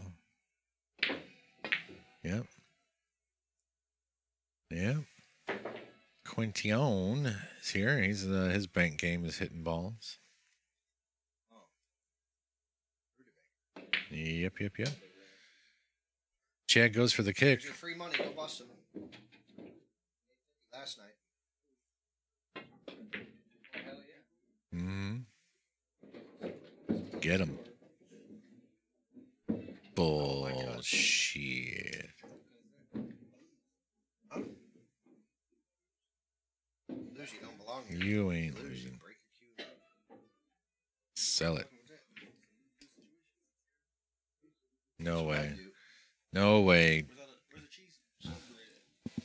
Yep. Yep. Quintion is here. He's his bank game is hitting balls. Yep. Chad goes for the kick. Here's your free money. Go bust him. Last night. Hell yeah. Mm-hmm. Get him. Bullshit. Lose, you don't belong here. You ain't Lose, losing. break your cue. Sell it. No way. No way.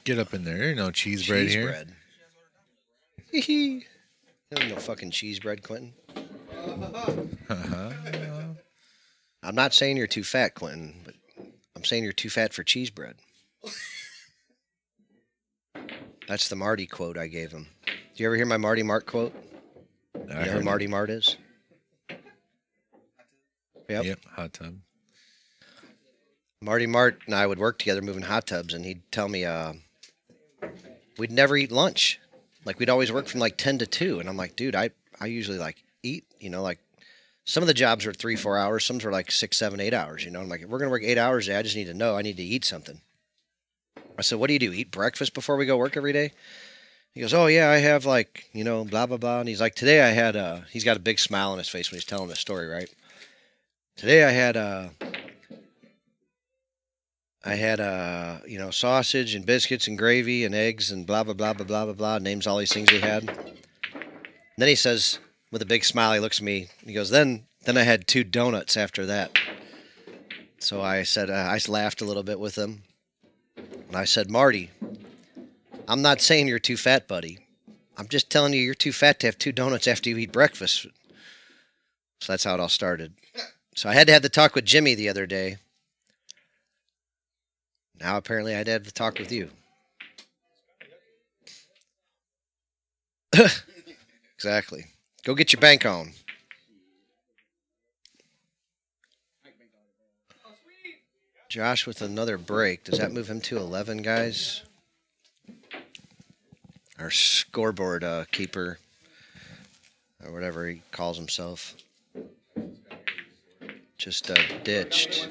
Get up in there. There ain't no cheese bread here. Bread. Hee no fucking cheese bread, Quentin. I'm not saying you're too fat, Quentin, but I'm saying you're too fat for cheese bread. That's the Marty quote I gave him. Do you ever hear my Marty Mart quote? You know who Marty Mart is? Yep, hot tub. Marty Mart and I would work together moving hot tubs, and he'd tell me we'd never eat lunch. Like, we'd always work from like 10 to 2. And I'm like, dude, I usually like eat, like some of the jobs are 3-4 hours. Some were like 6, 7, 8 hours. I'm like, if we're going to work 8 hours a day, I just need to know I need to eat something. I said, what do you do? Eat breakfast before we go work every day? He goes, oh, yeah, I have like, blah, blah, blah. And he's like, today I had, he's got a big smile on his face when he's telling the story, right? Today I had, sausage and biscuits and gravy and eggs and blah, blah, blah, blah, blah, blah, blah. Names all these things he had. And then he says, with a big smile, he looks at me. He goes, then I had 2 donuts after that. So I said, I laughed a little bit with him. And I said, Marty, I'm not saying you're too fat, buddy. I'm just telling you you're too fat to have 2 donuts after you eat breakfast. So that's how it all started. So I had to have the talk with Jimmy the other day. Now apparently I'd have the talk with you. Exactly. Go get your bank on. Josh with another break. Does that move him to 11, guys? Our scoreboard keeper, or whatever he calls himself, just ditched.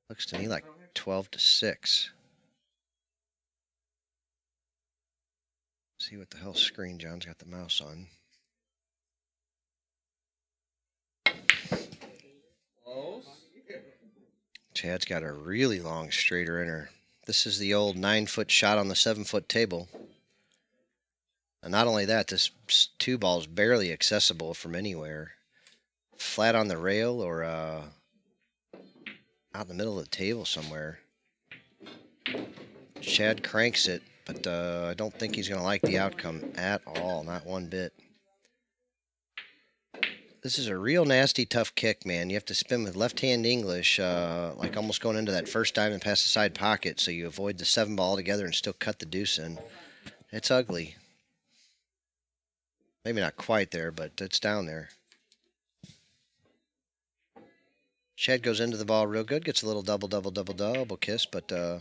Looks to me like 12-6. See what the hell screen John's got the mouse on. Chad's got a really long straighter inner. This is the old 9-foot shot on the 7-foot table. And not only that, this 2 ball is barely accessible from anywhere. Flat on the rail or out in the middle of the table somewhere. Chad cranks it, but I don't think he's going to like the outcome at all, not one bit. This is a real nasty, tough kick, man. You have to spin with left-hand English, like almost going into that first diamond past the side pocket, so you avoid the 7 ball altogether and still cut the deuce in. It's ugly. Maybe not quite there, but it's down there. Chad goes into the ball real good, gets a little double kiss, but tell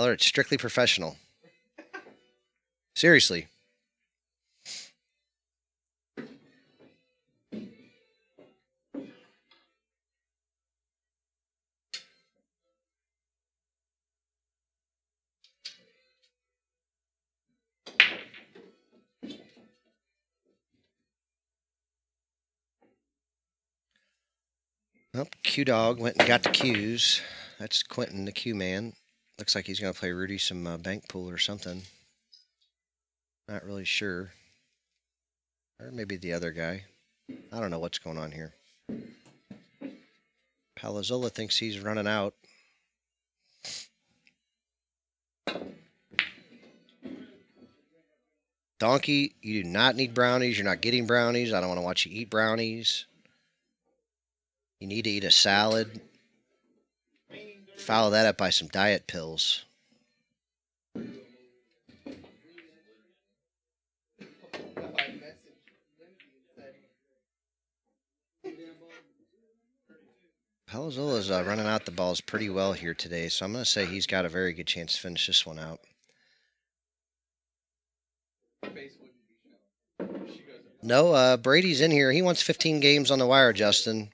her it's strictly professional. Seriously. Well, Q-Dog went and got the cues. That's Quentin, the Q-Man. Looks like he's going to play Rudy some bank pool or something. Not really sure. Or maybe the other guy. I don't know what's going on here. Palozzola thinks he's running out. Donkey, you do not need brownies. You're not getting brownies. I don't want to watch you eat brownies. You need to eat a salad. Follow that up by some diet pills. Palazzola's running out the balls pretty well here today, so I'm going to say he's got a very good chance to finish this one out. No, Brady's in here. He wants 15 games on the wire, Justin.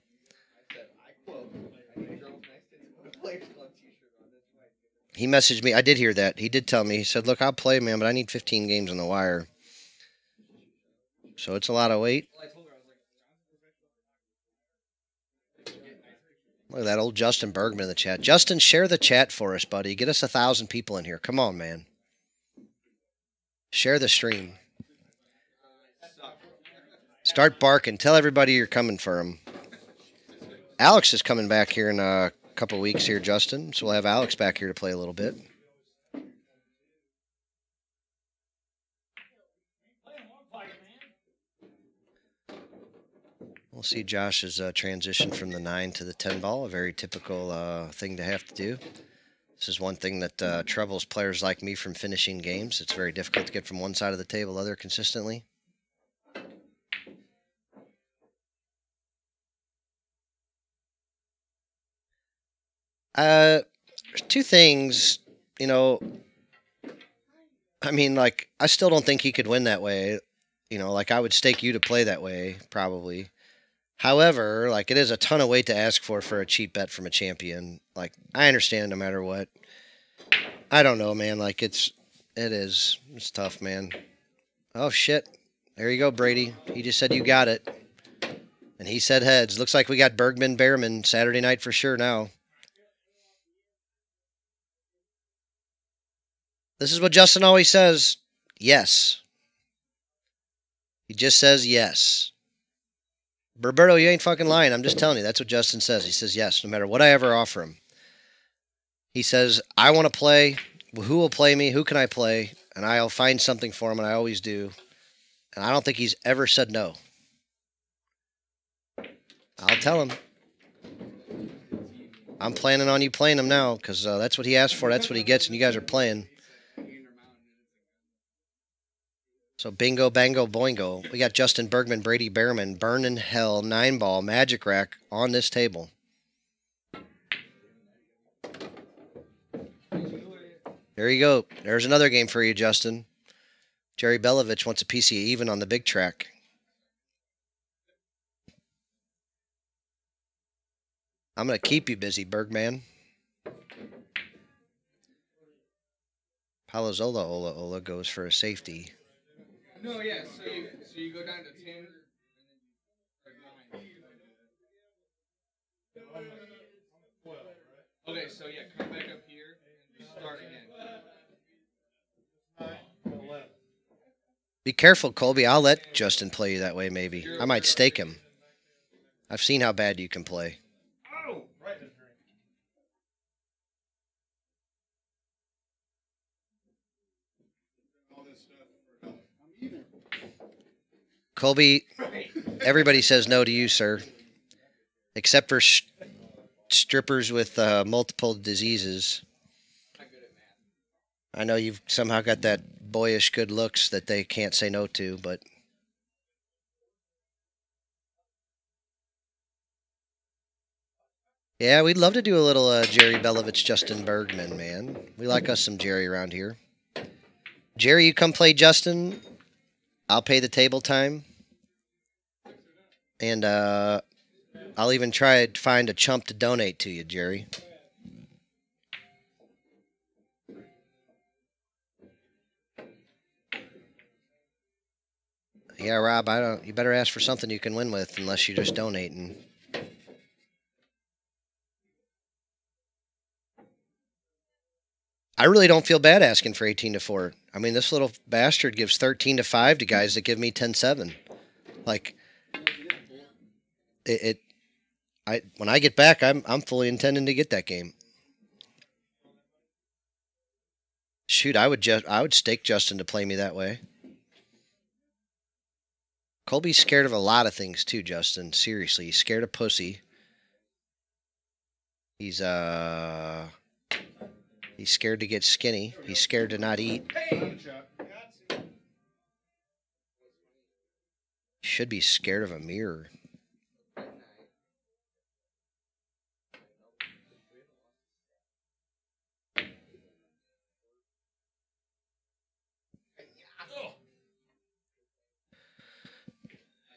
He messaged me. I did hear that. He did tell me. He said, look, I'll play, man, but I need 15 games on the wire. So it's a lot of weight. Look at that old Justin Bergman in the chat. Justin, share the chat for us, buddy. Get us 1,000 people in here. Come on, man. Share the stream. Start barking. Tell everybody you're coming for him. Alex is coming back here in a couple weeks here, Justin. So we'll have Alex back here to play a little bit. We'll see Josh's transition from the 9 to the 10 ball, a very typical thing to have to do. This is one thing that troubles players like me from finishing games. It's very difficult to get from one side of the table to the other consistently. Two things, you know, I mean, like, I still don't think he could win that way. You know, like, I would stake you to play that way, probably. However, like, it is a ton of weight to ask for a cheap bet from a champion. Like, I understand no matter what. I don't know, man. Like, it's tough, man. Oh, shit. There you go, Brady. He just said you got it. And he said heads. Looks like we got Bergman Behrman Saturday night for sure now. This is what Justin always says. Yes. He just says yes. Roberto, you ain't fucking lying. I'm just telling you. That's what Justin says. He says yes, no matter what I ever offer him. He says, I want to play. Who will play me? Who can I play? And I'll find something for him, and I always do. And I don't think he's ever said no. I'll tell him. I'm planning on you playing him now, because that's what he asked for. That's what he gets, and you guys are playing. So bingo, bango, boingo. We got Justin Bergman, Brady Behrman, Burn in Hell, 9-ball, Magic Rack on this table. There you go. There's another game for you, Justin. Jerry Belovich wants a piece of you even on the big track. I'm going to keep you busy, Bergman. Palozzola, Ola goes for a safety. No, yeah. So you go down to 10. Okay, so yeah, come back up here and start again. Be careful, Colby. I'll let Justin play you that way, maybe. I might stake him. I've seen how bad you can play. Oh, right. Colby, everybody says no to you, sir. Except for strippers with multiple diseases. I know you've somehow got that boyish good looks that they can't say no to, but... Yeah, we'd love to do a little Jerry Belovich, Justin Bergman, man. We like us some Jerry around here. Jerry, you come play Justin. I'll pay the table time. And I'll even try to find a chump to donate to you, Jerry. Yeah, Rob, you better ask for something you can win with unless you're just donating. I really don't feel bad asking for 18-4. I mean, this little bastard gives 13-5 to guys that give me 10-7. Like, when I get back, I'm fully intending to get that game. Shoot, I would stake Justin to play me that way. Colby's scared of a lot of things too, Justin. Seriously, he's scared of pussy. He's scared to get skinny. He's scared to not eat. He should be scared of a mirror.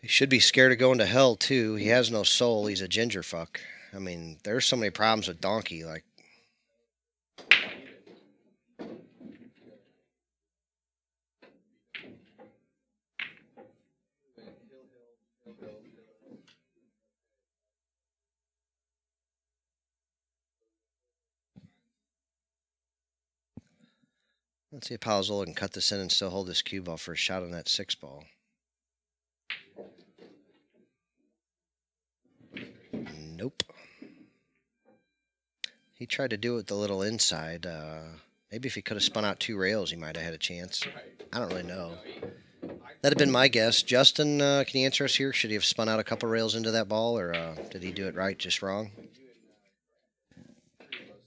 He should be scared of going to hell, too. He has no soul. He's a ginger fuck. I mean, there's so many problems with Donkey. Like, let's see if Palozzola can cut this in and still hold this cue ball for a shot on that 6 ball. Nope. He tried to do it with the little inside. Maybe if he could have spun out 2 rails, he might have had a chance. I don't really know. That'd have been my guess. Justin, can you answer us here? Should he have spun out a couple rails into that ball, or did he do it right, just wrong?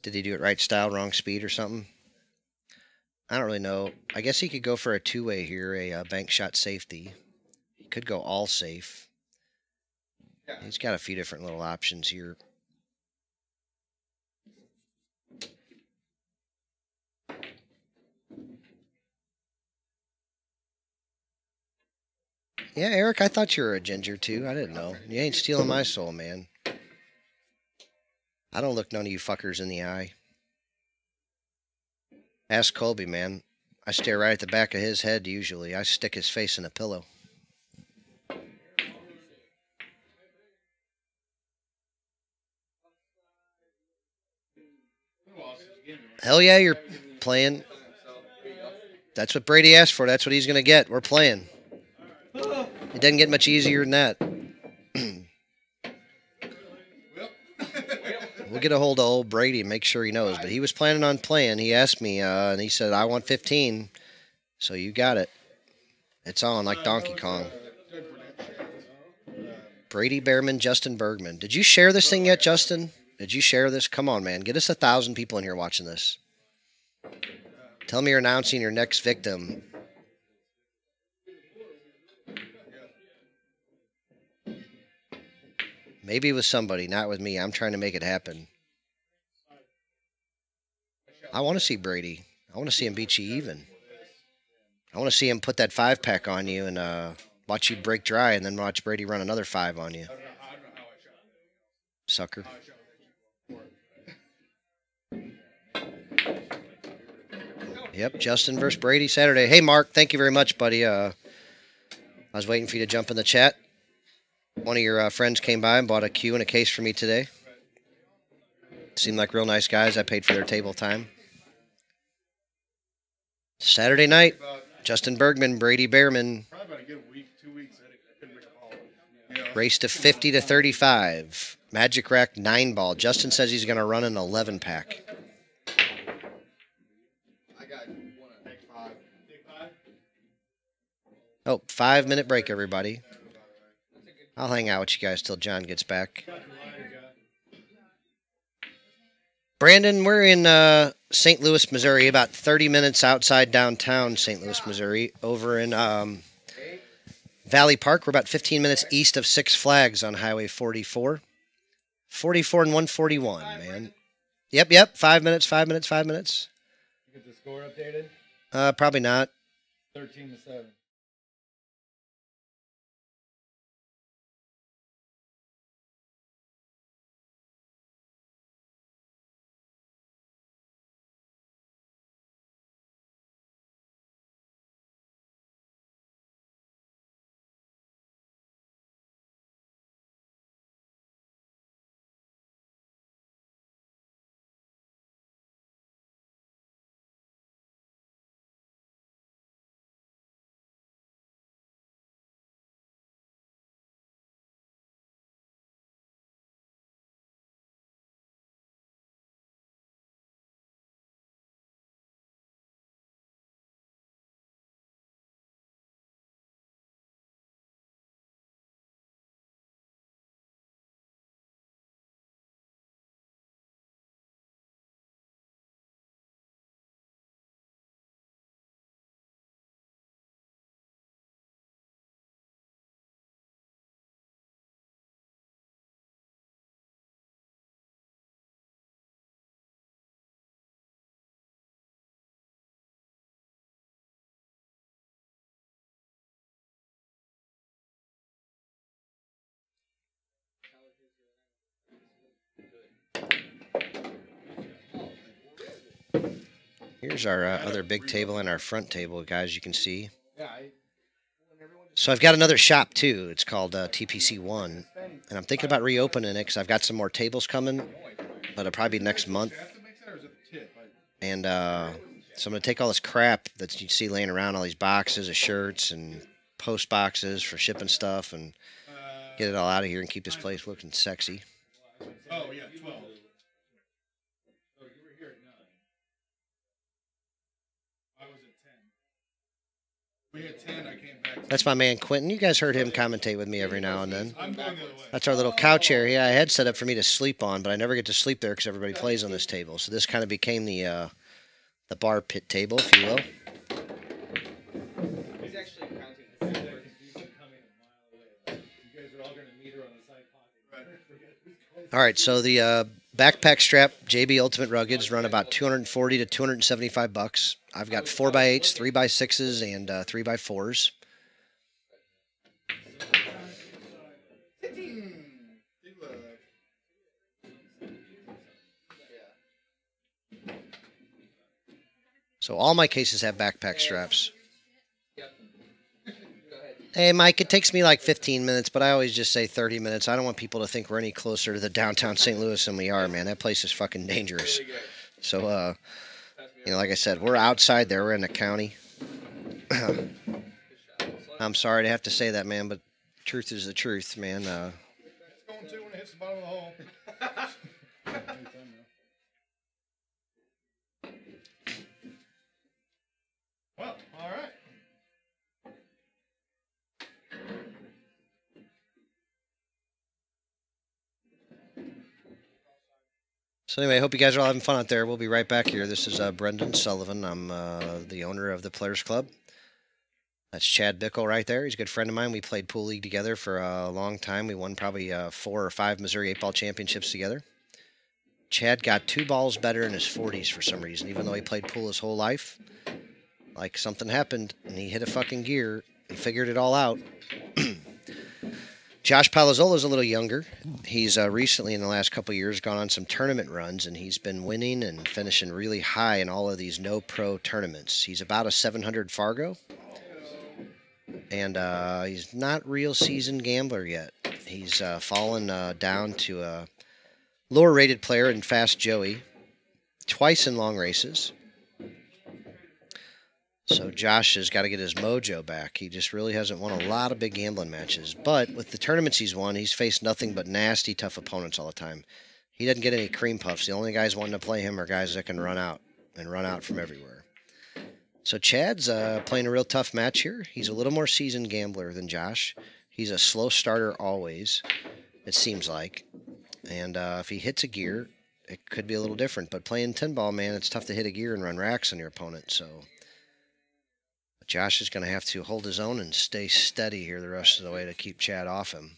Did he do it right style, wrong speed, or something? I don't really know. I guess he could go for a 2-way here, a bank shot safety. He could go all safe. He's got a few different little options here. Yeah, Eric, I thought you were a ginger too. I didn't know. You ain't stealing my soul, man. I don't look none of you fuckers in the eye. Ask Colby, man. I stare right at the back of his head usually. I stick his face in a pillow. Hell yeah, you're playing. That's what Brady asked for. That's what he's going to get. We're playing. It doesn't get much easier than that. We'll get a hold of old Brady and make sure he knows. But he was planning on playing. He asked me, and he said, I want 15. So you got it. It's on like Donkey Kong. Brady Behrman, Justin Bergman. Did you share this thing yet, Justin? Did you share this? Come on, man. Get us 1,000 people in here watching this. Tell me you're announcing your next victim. Maybe with somebody, not with me. I'm trying to make it happen. I want to see Brady. I want to see him beat you even. I want to see him put that 5-pack on you and watch you break dry and then watch Brady run another 5 on you. Sucker. Yep, Justin versus Brady Saturday. Hey, Mark, thank you very much, buddy. I was waiting for you to jump in the chat. One of your friends came by and bought a cue and a case for me today. Seemed like real nice guys. I paid for their table time. Saturday night, Justin Bergman, Brady Behrman. Probably about a good week, 2 weeks. I couldn't make a ball. Race to 50 to 35. Magic Rack 9-ball. Justin says he's going to run an 11-pack. I got one at Take 5. Take 5? Oh, 5-minute break, everybody. I'll hang out with you guys till John gets back. Brandon, we're in St. Louis, Missouri, about 30 minutes outside downtown St. Louis, Missouri, over in Valley Park. We're about 15 minutes east of Six Flags on Highway 44. 44 and 141, man. Yep. 5 minutes. You get the score updated? Probably not. 13 to 7. Here's our other big table and our front table, guys. You can see. Yeah. So I've got another shop too. It's called TPC1, and I'm thinking about reopening it because I've got some more tables coming, but it'll probably be next month. And so I'm gonna take all this crap that you see laying around, all these boxes of shirts and post boxes for shipping stuff, and get it all out of here and keep this place looking sexy. Oh yeah, 12. Oh, you were here at 9. I was at 10. We had 10. I came back. That's my man Quentin. You guys heard him commentate with me every now and then. I'm going the other way. That's our little couch area I had set up for me to sleep on, but I never get to sleep there because everybody plays on this table. So this kind of became the bar pit table, if you will. He's actually counting the You guys are all going to meet her on the side pocket. All right, so the backpack strap JB Ultimate Ruggeds run about $240 to $275. I've got 4x8s, 3x6s, and 3x4s. So all my cases have backpack straps. Hey, Mike, it takes me like 15 minutes, but I always just say 30 minutes. I don't want people to think we're any closer to the downtown St. Louis than we are, man. That place is fucking dangerous. So, you know, like I said, we're outside there. We're in the county. I'm sorry to have to say that, man, but truth is the truth, man. It's going to when it hits the bottom of the hole. Well, all right. So anyway, I hope you guys are all having fun out there. We'll be right back here. This is Brendan Sullivan. I'm the owner of the Players Club. That's Chad Bickell right there. He's a good friend of mine. We played pool league together for a long time. We won probably 4 or 5 Missouri 8-ball championships together. Chad got 2 balls better in his 40s for some reason, even though he played pool his whole life. Like something happened, and he hit a fucking gear. He figured it all out. Josh Palozzola is a little younger. He's recently, in the last couple of years, gone on some tournament runs, and he's been winning and finishing really high in all of these no-pro tournaments. He's about a 700 Fargo, and he's not real seasoned gambler yet. He's fallen down to a lower-rated player in Fast Joey, twice in long races. So Josh has got to get his mojo back. He just really hasn't won a lot of big gambling matches. But with the tournaments he's won, he's faced nothing but nasty, tough opponents all the time. He doesn't get any cream puffs. The only guys wanting to play him are guys that can run out from everywhere. So Chad's playing a real tough match here. He's a little more seasoned gambler than Josh. He's a slow starter always, it seems like. And if he hits a gear, it could be a little different. But playing 10-ball, man, it's tough to hit a gear and run racks on your opponent. So Josh is going to have to hold his own and stay steady here the rest of the way to keep Chad off him.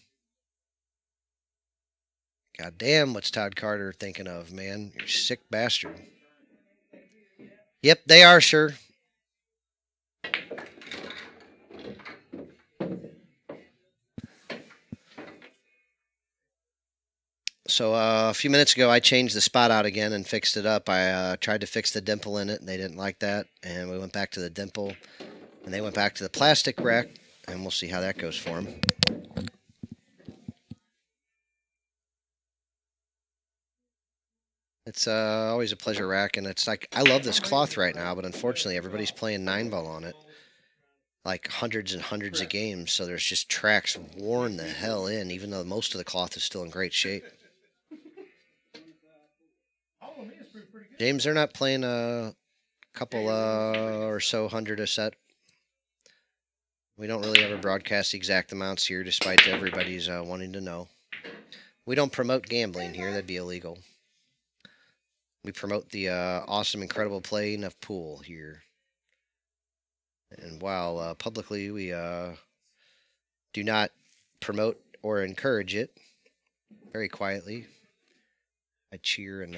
God damn, what's Todd Carter thinking of, man? You sick bastard. Yep, they are, sure. So a few minutes ago, I changed the spot out again and fixed it up. I tried to fix the dimple in it, and they didn't like that. And we went back to the dimple, and they went back to the plastic rack, and we'll see how that goes for them. It's always a pleasure rack, and it's like, I love this cloth right now, but unfortunately everybody's playing 9-ball on it. Like hundreds and hundreds of games, so there's just tracks worn the hell in, even though most of the cloth is still in great shape. James, they're not playing a couple or so hundred a set. We don't really ever broadcast the exact amounts here, despite everybody's wanting to know. We don't promote gambling here. That'd be illegal. We promote the awesome, incredible playing of pool here. And while publicly we do not promote or encourage it, very quietly, I cheer and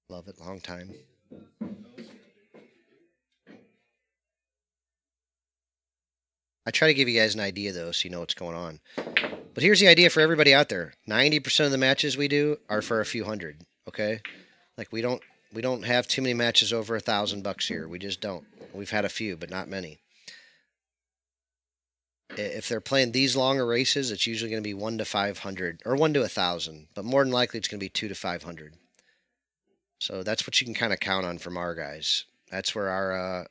love it. Long time. I try to give you guys an idea, though, so you know what's going on. But here's the idea for everybody out there. 90% of the matches we do are for a few hundred, okay? Like, we don't We don't have too many matches over $1,000 here. We just don't. We've had a few, but not many. If they're playing these longer races, it's usually going to be 1 to 500 or 1 to 1,000, but more than likely it's going to be 2 to 500. So that's what you can kind of count on from our guys. That's where our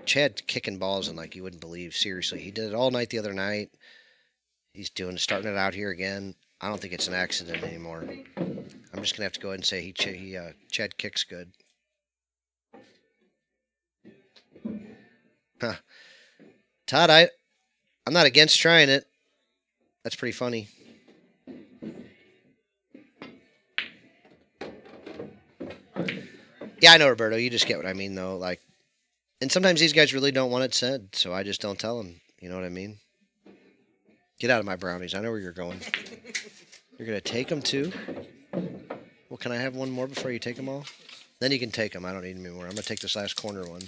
Chad kicking balls and like you wouldn't believe. Seriously, he did it all night the other night. He's starting it out here again. I don't think it's an accident anymore. I'm just gonna have to go ahead and say Chad kicks good. Huh. Todd, I'm not against trying it. That's pretty funny. Yeah, I know, Roberto. You just get what I mean, though. Like, and sometimes these guys really don't want it said, so I just don't tell them. You know what I mean? Get out of my brownies. I know where you're going. You're gonna take them too. Well, can I have one more before you take them all? Then you can take them. I don't need them anymore. I'm gonna take this last corner one.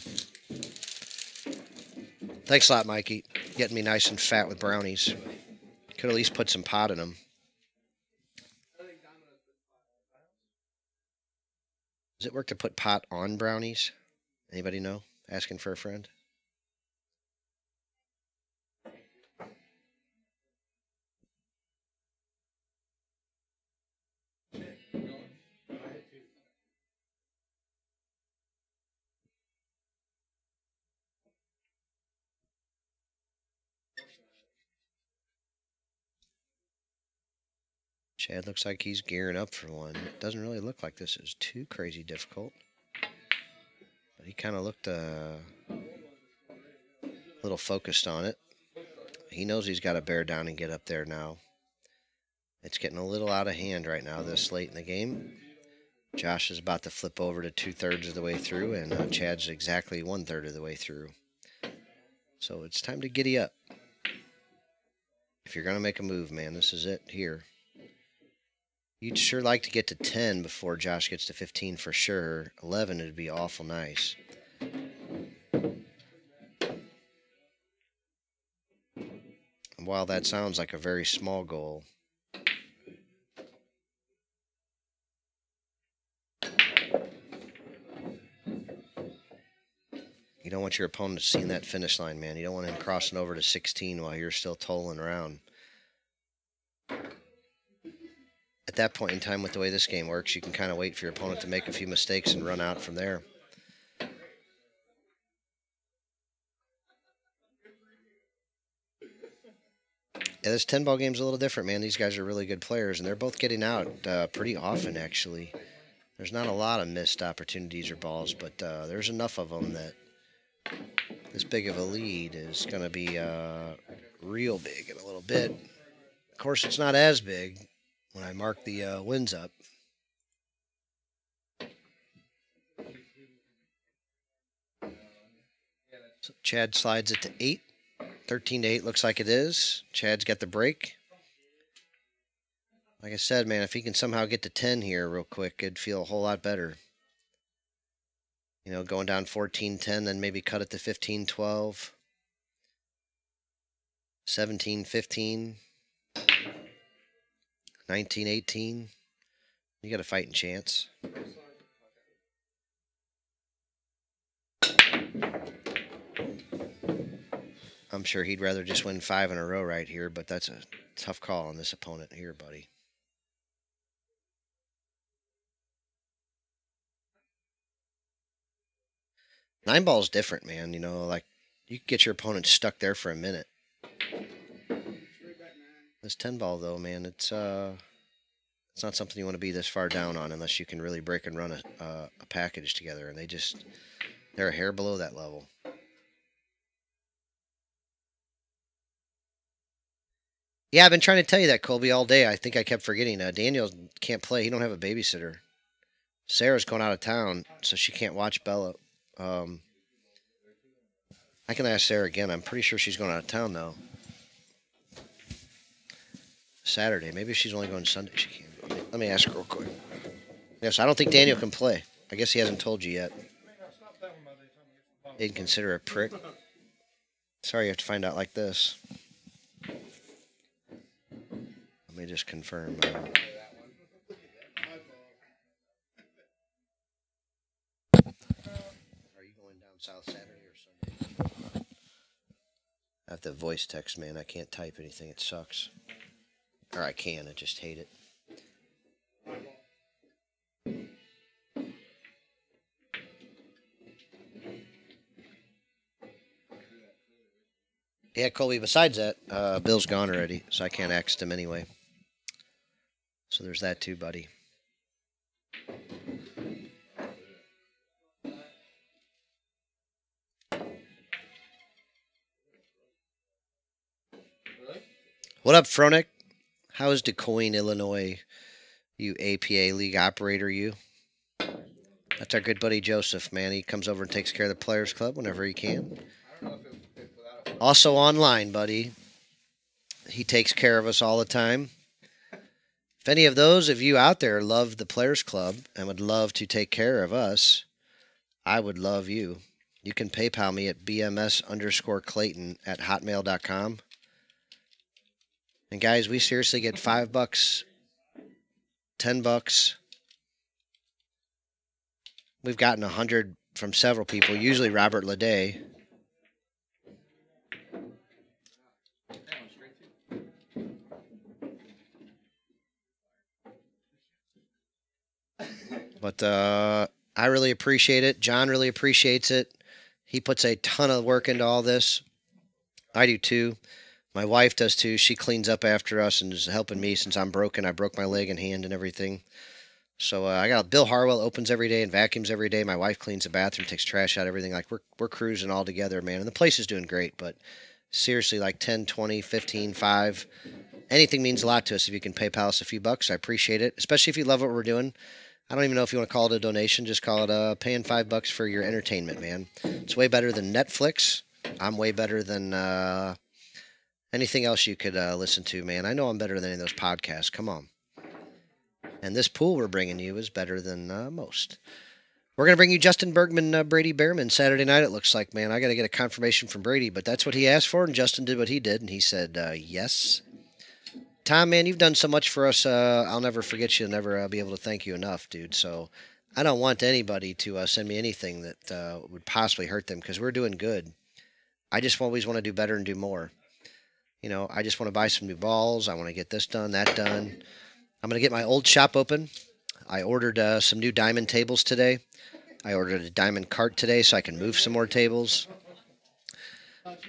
Thanks a lot, Mikey. Getting me nice and fat with brownies. Could at least put some pot in them. Does it work to put pot on brownies? Anybody know? Asking for a friend. Chad looks like he's gearing up for one. It doesn't really look like this is too crazy difficult. But he kind of looked a little focused on it. He knows he's got to bear down and get up there now. It's getting a little out of hand right now this late in the game. Josh is about to flip over to 2/3 of the way through, and Chad's exactly 1/3 of the way through. So it's time to giddy up. If you're going to make a move, man, this is it here. You'd sure like to get to 10 before Josh gets to 15 for sure. 11 would be awful nice. And while that sounds like a very small goal, you don't want your opponent seeing that finish line, man. You don't want him crossing over to 16 while you're still tolling around. At that point in time, with the way this game works, you can kind of wait for your opponent to make a few mistakes and run out from there. Yeah, this 10-ball game's a little different, man. These guys are really good players, and they're both getting out pretty often, actually. There's not a lot of missed opportunities or balls, but there's enough of them that this big of a lead is going to be real big in a little bit. Of course, it's not as big when I mark the wins up. So Chad slides it to 8. 13-8 looks like it is. Chad's got the break. Like I said, man, if he can somehow get to 10 here real quick, it'd feel a whole lot better. You know, going down 14-10, then maybe cut it to 15-12. 17-15. 19-18. You got a fighting chance. I'm sure he'd rather just win 5 in a row right here, but that's a tough call on this opponent here, buddy. Nine ball's different, man. You know, like you can get your opponent stuck there for a minute. This 10-ball, though, man, it's not something you want to be this far down on unless you can really break and run a package together, and they're a hair below that level. Yeah, I've been trying to tell you that, Colby, all day. I think I kept forgetting. Daniel can't play. He don't have a babysitter. Sarah's going out of town, so she can't watch Bella. I can ask Sarah again. I'm pretty sure she's going out of town, though. Saturday. Maybe if she's only going Sunday, she can. Let me ask her real quick. Yes, I don't think Daniel can play. I guess he hasn't told you yet. Didn't consider a prick. Sorry you have to find out like this. Let me just confirm. voice text, man. I can't type anything. It sucks. Or I can. I just hate it. Yeah, Colby, besides that, Bill's gone already, so I can't ask him anyway. So there's that too, buddy. What up, Fronek? How is DeCoin, Illinois, you APA league operator, you? That's our good buddy Joseph, man. He comes over and takes care of the Players Club whenever he can. Also online, buddy. He takes care of us all the time. If any of those of you out there love the Players Club and would love to take care of us, I would love you. You can PayPal me at bms_Clayton@hotmail.com. And guys, we seriously get $5, $10. We've gotten 100 from several people, usually Robert Leday. But I really appreciate it. John really appreciates it. He puts a ton of work into all this. I do too. My wife does too. She cleans up after us and is helping me since I'm broken. I broke my leg and hand and everything. So I got Bill Harwell opens every day and vacuums every day. My wife cleans the bathroom, takes trash out, everything. Like we're cruising all together, man. And the place is doing great. But seriously, like 10, 20, 15, 5. Anything means a lot to us if you can PayPal us a few bucks. I appreciate it, especially if you love what we're doing. I don't even know if you want to call it a donation. Just call it paying $5 for your entertainment, man. It's way better than Netflix. I'm way better than anything else you could listen to, man. I know I'm better than any of those podcasts. Come on. And this pool we're bringing you is better than most. We're going to bring you Justin Bergman, Brady Behrman Saturday night, it looks like, man. I got to get a confirmation from Brady, but that's what he asked for, and Justin did what he did, and he said yes. Tom, man, you've done so much for us. I'll never forget you. I'll never be able to thank you enough, dude. So I don't want anybody to send me anything that would possibly hurt them because we're doing good. I just always want to do better and do more. You know, I just want to buy some new balls. I want to get this done, that done. I'm going to get my old shop open. I ordered some new diamond tables today. I ordered a diamond cart today so I can move some more tables.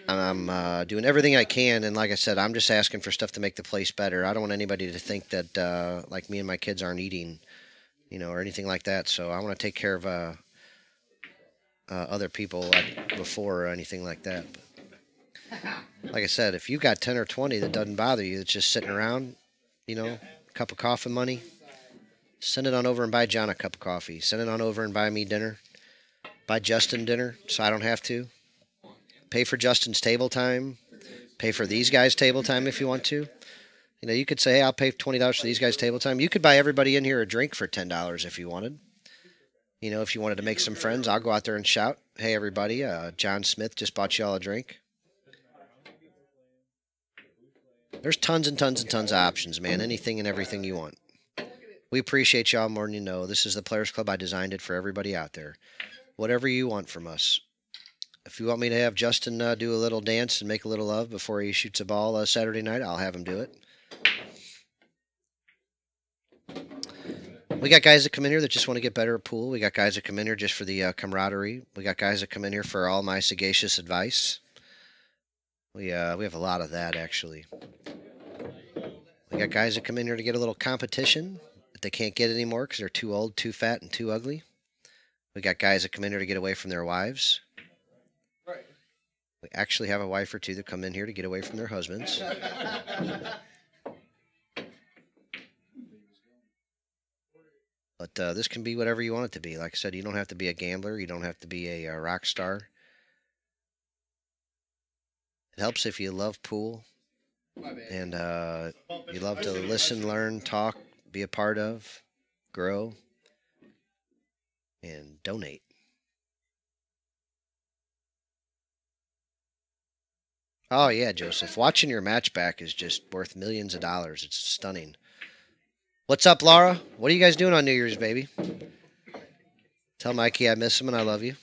I'm doing everything I can, and like I said, I'm just asking for stuff to make the place better. I don't want anybody to think that like me and my kids aren't eating, you know, or anything like that. So I want to take care of other people like before or anything like that. But like I said, if you got 10 or 20 that doesn't bother you, that's just sitting around, you know, a cup of coffee money, send it on over and buy John a cup of coffee. Send it on over and buy me dinner. Buy Justin dinner so I don't have to. Pay for Justin's table time. Pay for these guys' table time if you want to. You know, you could say, hey, I'll pay $20 for these guys' table time. You could buy everybody in here a drink for $10 if you wanted. You know, if you wanted to make some friends, I'll go out there and shout, hey, everybody, John Smith just bought you all a drink. There's tons and tons and tons of options, man. Anything and everything you want. We appreciate y'all more than you know. This is the Players Club. I designed it for everybody out there. Whatever you want from us. If you want me to have Justin do a little dance and make a little love before he shoots a ball Saturday night, I'll have him do it. We got guys that come in here that just want to get better at pool. We got guys that come in here just for the camaraderie. We got guys that come in here for all my sagacious advice. We have a lot of that, actually. We got guys that come in here to get a little competition that they can't get anymore because they're too old, too fat, and too ugly. We got guys that come in here to get away from their wives. We actually have a wife or two that come in here to get away from their husbands. But this can be whatever you want it to be. Like I said, you don't have to be a gambler. You don't have to be a rock star. It helps if you love pool and you love to listen, learn, talk, be a part of, grow, and donate. Oh, yeah, Joseph. Watching your match back is just worth millions of dollars. It's stunning. What's up, Laura? What are you guys doing on New Year's, baby? Tell Mikey I miss him and I love you.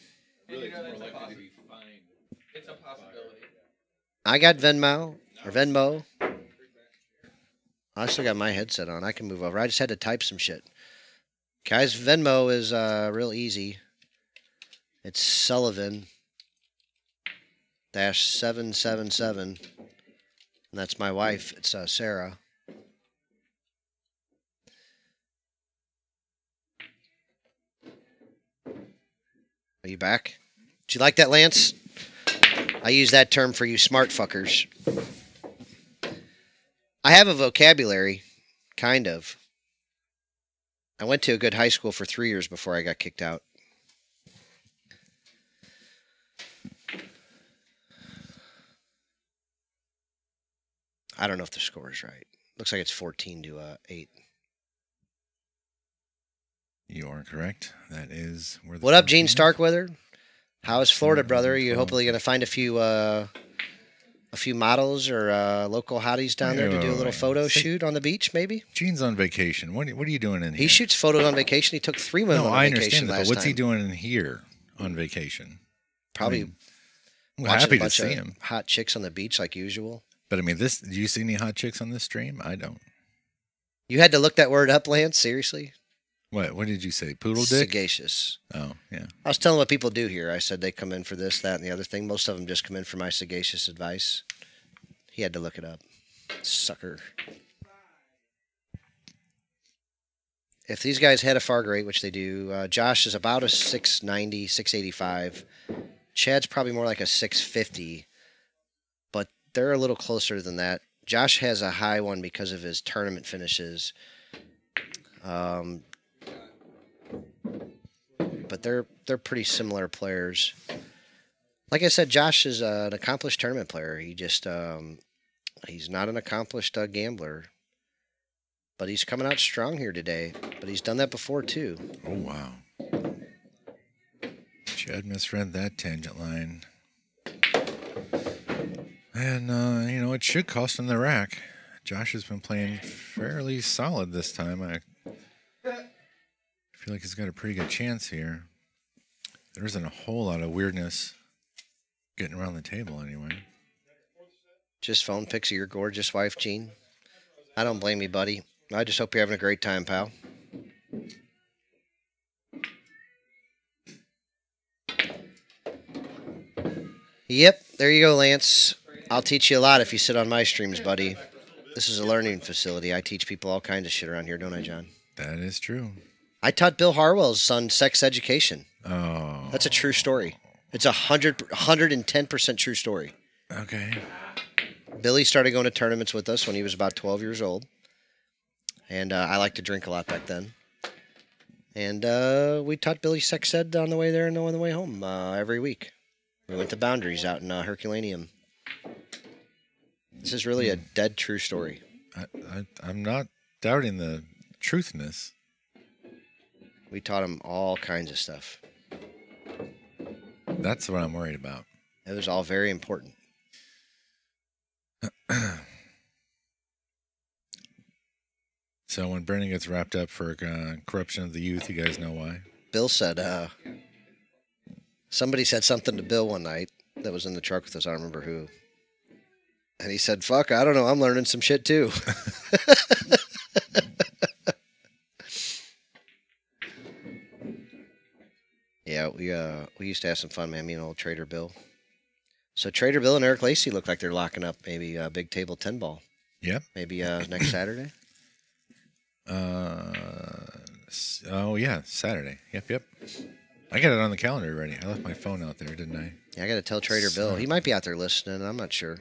Really, it's more likely to be fine. It's a possibility. I got Venmo or Venmo. I still got my headset on. I can move over. I just had to type some shit. Guys, Venmo is real easy. It's Sullivan -777. And that's my wife. It's Sarah. Are you back? Did you like that, Lance? I use that term for you smart fuckers. I have a vocabulary, kind of. I went to a good high school for 3 years before I got kicked out. I don't know if the score is right. Looks like it's 14-8. You are correct. That is where the What up, Gene 14 Starkweather? How is Florida, Yeah, brother? Are you 12. hopefully going to find a few models or local hotties down there to do a little Wait. photo Say- shoot on the beach, maybe? Gene's on vacation. What are you doing in here? He shoots photos on vacation. He took 3 women No, on I vacation understand that, last but what's he time. doing in here on vacation? Probably I mean, I'm watching happy a to bunch see of him. hot chicks on the beach like usual. But I mean, do you see any hot chicks on this stream? I don't. You had to look that word up, Lance? Seriously? What did you say? Poodle dick? Sagacious. Oh, yeah. I was telling what people do here. I said they come in for this, that, and the other thing. Most of them just come in for my sagacious advice. He had to look it up. Sucker. If these guys had a Fargo 8, which they do, Josh is about a 690, 685. Chad's probably more like a 650, but they're a little closer than that. Josh has a high one because of his tournament finishes. But they're pretty similar players. Like I said, Josh is an accomplished tournament player. He just he's not an accomplished gambler, but he's coming out strong here today. But he's done that before too. Oh, wow. Chad misread that tangent line. And, it should cost him the rack. Josh has been playing fairly solid this time. I feel like he's got a pretty good chance here. There isn't a whole lot of weirdness getting around the table anyway. Just phone pics of your gorgeous wife, Gene. I don't blame you, buddy. I just hope you're having a great time, pal. Yep, there you go, Lance. I'll teach you a lot if you sit on my streams, buddy. This is a learning facility. I teach people all kinds of shit around here, don't I, John? That is true. I taught Bill Harwell's son sex education. Oh. That's a true story. It's 110% true story. Okay. Billy started going to tournaments with us when he was about 12 years old. And I liked to drink a lot back then. And we taught Billy sex ed on the way there and on the way home every week. We went to Boundaries out in Herculaneum. This is really a dead true story. I'm not doubting the truthness. We taught him all kinds of stuff. That's what I'm worried about. It was all very important. So when Brennan gets wrapped up for corruption of the youth, you guys know why. Bill said, somebody said something to Bill one night that was in the truck with us. I don't remember who. And he said, fuck, I don't know. I'm learning some shit too. Yeah, we used to have some fun, man. Me and old Trader Bill. So Trader Bill and Eric Lacey look like they're locking up maybe a big table 10 ball. Yep. Maybe next Saturday. Oh yeah, Saturday. Yep. I got it on the calendar already. I left my phone out there, didn't I? Yeah, I got to tell Trader Bill. He might be out there listening. I'm not sure.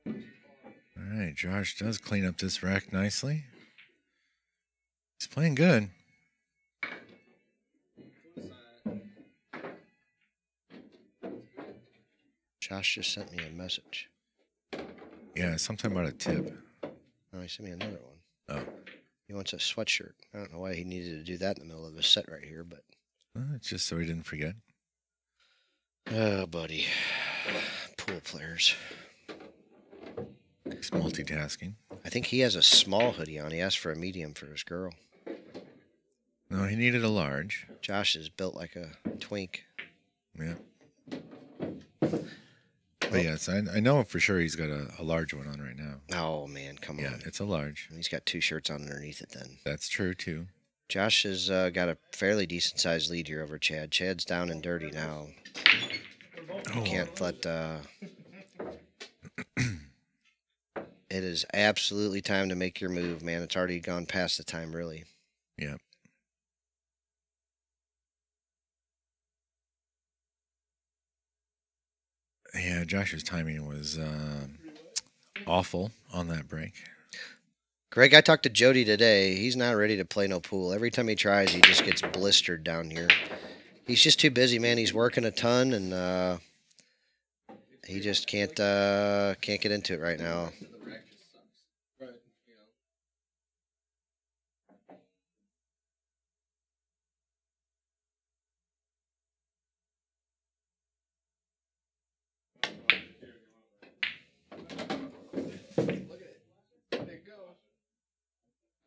All right, Josh does clean up this rack nicely. He's playing good. Josh just sent me a message. Yeah, sometime about a tip. Oh, he sent me another one. Oh, He wants a sweatshirt. I don't know why he needed to do that in the middle of his set right here, but... it's just so he didn't forget. Oh, buddy. Pool players. He's multitasking. I think he has a small hoodie on. He asked for a medium for his girl. No, he needed a large. Josh is built like a twink. Yeah. But yes, I know for sure he's got a large one on right now. Oh, man, come Yeah, on. it's a large. He's got 2 shirts on underneath it then. That's true, too. Josh has got a fairly decent-sized lead here over Chad. Chad's down and dirty now. Oh, Can't let... It is absolutely time to make your move, man. It's already gone past the time, really. yeah. Yeah, Josh's timing was awful on that break. Greg, I talked to Jody today. He's not ready to play no pool. Every time he tries, he just gets blistered down here. He's just too busy, man. He's working a ton, and he just can't get into it right now.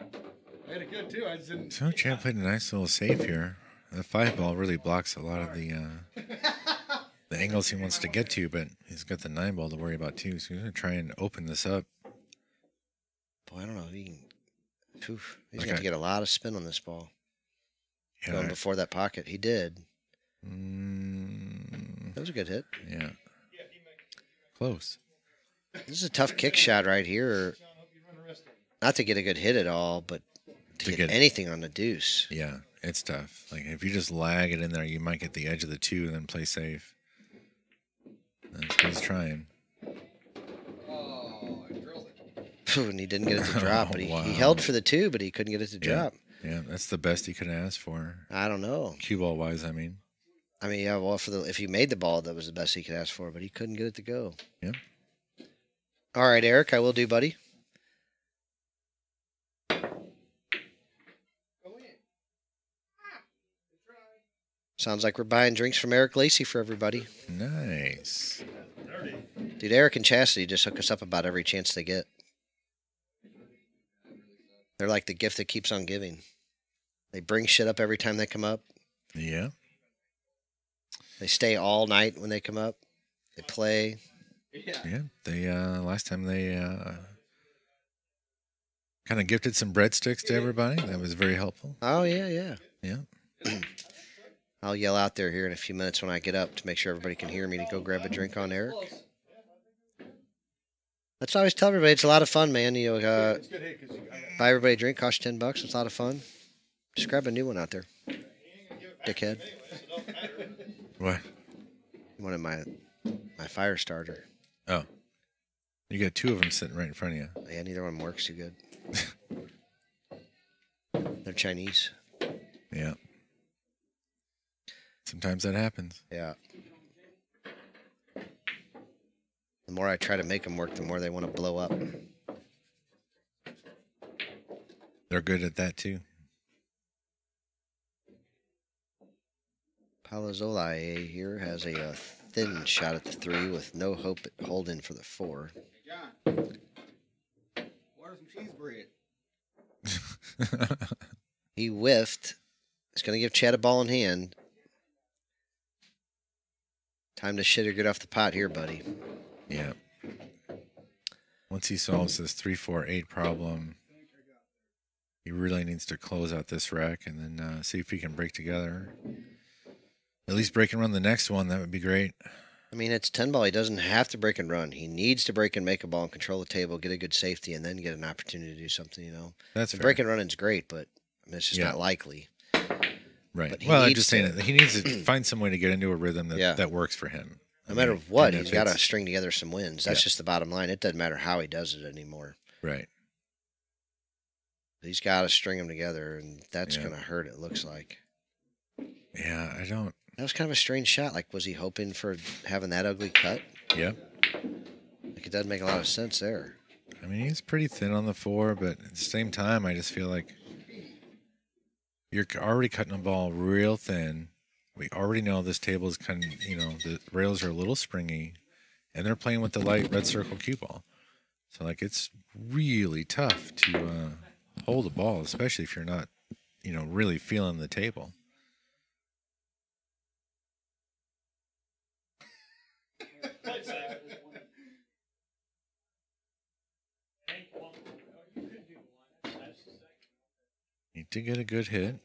I had it good too. I just didn't. So Chad played a nice little save here. The 5 ball really blocks a lot of the angles he wants to get to, but he's got the 9 ball to worry about too. So he's going to try and open this up. Boy, I don't know if he can. Oof, he's Okay. going to get a lot of spin on this ball. Yeah, Going before that pocket. He did. mm, That was a good hit. yeah. Close. This is a tough kick shot right here. Not to get a good hit at all, but to get anything on the deuce. Yeah, it's tough. Like if you just lag it in there, you might get the edge of the 2 and then play safe. That's what he's trying. And he didn't get it to drop, but Wow. he held for the 2, but he couldn't get it to drop. Yeah, that's the best he could ask for. I don't know. Cue ball wise, I mean. I mean, yeah, well, if he made the ball, that was the best he could ask for, but he couldn't get it to go. Yeah. All right, Eric, I will do, buddy. Sounds like we're buying drinks from Eric Lacey for everybody. Nice. Dude, Eric and Chastity just hook us up about every chance they get. They're like the gift that keeps on giving. They bring shit up every time they come up. Yeah. They stay all night when they come up. They play. Yeah. They last time they kind of gifted some breadsticks to everybody. That was very helpful. Oh, yeah, yeah. Yeah. I'll yell out there here in a few minutes when I get up to make sure everybody can hear me to go grab a drink on Eric. That's what I always tell everybody. It's a lot of fun, man. You know, buy everybody a drink, cost you $10. It's a lot of fun. Just grab a new one out there, dickhead. What? One of my fire starter. Oh. You got 2 of them sitting right in front of you. Yeah, neither one works too good. They're Chinese. Yeah. Sometimes that happens. Yeah. The more I try to make them work, the more they want to blow up. They're good at that too. Palozzola here has a thin shot at the 3 with no hope at holding for the 4. John, order some cheese bread. He whiffed. He's going to give Chad a ball in hand. Time to shit or get off the pot here, buddy. Yeah. Once he solves this 3-4-8 problem, he really needs to close out this rack and then see if he can break together. At least break and run the next one. That would be great. I mean, it's 10 ball. He doesn't have to break and run. He needs to break and make a ball and control the table, get a good safety, and then get an opportunity to do something, you know. That's The fair. break and running's great, but I mean, it's just Yeah. not likely. Right. But he Well, I'm needs just saying to- that he needs to find some way to get into a rhythm that, Yeah. that works for him. No I matter mean, what, and he's if got to it's- string together some wins. That's Yeah. just the bottom line. It doesn't matter how he does it anymore. Right. He's got to string them together, and that's Yeah. going to hurt, it looks like. Yeah, I don't. That was kind of a strange shot. Like, was he hoping for having that ugly cut? Yeah. Like, it doesn't make a lot of sense there. I mean, he's pretty thin on the 4, but at the same time, I just feel like you're already cutting a ball real thin. We already know this table is kind of, you know, the rails are a little springy, and they're playing with the light red circle cue ball. So, like, it's really tough to hold a ball, especially if you're not, really feeling the table. Need to get a good hit.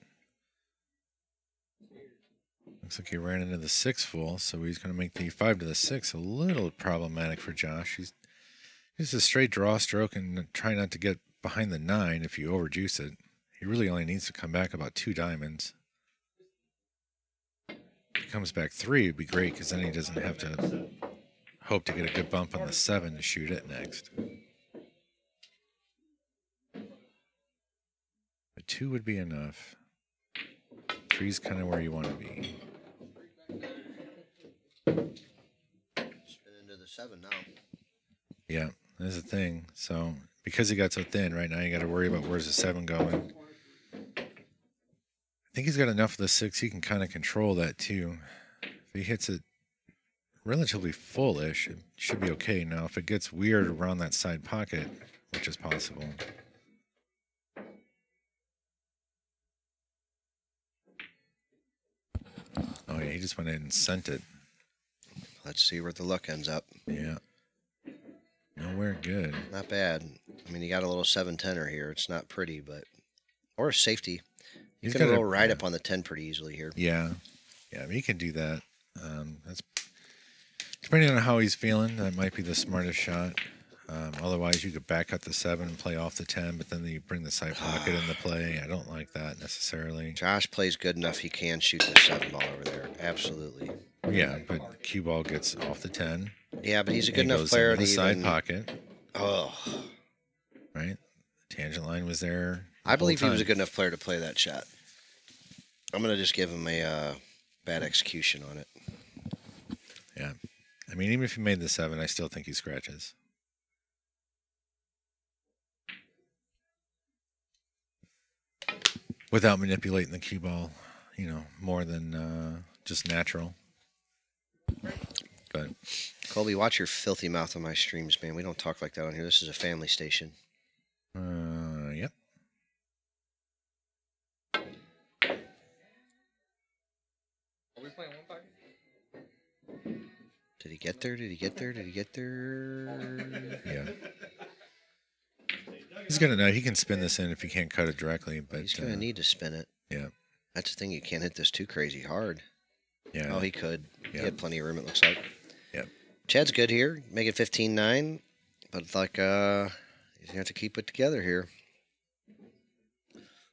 Looks like he ran into the 6 full, so he's going to make the 5 to the 6 a little problematic for Josh. He's a straight draw stroke and try not to get behind the 9 if you overjuice it. He really only needs to come back about 2 diamonds. If he comes back 3, it'd be great because then he doesn't have to hope to get a good bump on the 7 to shoot it next. But 2 would be enough. 3's kind of where you want to be. Spin into the 7 now. Yeah, that's the thing. So because he got so thin right now, you got to worry about where's the 7 going. I think he's got enough of the 6. He can kind of control that too. If he hits it relatively fullish, it should be okay. Now, if it gets weird around that side pocket, which is possible. Oh yeah, he just went in and sent it. Let's see where the luck ends up. Yeah. Nowhere good. Not bad. I mean, you got a little 7-10er here. It's not pretty, but or a safety. You can roll right up on the 10 pretty easily here. Yeah. Yeah, I mean, he can do that. That's depending on how he's feeling. That might be the smartest shot. Otherwise, you could back up the 7 and play off the 10, but then you bring the side pocket into play. I don't like that necessarily. Josh plays good enough. He can shoot the 7 ball over there. Absolutely. Yeah, but the cue ball gets off the 10. Yeah, but he's a good enough player to the side pocket. Oh. Right? The tangent line was there. I believe he was a good enough player to play that shot. I'm going to just give him a bad execution on it. Yeah. I mean, even if he made the 7, I still think he scratches. Without manipulating the cue ball, more than just natural. But Colby, watch your filthy mouth on my streams, man. We don't talk like that on here. This is a family station. Yep. Are we playing one pocket? Did he get there? Did he get there? Did he get there? Yeah. He's gonna know he can spin this in if he can't cut it directly, but He's gonna need to spin it. Yeah. That's the thing. You can't hit this too crazy hard. Yeah. Oh, he could. Yeah. He had plenty of room. It looks like. Yep. Chad's good here. Make it 15-9, but it's like he's gonna have to keep it together here.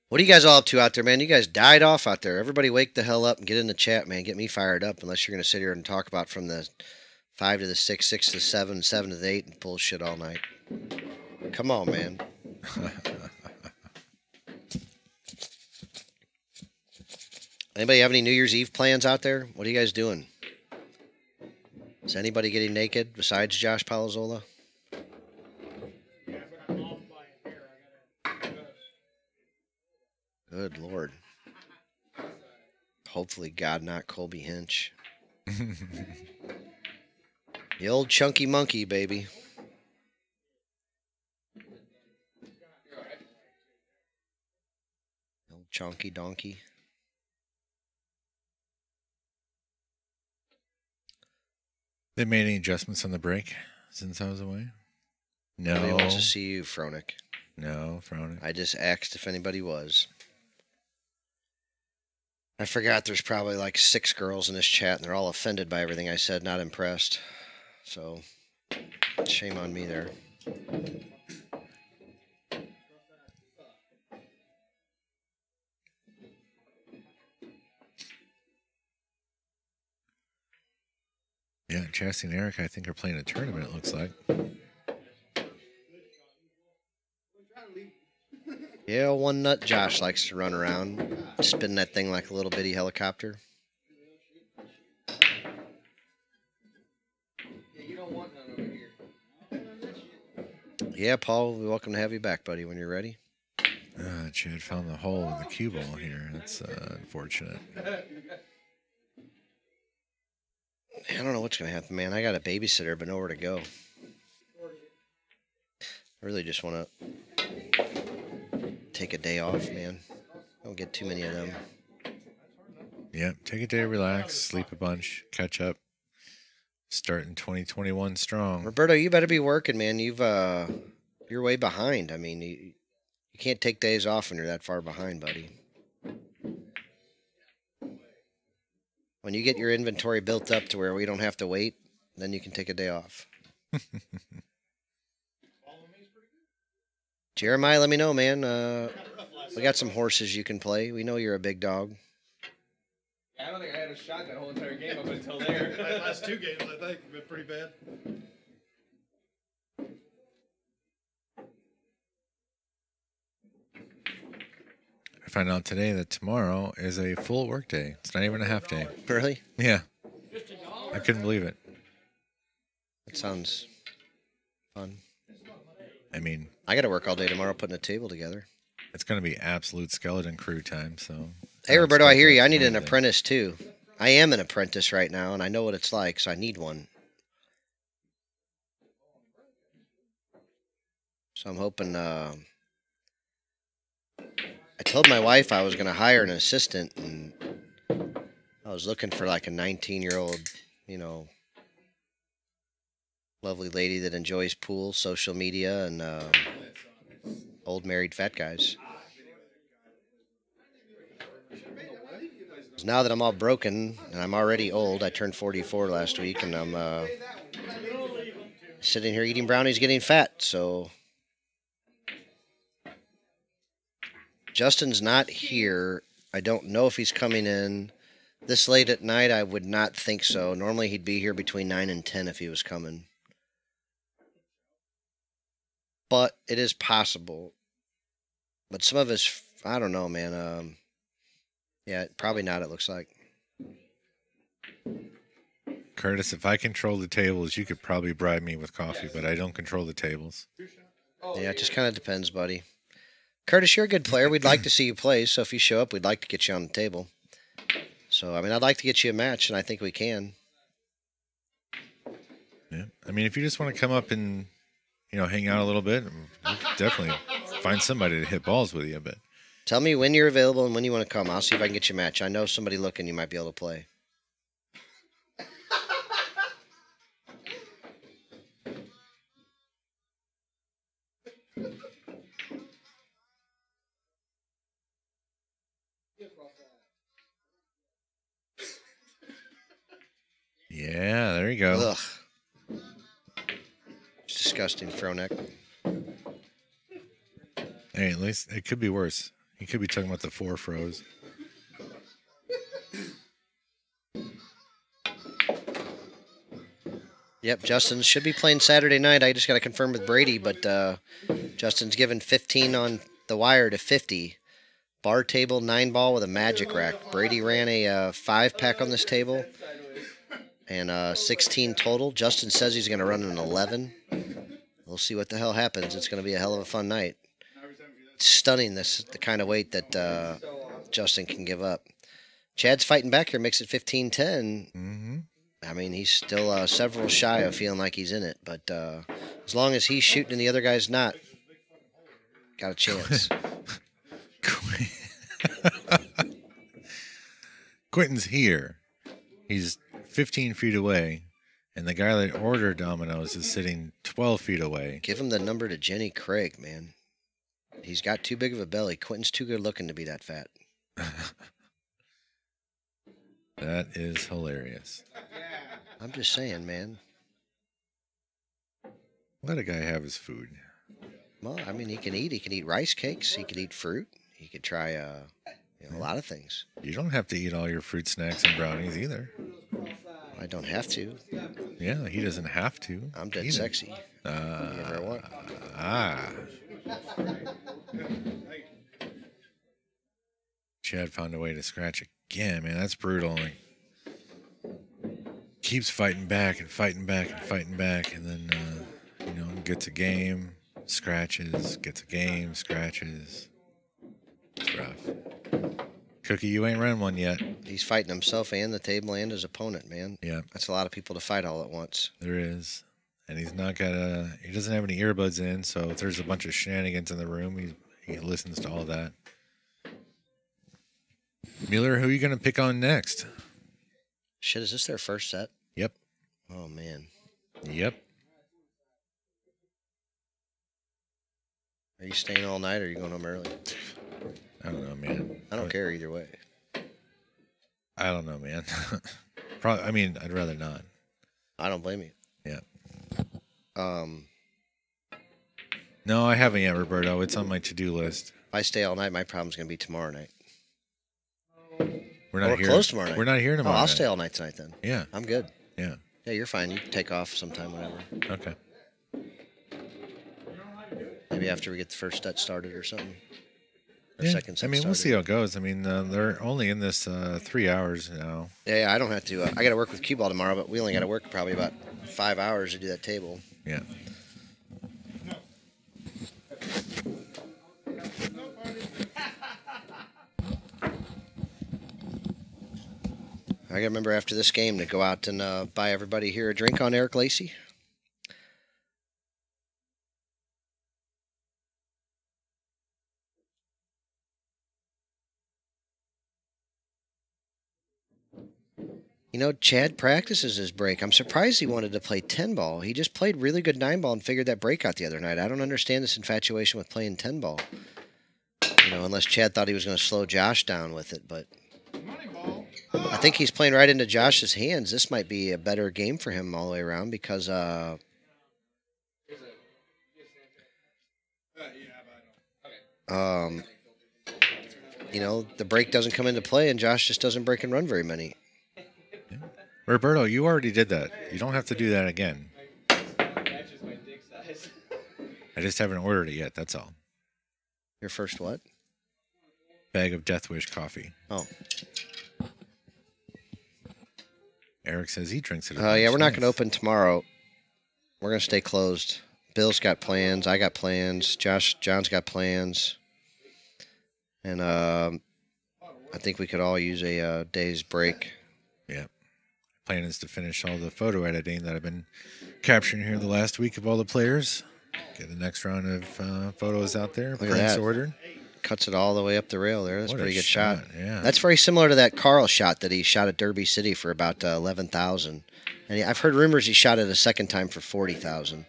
What are you guys all up to out there, man? You guys died off out there. Everybody wake the hell up and get in the chat, man. Get me fired up, unless you're going to sit here and talk about from the 5 to the 6, 6 to the 7, 7 to the 8, and bullshit all night. Come on, man. Anybody have any New Year's Eve plans out there? What are you guys doing? Is anybody getting naked besides Josh Palozzola? Yeah, but I'm off by a hair. I gotta adjust. Good Lord. Hopefully God not Colby Hinch. The old chunky monkey, baby. The old chunky donkey. They made any adjustments on the break since I was away? No. Nobody wants to see you, Fronic. No, Fronic. I just asked if anybody was. I forgot there's probably like 6 girls in this chat, and they're all offended by everything I said, not impressed. So, shame on me there. Yeah, Chastity and Eric, I think, are playing a tournament, it looks like. Yeah, one nut Josh likes to run around, spin that thing like a little bitty helicopter. Yeah, you don't want none over here. Yeah, Paul, we're welcome to have you back, buddy, when you're ready. Chad found the hole in the cue ball here. That's unfortunate. I don't know what's going to happen, man. I got a babysitter, but nowhere to go. really just want to take a day off, man. Don't get too many of them. Yep. Take a day, relax, sleep a bunch, catch up. Starting 2021 strong. Roberto, you better be working, man. You're way behind. I mean, you can't take days off when you're that far behind, buddy. When you get your inventory built up to where we don't have to wait, then you can take a day off. Jeremiah, let me know, man. We got some horses you can play. We know you're a big dog. I don't think I had a shot that whole entire game up until there. The last 2 games, I think, have been pretty bad. I found out today that tomorrow is a full work day. It's not even a half day. Really? Yeah. I couldn't believe it. That sounds fun. I mean, I got to work all day tomorrow putting a table together. it's going to be absolute skeleton crew time, so. Hey, Roberto, I hear you. I need an Wednesday. apprentice, too. I am an apprentice right now, and I know what it's like, so I need one. So I'm hoping... I told my wife I was going to hire an assistant, and I was looking for like a 19-year-old, you know, lovely lady that enjoys pool, social media, and old married fat guys. 'Cause now that I'm all broken and I'm already old, I turned 44 last week, and I'm sitting here eating brownies, getting fat. So Justin's not here. I don't know if he's coming in this late at night. I would not think so. Normally he'd be here between 9 and 10 if he was coming. But it is possible. But some of his, I don't know, man. Yeah, probably not, it looks like. Curtis, if I control the tables, you could probably bribe me with coffee, but I don't control the tables. Yeah, it just kind of depends, buddy. Curtis, you're a good player. We'd like to see you play, so if you show up, we'd like to get you on the table. So, I mean, I'd like to get you a match, and I think we can. Yeah. I mean, if you just want to come up and, you know, hang out a little bit, we could definitely find somebody to hit balls with you a bit. Tell me when you're available and when you want to come. I'll see if I can get you a match. I know somebody looking you might be able to play. Yeah, there you go. Ugh. It's disgusting, Fronek. Hey, at least it could be worse. He could be talking about the 4 froze. Yep, Justin should be playing Saturday night. I just got to confirm with Brady, but Justin's given 15 on the wire to 50. Bar table, 9-ball with a magic rack. Brady ran a 5-pack on this table and 16 total. Justin says he's going to run an 11. We'll see what the hell happens. It's going to be a hell of a fun night. It's stunning, the kind of weight that Justin can give up. Chad's fighting back here, makes it 15-10. Mm-hmm. I mean, he's still several shy of feeling like he's in it, but as long as he's shooting and the other guy's not, got a chance. Quentin's here. He's 15 feet away, and the guy that ordered Domino's is sitting 12 feet away. Give him the number to Jenny Craig, man. He's got too big of a belly. Quentin's too good looking to be that fat. That is hilarious. I'm just saying, man. Let a guy have his food. Well, I mean, he can eat. He can eat rice cakes. He can eat fruit. He could try a lot of things. You don't have to eat all your fruit snacks and brownies either. I don't have to. Yeah, he doesn't have to. I'm dead either. sexy. Whatever I want. Chad found a way to scratch again, man. That's brutal. Like, keeps fighting back and fighting back and fighting back, and then gets a game, scratches, gets a game, scratches. It's rough. Cookie, you ain't run one yet. He's fighting himself and the table and his opponent, man. Yeah, That's a lot of people to fight all at once. there is. And he's not got he doesn't have any earbuds in, so if there's a bunch of shenanigans in the room, he listens to all of that. Mueller, who are you going to pick on next? Shit, is this their first set? Yep. Oh, man. Yep. Are you staying all night or are you going home early? I don't know, man. I don't care either way. I don't know, man. Probably. I mean, I'd rather not. I don't blame you. Yeah. If No, I haven't yet, Roberto. It's on my to-do list. I stay all night, my problem's going to be tomorrow night. We're not We're here. closed tomorrow night. We're not here Oh, tomorrow. I'll night. stay all night tonight then. Yeah. I'm good. Yeah. Yeah, you're fine. You can take off sometime whenever. Okay. Maybe after we get the first set started or something. Or Yeah. second set I mean, we'll started. see how it goes. I mean, they're only in this 3 hours now. Yeah, I don't have to. I got to work with cue ball tomorrow, but we only got to work probably about 5 hours to do that table. Yeah. I got to remember after this game to go out and buy everybody here a drink on Eric Lacey. You know, Chad practices his break. I'm surprised he wanted to play 10 ball. He just played really good 9 ball and figured that break out the other night. I don't understand this infatuation with playing 10 ball. You know, unless Chad thought he was going to slow Josh down with it, but I think he's playing right into Josh's hands. This might be a better game for him all the way around because you know, the break doesn't come into play and Josh just doesn't break and run very many. Roberto, you already did that. You don't have to do that again. Matches my dick size. I just haven't ordered it yet. That's all. Your first what? Bag of Death Wish coffee. Oh. Eric says he drinks it. Yeah, we're not going to open tomorrow. We're going to stay closed. Bill's got plans. I got plans. John's got plans. And I think we could all use a day's break. Yeah. Plan is to finish all the photo editing that I've been capturing here the last week of all the players. Get the next round of photos out there. Look at Prints that. ordered. Cuts it all the way up the rail there. That's a What pretty good shot. Yeah. That's very similar to that Carl shot that he shot at Derby City for about 11,000. And I've heard rumors he shot it a second time for 40,000.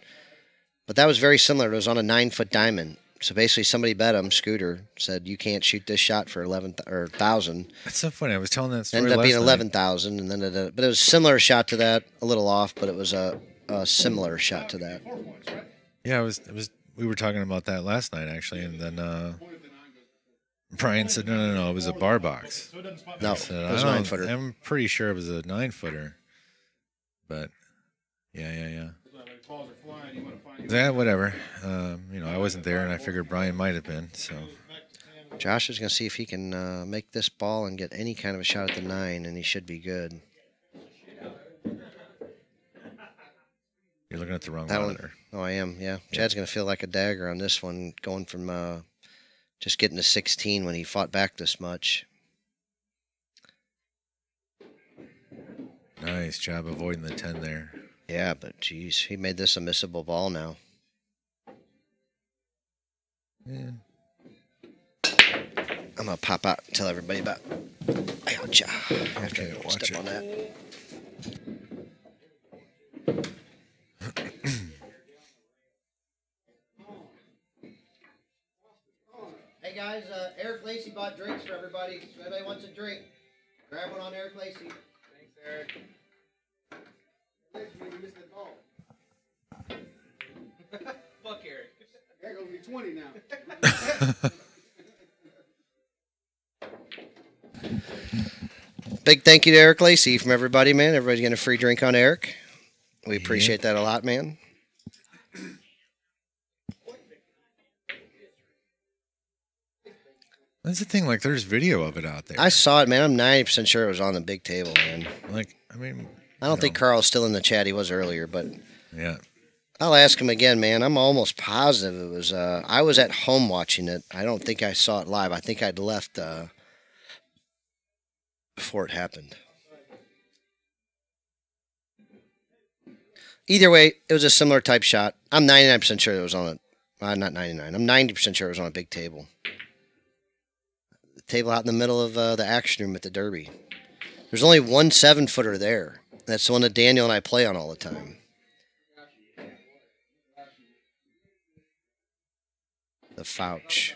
But that was very similar. It was on a 9-foot diamond. So basically, somebody bet him, Scooter, said you can't shoot this shot for 11,000. That's so funny. I was telling that story Ended up last being night. 11,000, and then but it was a similar shot to that, a little off, but it was a similar shot to that. Yeah, it was. We were talking about that last night actually, and then Brian said, "No, it was a bar box." No, I said, it was a "I don't- 9-footer. I'm pretty sure it was a 9-footer, but yeah. Yeah, whatever. You know, I wasn't there, and I figured Brian might have been. So Josh is going to see if he can make this ball and get any kind of a shot at the 9, and he should be good. you're looking at the wrong That one- monitor. Oh, I am, yeah. Chad's going to feel like a dagger on this one, going from just getting to 16 when he fought back this much. Nice job avoiding the 10 there. Yeah, but geez, he made this a missable ball now. Yeah. I'm going to pop out and tell everybody about ouch, after Okay, I watch step it. on that. Hey guys, Eric Lacey bought drinks for everybody. So anybody wants a drink, grab one on Eric Lacey. Thanks, Eric. Fuck Eric. That goes to be 20 now. Big thank you to Eric Lacey from everybody, man. Everybody's getting a free drink on Eric. We appreciate that a lot, man. That's the thing. Like, there's video of it out there. I saw it, man. I'm 90% sure it was on the big table, man. Like, I mean, I don't you think know, Carl's still in the chat. He was earlier, but Yeah. I'll ask him again, man. I'm almost positive it was. I was at home watching it. I don't think I saw it live. I think I'd left before it happened. Either way, it was a similar type shot. I'm 99% sure it was on a, not 99. I'm 90% sure it was on a big table. The table out in the middle of the action room at the Derby. There's only one 7-footer there. That's the one that Daniel and I play on all the time. The Fouch.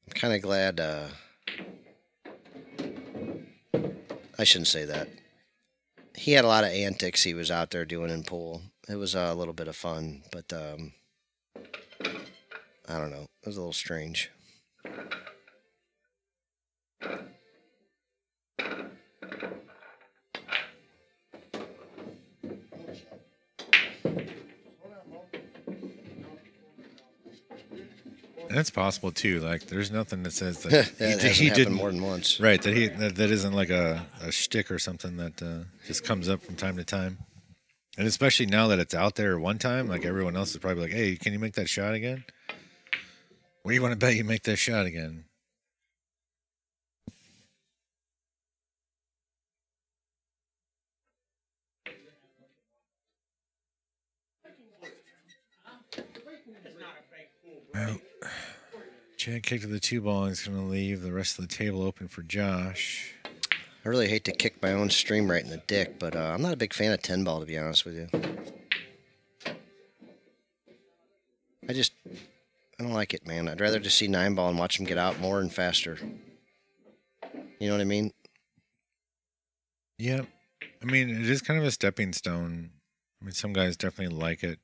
I'm kind of glad. I shouldn't say that. He had a lot of antics he was out there doing in pool. It was a little bit of fun, but I don't know. It was a little strange. And it's possible too. Like, there's nothing that says that That hasn't he happened didn't. more than once. Right, that isn't like a shtick or something that just comes up from time to time. And especially now that it's out there one time, like everyone else is probably like, "Hey, can you make that shot again? What do you want to bet you make that shot again?" Well, Chad kicked to the 2-ball and he's going to leave the rest of the table open for Josh. I really hate to kick my own stream right in the dick, but I'm not a big fan of 10-ball, to be honest with you. I don't like it, man. I'd rather just see 9-ball and watch them get out more and faster. You know what I mean? Yeah. I mean, it is kind of a stepping stone. I mean, some guys definitely like it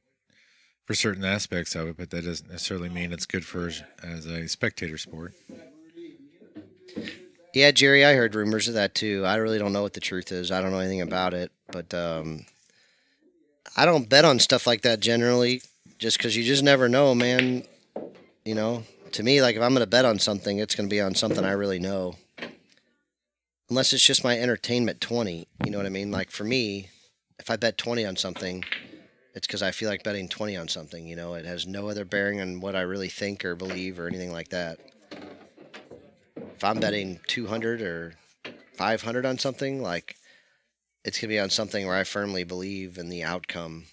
for certain aspects of it, but that doesn't necessarily mean it's good for as a spectator sport. Yeah, Jerry, I heard rumors of that too. I really don't know what the truth is. I don't know anything about it, but I don't bet on stuff like that generally, just because you just never know, man. You know, to me, like if I'm going to bet on something, it's going to be on something I really know. Unless it's just my entertainment 20, you know what I mean? Like for me, if I bet 20 on something, it's because I feel like betting 20 on something, you know. It has no other bearing on what I really think or believe or anything like that. If I'm betting 200 or 500 on something, like it's going to be on something where I firmly believe in the outcome.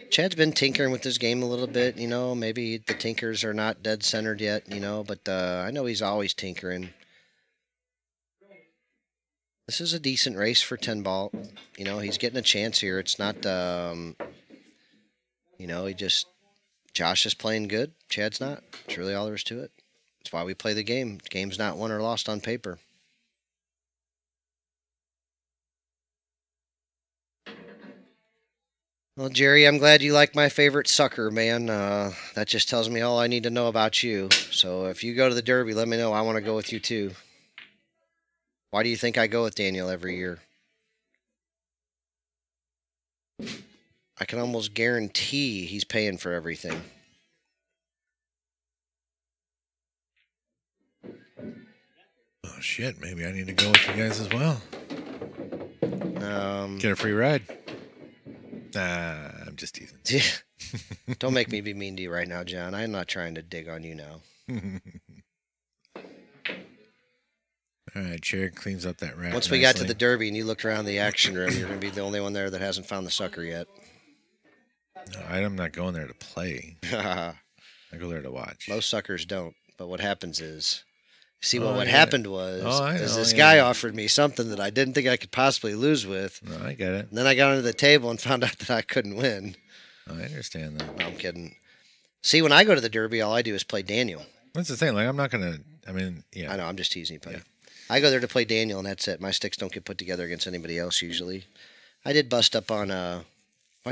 Chad's been tinkering with this game a little bit, you know. Maybe the tinkers are not dead centered yet, you know, but I know he's always tinkering. This is a decent race for 10-ball. You know, he's getting a chance here. It's not, you know, Josh is playing good. Chad's not. That's really all there is to it. That's why we play the game. The game's not won or lost on paper. Well, Jerry, I'm glad you like my favorite sucker, man. That just tells me all I need to know about you. So if you go to the Derby, let me know. I want to go with you, too. Why do you think I go with Daniel every year? I can almost guarantee he's paying for everything. Oh, shit. Maybe I need to go with you guys as well. Get a free ride. Nah, I'm just teasing. Don't make me be mean to you right now, John. I'm not trying to dig on you now. All right, Chair cleans up that rat. Once we got to the Derby and you looked around the action room, you're going to be the only one there that hasn't found the sucker yet. No, I'm not going there to play. I go there to watch. Most suckers don't. But what happens is, see, what happened was, this guy offered me something that I didn't think I could possibly lose with. No, I get it. And then I got under the table and found out that I couldn't win. I understand that. No, I'm kidding. See, when I go to the Derby, all I do is play Daniel. That's the thing. Like, I'm not going to, I mean, yeah. I know, I'm just teasing you, buddy. Yeah. I go there to play Daniel, and that's it. My sticks don't get put together against anybody else usually. I did bust up on, I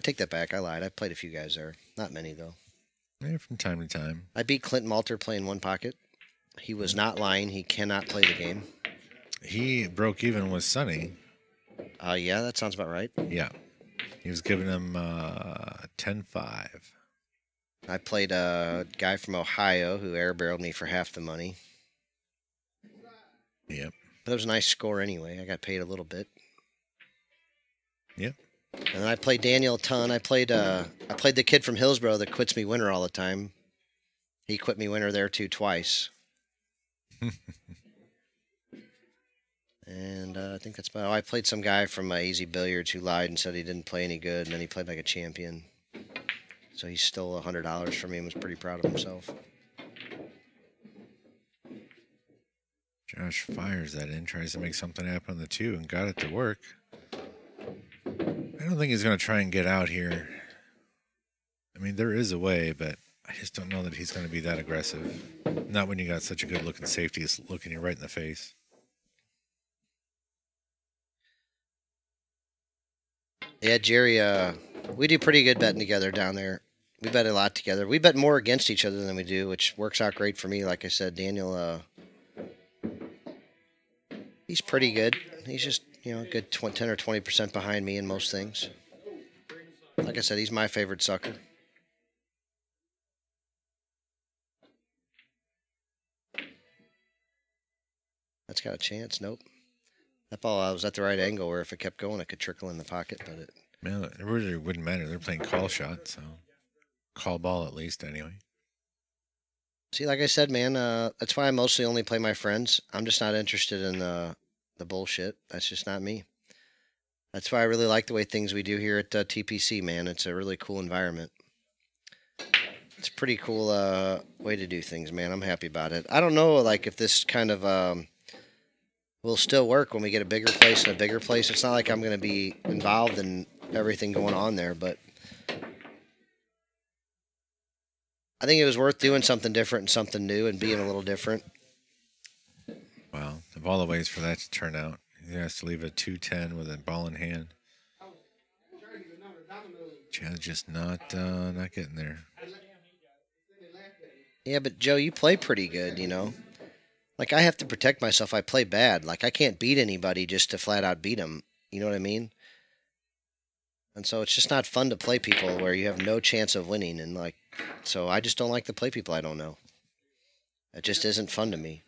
take that back. I lied. I played a few guys there. Not many, though. Yeah, from time to time. I beat Clinton Malter playing one pocket. He was not lying. He cannot play the game. He broke even with Sonny. Yeah, that sounds about right. Yeah. He was giving him 10-5. I played a guy from Ohio who air barreled me for half the money. Yep. But it was a nice score anyway. I got paid a little bit. Yep. And then I played Daniel a ton. I played the kid from Hillsborough that quits me winner all the time. He quit me winner there too twice. And I think that's about. Oh, I played some guy from Easy Billiards who lied and said he didn't play any good, and then he played like a champion. So he stole $100 from me and was pretty proud of himself. Josh fires that in, tries to make something happen on the 2, and got it to work. I don't think he's going to try and get out here. I mean, there is a way, but I just don't know that he's going to be that aggressive. Not when you got such a good-looking safety is looking you right in the face. Yeah, Jerry, we do pretty good betting together down there. We bet a lot together. We bet more against each other than we do, which works out great for me. Like I said, Daniel, he's pretty good. He's just, a good 10 or 20% behind me in most things. Like I said, he's my favorite sucker. That's got a chance. Nope. That ball was at the right angle where if it kept going, it could trickle in the pocket. But it. Man, it really wouldn't matter. They're playing call shot, so call ball at least anyway. See, like I said, man, that's why I mostly only play my friends. I'm just not interested in the bullshit. That's just not me. That's why I really like the way things we do here at TPC, man. It's a really cool environment. It's a pretty cool way to do things, man. I'm happy about it. I don't know, like, if this kind of will still work when we get a bigger place and a bigger place. It's not like I'm going to be involved in everything going on there, but I think it was worth doing something different and something new and being a little different. Wow, of all the ways for that to turn out, he has to leave a 2-10 with a ball in hand. Chad's just not getting there. Yeah, but Joe, you play pretty good, Like, I have to protect myself. I play bad. Like, I can't beat anybody just to flat out beat them. You know what I mean? And so it's just not fun to play people where you have no chance of winning. And, like, so I just don't like to play people I don't know. It just isn't fun to me.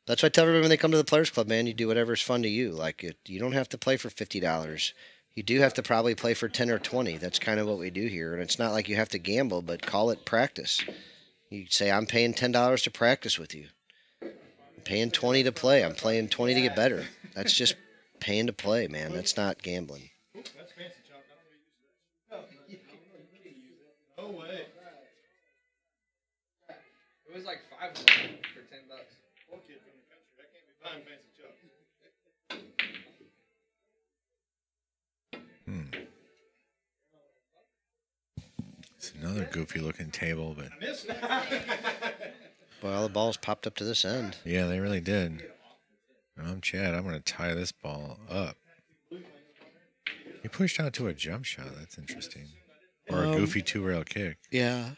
That's why I tell everybody when they come to the Players Club, man, you do whatever's fun to you. Like, you don't have to play for $50. You do have to probably play for 10 or 20. That's kind of what we do here. And it's not like you have to gamble, but call it practice. You say, I'm paying $10 to practice with you. Paying 20 to play. I'm playing 20 to get better. That's just paying to play, man. That's not gambling. That's fancy, Chuck. I don't know you no way. It was like 5 of them for $10. Poor kid from the country. That can't be buying fancy Chuck. It's another goofy looking table, but I missed it. Well, the balls popped up to this end. yeah, they really did. I'm Chad. I'm going to tie this ball up. He pushed out to a jump shot. That's interesting. Or a goofy 2-rail kick. Yeah.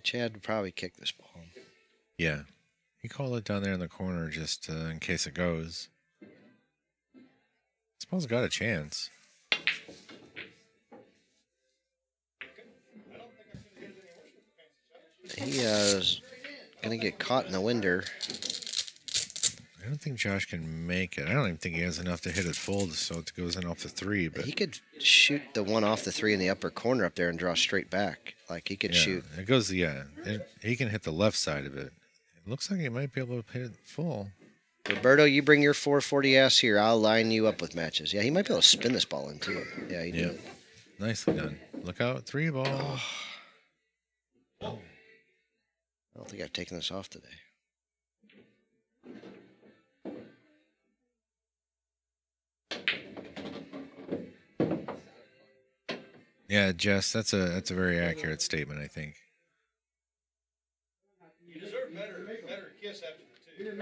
Chad would probably kick this ball. Yeah. He called it down there in the corner just in case it goes. This ball's got a chance. He is going to get caught in the winder. I don't think Josh can make it. I don't even think he has enough to hit it full so it goes in off the 3. But he could shoot the one off the 3 in the upper corner up there and draw straight back. Like, he could shoot. It goes, he can hit the left side of it. It looks like he might be able to hit it full. Roberto, you bring your 440 ass here. I'll line you up with matches. Yeah, he might be able to spin this ball in, too. Yeah, he did. Nicely done. Look out, 3 ball. Oh. I don't think I've taken this off today. Yeah, Jess, that's a very accurate statement, I think. You deserve better kiss after the 2.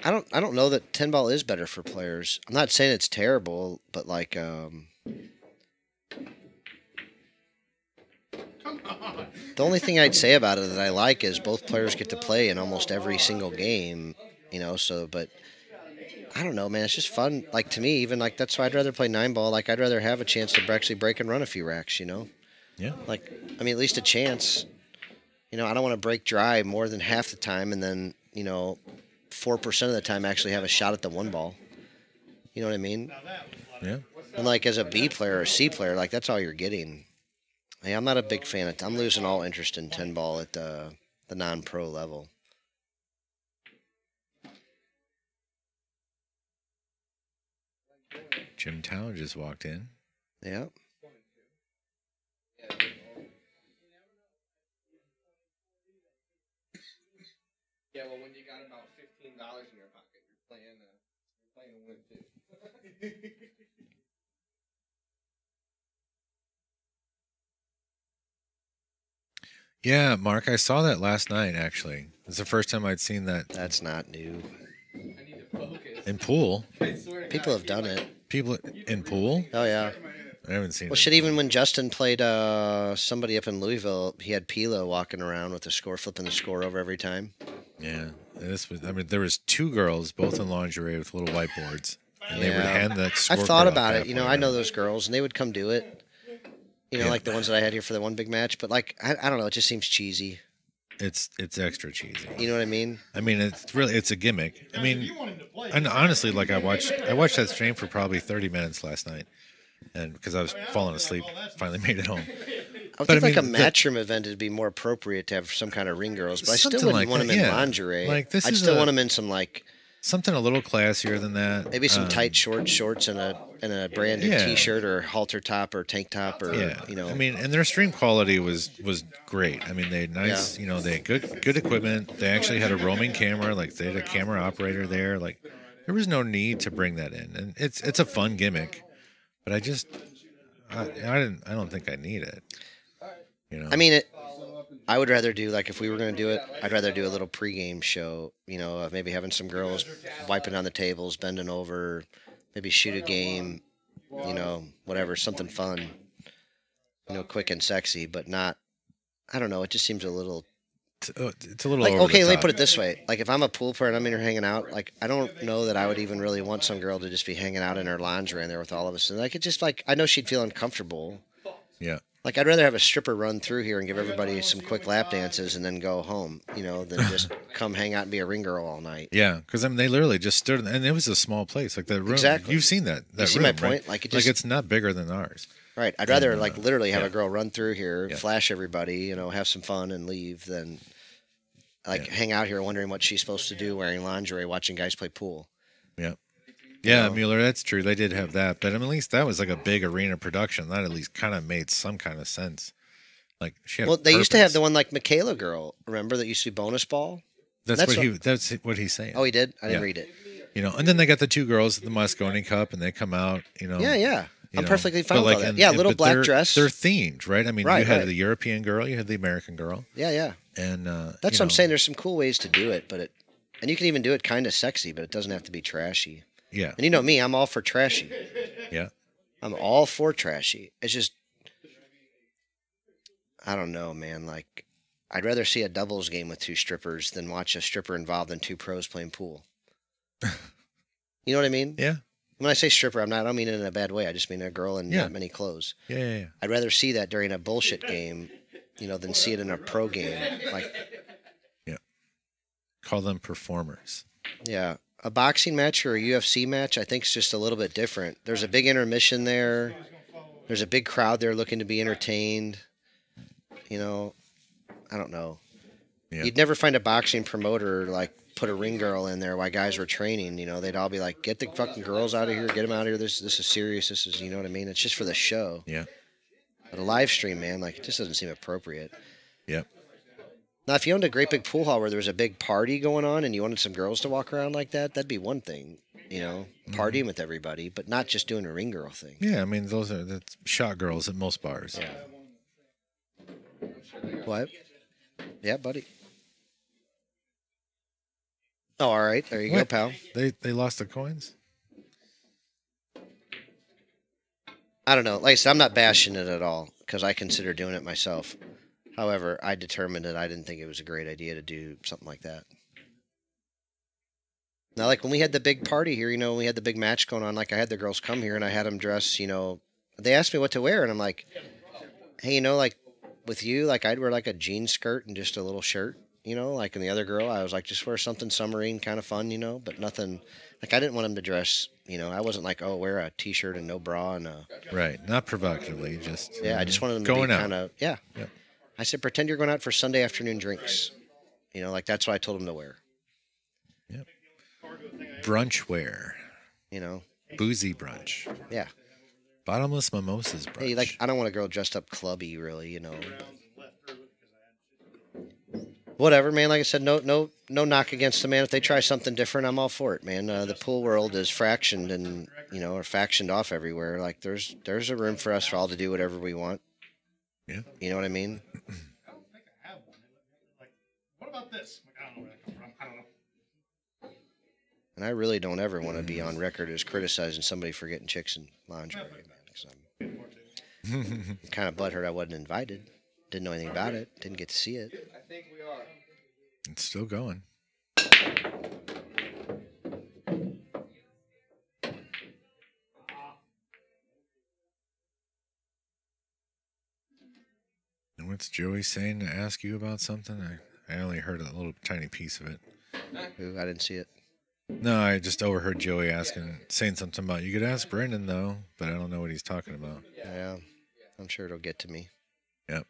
I don't know that 10 ball is better for players. I'm not saying it's terrible, but like the only thing I'd say about it that I like is both players get to play in almost every single game, so but I don't know, man. It's just fun. Like to me, even like that's why I'd rather play 9-ball. Like I'd rather have a chance to actually break and run a few racks. Yeah. Like I mean, at least a chance. I don't want to break dry more than half the time, and then 4% of the time actually have a shot at the 1-ball. You know what I mean? Yeah. And like as a B player or a C player, like that's all you're getting. Hey, I'm not a big fan of. I'm losing all interest in 10-ball at the non-pro level. Jim Tower just walked in. Yeah. Yeah, well, when you got about $15 in your pocket, you're playing to win too. Yeah, Mark, I saw that last night, actually. It's the first time I'd seen that That's not new. I need to focus. in pool. I swear to People God, have done it. People in pool? Oh yeah. I haven't seen Well, it. shit. Even when Justin played somebody up in Louisville, he had Pila walking around with the score, flipping the score over every time. Yeah. There was 2 girls, both in lingerie with little whiteboards. And they would Yeah. hand that score. I've thought about it. I know those girls, and they would come do it. Yeah. Like the ones that I had here for the one big match. But like, I don't know. It just seems cheesy. It's extra cheesy. You know what I mean? I mean, it's a gimmick. I mean, and honestly, like I watched that stream for probably 30 minutes last night, and because I was falling asleep, finally made it home. I would But think I like mean, a matchroom event would be more appropriate to have some kind of ring girls, but I still Something wouldn't like want that, them in yeah. lingerie. Like, this I'd is still a- want them in some like Something a little classier than that. maybe some tight shorts and a branded Yeah. T-shirt or halter top or tank top or Yeah, you know. I mean, and their stream quality was great. I mean, they had nice, they had good equipment. They actually had a roaming camera, like they had a camera operator there. Like there was no need to bring that in, and it's a fun gimmick, but I don't think I need it. I mean, I would rather do like if we were going to do it, I'd rather do a little pregame show. Of maybe having some girls wiping down the tables, bending over, maybe shoot a game. Whatever, something fun. Quick and sexy, but not. I don't know. It just seems a little. It's a little Like, over okay, the let me top. put it this way. Like, if I'm a pool player and I'm in here hanging out, like, I don't know that I would even really want some girl to just be hanging out in her lingerie in there with all of us. And like, it just like I know she'd feel uncomfortable. Yeah. Like, I'd rather have a stripper run through here and give everybody some quick lap dances and then go home, than just come hang out and be a ring girl all night. Yeah, because I mean, they literally just stood, and it was a small place, like the room. Exactly. You've seen that. You see room, my right? point? Like, it's not bigger than ours. Right. I'd rather, And, like, literally have yeah. a girl run through here, Yeah. flash everybody, have some fun and leave than, like, hang out here wondering what she's supposed to do wearing lingerie, watching guys play pool. Yeah. Yeah, know? Mueller, that's true. They did have that, but I mean, at least that was like a big arena production. That at least kind of made some kind of sense. Like she had. Well, they used to have purpose. the one like Michaela girl. Remember that used to be bonus ball? That's that's what he's saying. Oh, he did. I didn't Yeah. read it. And then they got the 2 girls at the Moscone Cup, and they come out. Yeah, yeah. you I'm know, perfectly fine but with all that. Yeah, little but black they're- dress. They're themed, right? I mean, Right, you had right. the European girl, you had the American girl, Yeah, yeah. and That's what I'm saying. There's some cool ways to do it, and you can even do it kind of sexy, but it doesn't have to be trashy. Yeah, And you know me, I'm all for trashy. yeah. I'm all for trashy. It's just, I don't know, man. Like, I'd rather see a doubles game with 2 strippers than watch a stripper involved in 2 pros playing pool. You know what I mean? Yeah. When I say stripper, I don't mean it in a bad way. I just mean a girl in Yeah. not many clothes. Yeah. I'd rather see that during a bullshit game, than see it in a pro game. Like, Call them performers. yeah, a boxing match or a UFC match, I think is just a little bit different. There's a big intermission there. There's a big crowd there looking to be entertained. I don't know. Yeah. You'd never find a boxing promoter like put a ring girl in there while guys were training. They'd all be like, "Get the fucking girls out of here! Get them out of here! This is serious. This is, you know what I mean? It's just for the show." Yeah. But a live stream, man, like it just doesn't seem appropriate. Yep. Now, if you owned a great big pool hall where there was a big party going on and you wanted some girls to walk around like that, that'd be one thing. Partying with everybody, but not just doing a ring girl thing. Yeah, I mean, that's shot girls at most bars. Yeah. What? Yeah, buddy. Oh, all right. There you go, What? pal. They lost the coins. I don't know. Like I said, I'm not bashing it at all because I consider doing it myself. However, I determined that I didn't think it was a great idea to do something like that. Now, like when we had the big party here, you know, when we had the big match going on, like I had the girls come here and I had them dress, you know, they asked me what to wear and I'm like, hey, you know, like with you, like I'd wear like a jean skirt and just a little shirt, you know, like in the other girl, I was like, just wear something summery, kind of fun, you know, but nothing, like I didn't want them to dress, you know, I wasn't like, oh, wear a t-shirt and no bra and Right. Not provocatively, just yeah, I just wanted them to going be out. kind of, yeah. Yep. I said, pretend you're going out for Sunday afternoon drinks, you know, like that's what I told them to wear, Brunch wear. you know, Boozy brunch. yeah. Bottomless mimosas brunch. Hey, like I don't want a girl dressed up clubby, really, you know. Whatever, man. Like I said, no knock against the man. If they try something different, I'm all for it, man. The pool world is fractioned and you know, or factioned off everywhere. Like there's a room for us all to do whatever we want. Yeah. You know what I mean? I don't think I have one. Like, what about this? Like, I don't know where that come from. I don't know. And I really don't ever want to be on record as criticizing somebody for getting chicks in lingerie, man. 'Cause I'm kind of butthurt I wasn't invited. Didn't know anything about it. Didn't get to see it. I think we are. It's still going. And what's Joey saying to ask you about something? I only heard a little tiny piece of it. Ooh, I didn't see it. No, I just overheard Joey saying something about you could ask Brendan though, but I don't know what he's talking about. Yeah, I'm sure it'll get to me. Yep.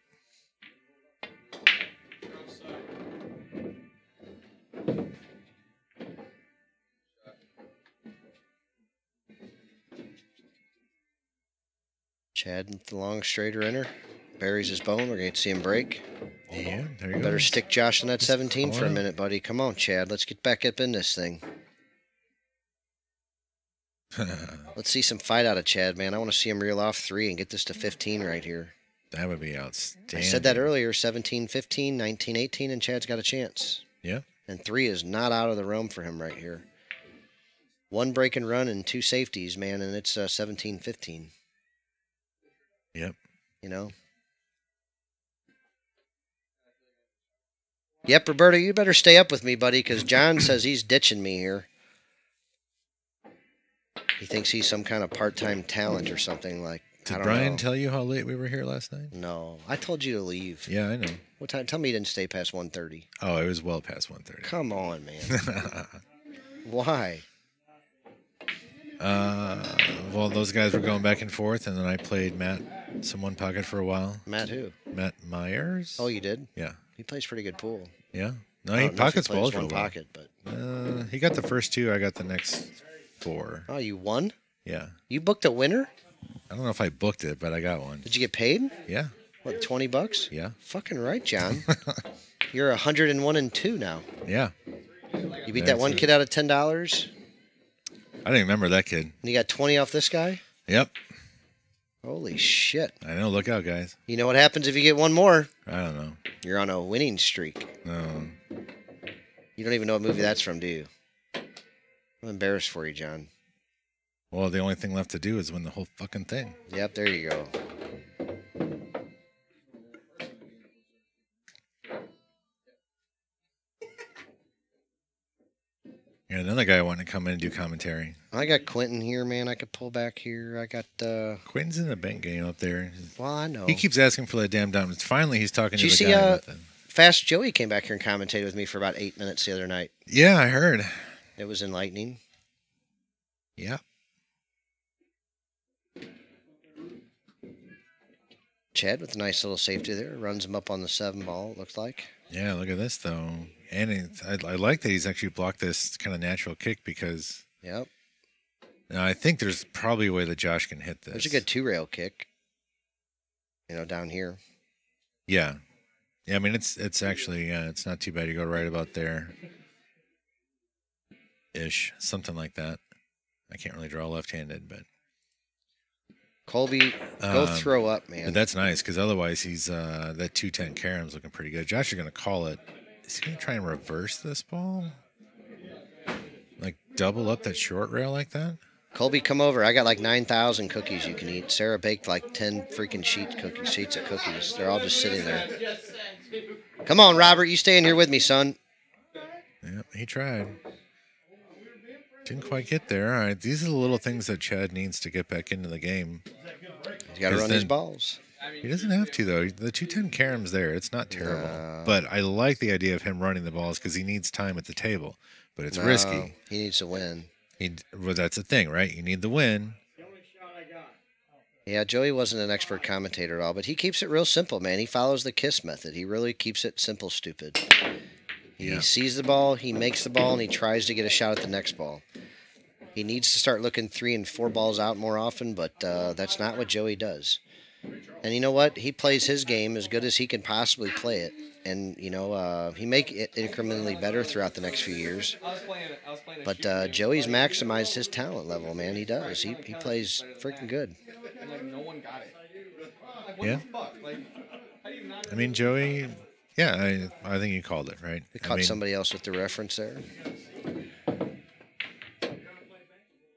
Chad with the long straighter inner. Buries his bone. We're going to see him break. Yeah, there you go. Better stick Josh in that 17 for a on. minute, buddy. Come on, Chad. Let's get back up in this thing. Let's see some fight out of Chad, man. I want to see him reel off 3 and get this to 15 right here. That would be outstanding. I said that earlier, 17, 15, 19, 18, and Chad's got a chance. Yeah. And 3 is not out of the realm for him right here. 1 break and run and 2 safeties, man, and it's 17, 15. Yep. You know? Yep, Roberto, you better stay up with me, buddy, because John says he's ditching me here. He thinks he's some kind of part-time talent or something like. I Did don't Brian know. tell you how late we were here last night? No, I told you to leave. Yeah, I know. What time? Tell me you didn't stay past 1:30. Oh, it was well past 1:30. Come on, man. Why? Well, those guys were going back and forth, and then I played Matt some one pocket for a while. Matt who? Matt Myers. Oh, you did? Yeah. He plays pretty good pool. Yeah. No, I he don't know if pockets plays balls one real well. pocket, but He got the first 2. I got the next 4. oh, you won? Yeah. You booked a winner? I don't know if I booked it, but I got one. Did you get paid? Yeah. What, $20? Yeah. Fucking right, John. You're 101 and 2 now. Yeah. You beat that one kid out of $10, I didn't remember that kid. and you got 20 off this guy. Yep. Holy shit! I know. Look out, guys. You know what happens if you get one more? I don't know. You're on a winning streak. No. You don't even know what movie that's from, do you? I'm embarrassed for you, John. Well, the only thing left to do is win the whole fucking thing. Yep, there you go. Yeah, another guy wanting to come in and do commentary. I got Quentin here, man. I could pull back here. I got, Quentin's in the bank game up there. well, I know. He keeps asking for that damn diamonds. Finally, he's talking Did to you the see, guy about that. Fast Joey came back here and commentated with me for about 8 minutes the other night. Yeah, I heard. It was enlightening. Yeah. Chad with a nice little safety there. Runs him up on the 7 ball, it looks like. Yeah, look at this, though. And I like that he's actually blocked this kind of natural kick because Yep. now I think there's probably a way that Josh can hit this. There's a good 2-rail kick. You know, down here. Yeah. Yeah, I mean, it's actually, it's not too bad. You go right about there. Ish. Something like that. I can't really draw left-handed, but. Colby, go throw up, man. But that's nice because otherwise he's that 210 Karam's looking pretty good. Josh is going to call it. Is he going to try and reverse this ball? Like double up that short rail like that? Colby, come over. I got like 9,000 cookies you can eat. Sarah baked like 10 freaking sheets of cookies. They're all just sitting there. Come on, Robert. You stay in here with me, son. Yep, he tried. Didn't quite get there. All right, these are the little things that Chad needs to get back into the game. He's got to run these balls. He doesn't have to, though. The 210 carom's there. It's not terrible. But I like the idea of him running the balls because he needs time at the table. But it's risky. He needs to win. Well, that's the thing, right? You need the win. Yeah, Joey wasn't an expert commentator at all, but he keeps it real simple, man. He follows the KISS method. He really keeps it simple, stupid. He sees the ball, he makes the ball, and he tries to get a shot at the next ball. He needs to start looking 3 and 4 balls out more often, but that's not what Joey does. And you know what? He plays his game as good as he can possibly play it. And, you know, he make it incrementally better throughout the next few years. But Joey's maximized his talent level, man. He does. He plays freaking good. And like no one got it. Like, Yeah. The fuck? Like, how do you not I mean, Joey, yeah, I think you called it, right? He caught somebody else with the reference there.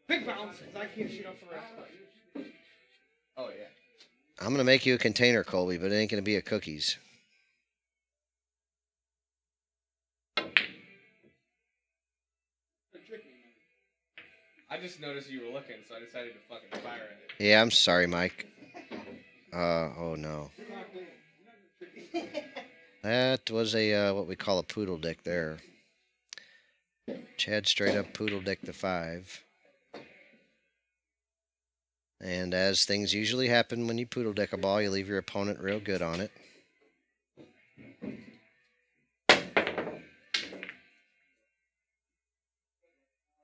big bounce, 'cause I can't shoot up for rest. Oh yeah. I'm going to make you a container, Colby, but it ain't going to be a cookies. I just noticed you were looking, so I decided to fucking fire at it. Yeah, I'm sorry, Mike. Oh no. That was a what we call a poodle dick there. Chad straight up poodle dick the 5. And as things usually happen when you poodle dick a ball, you leave your opponent real good on it.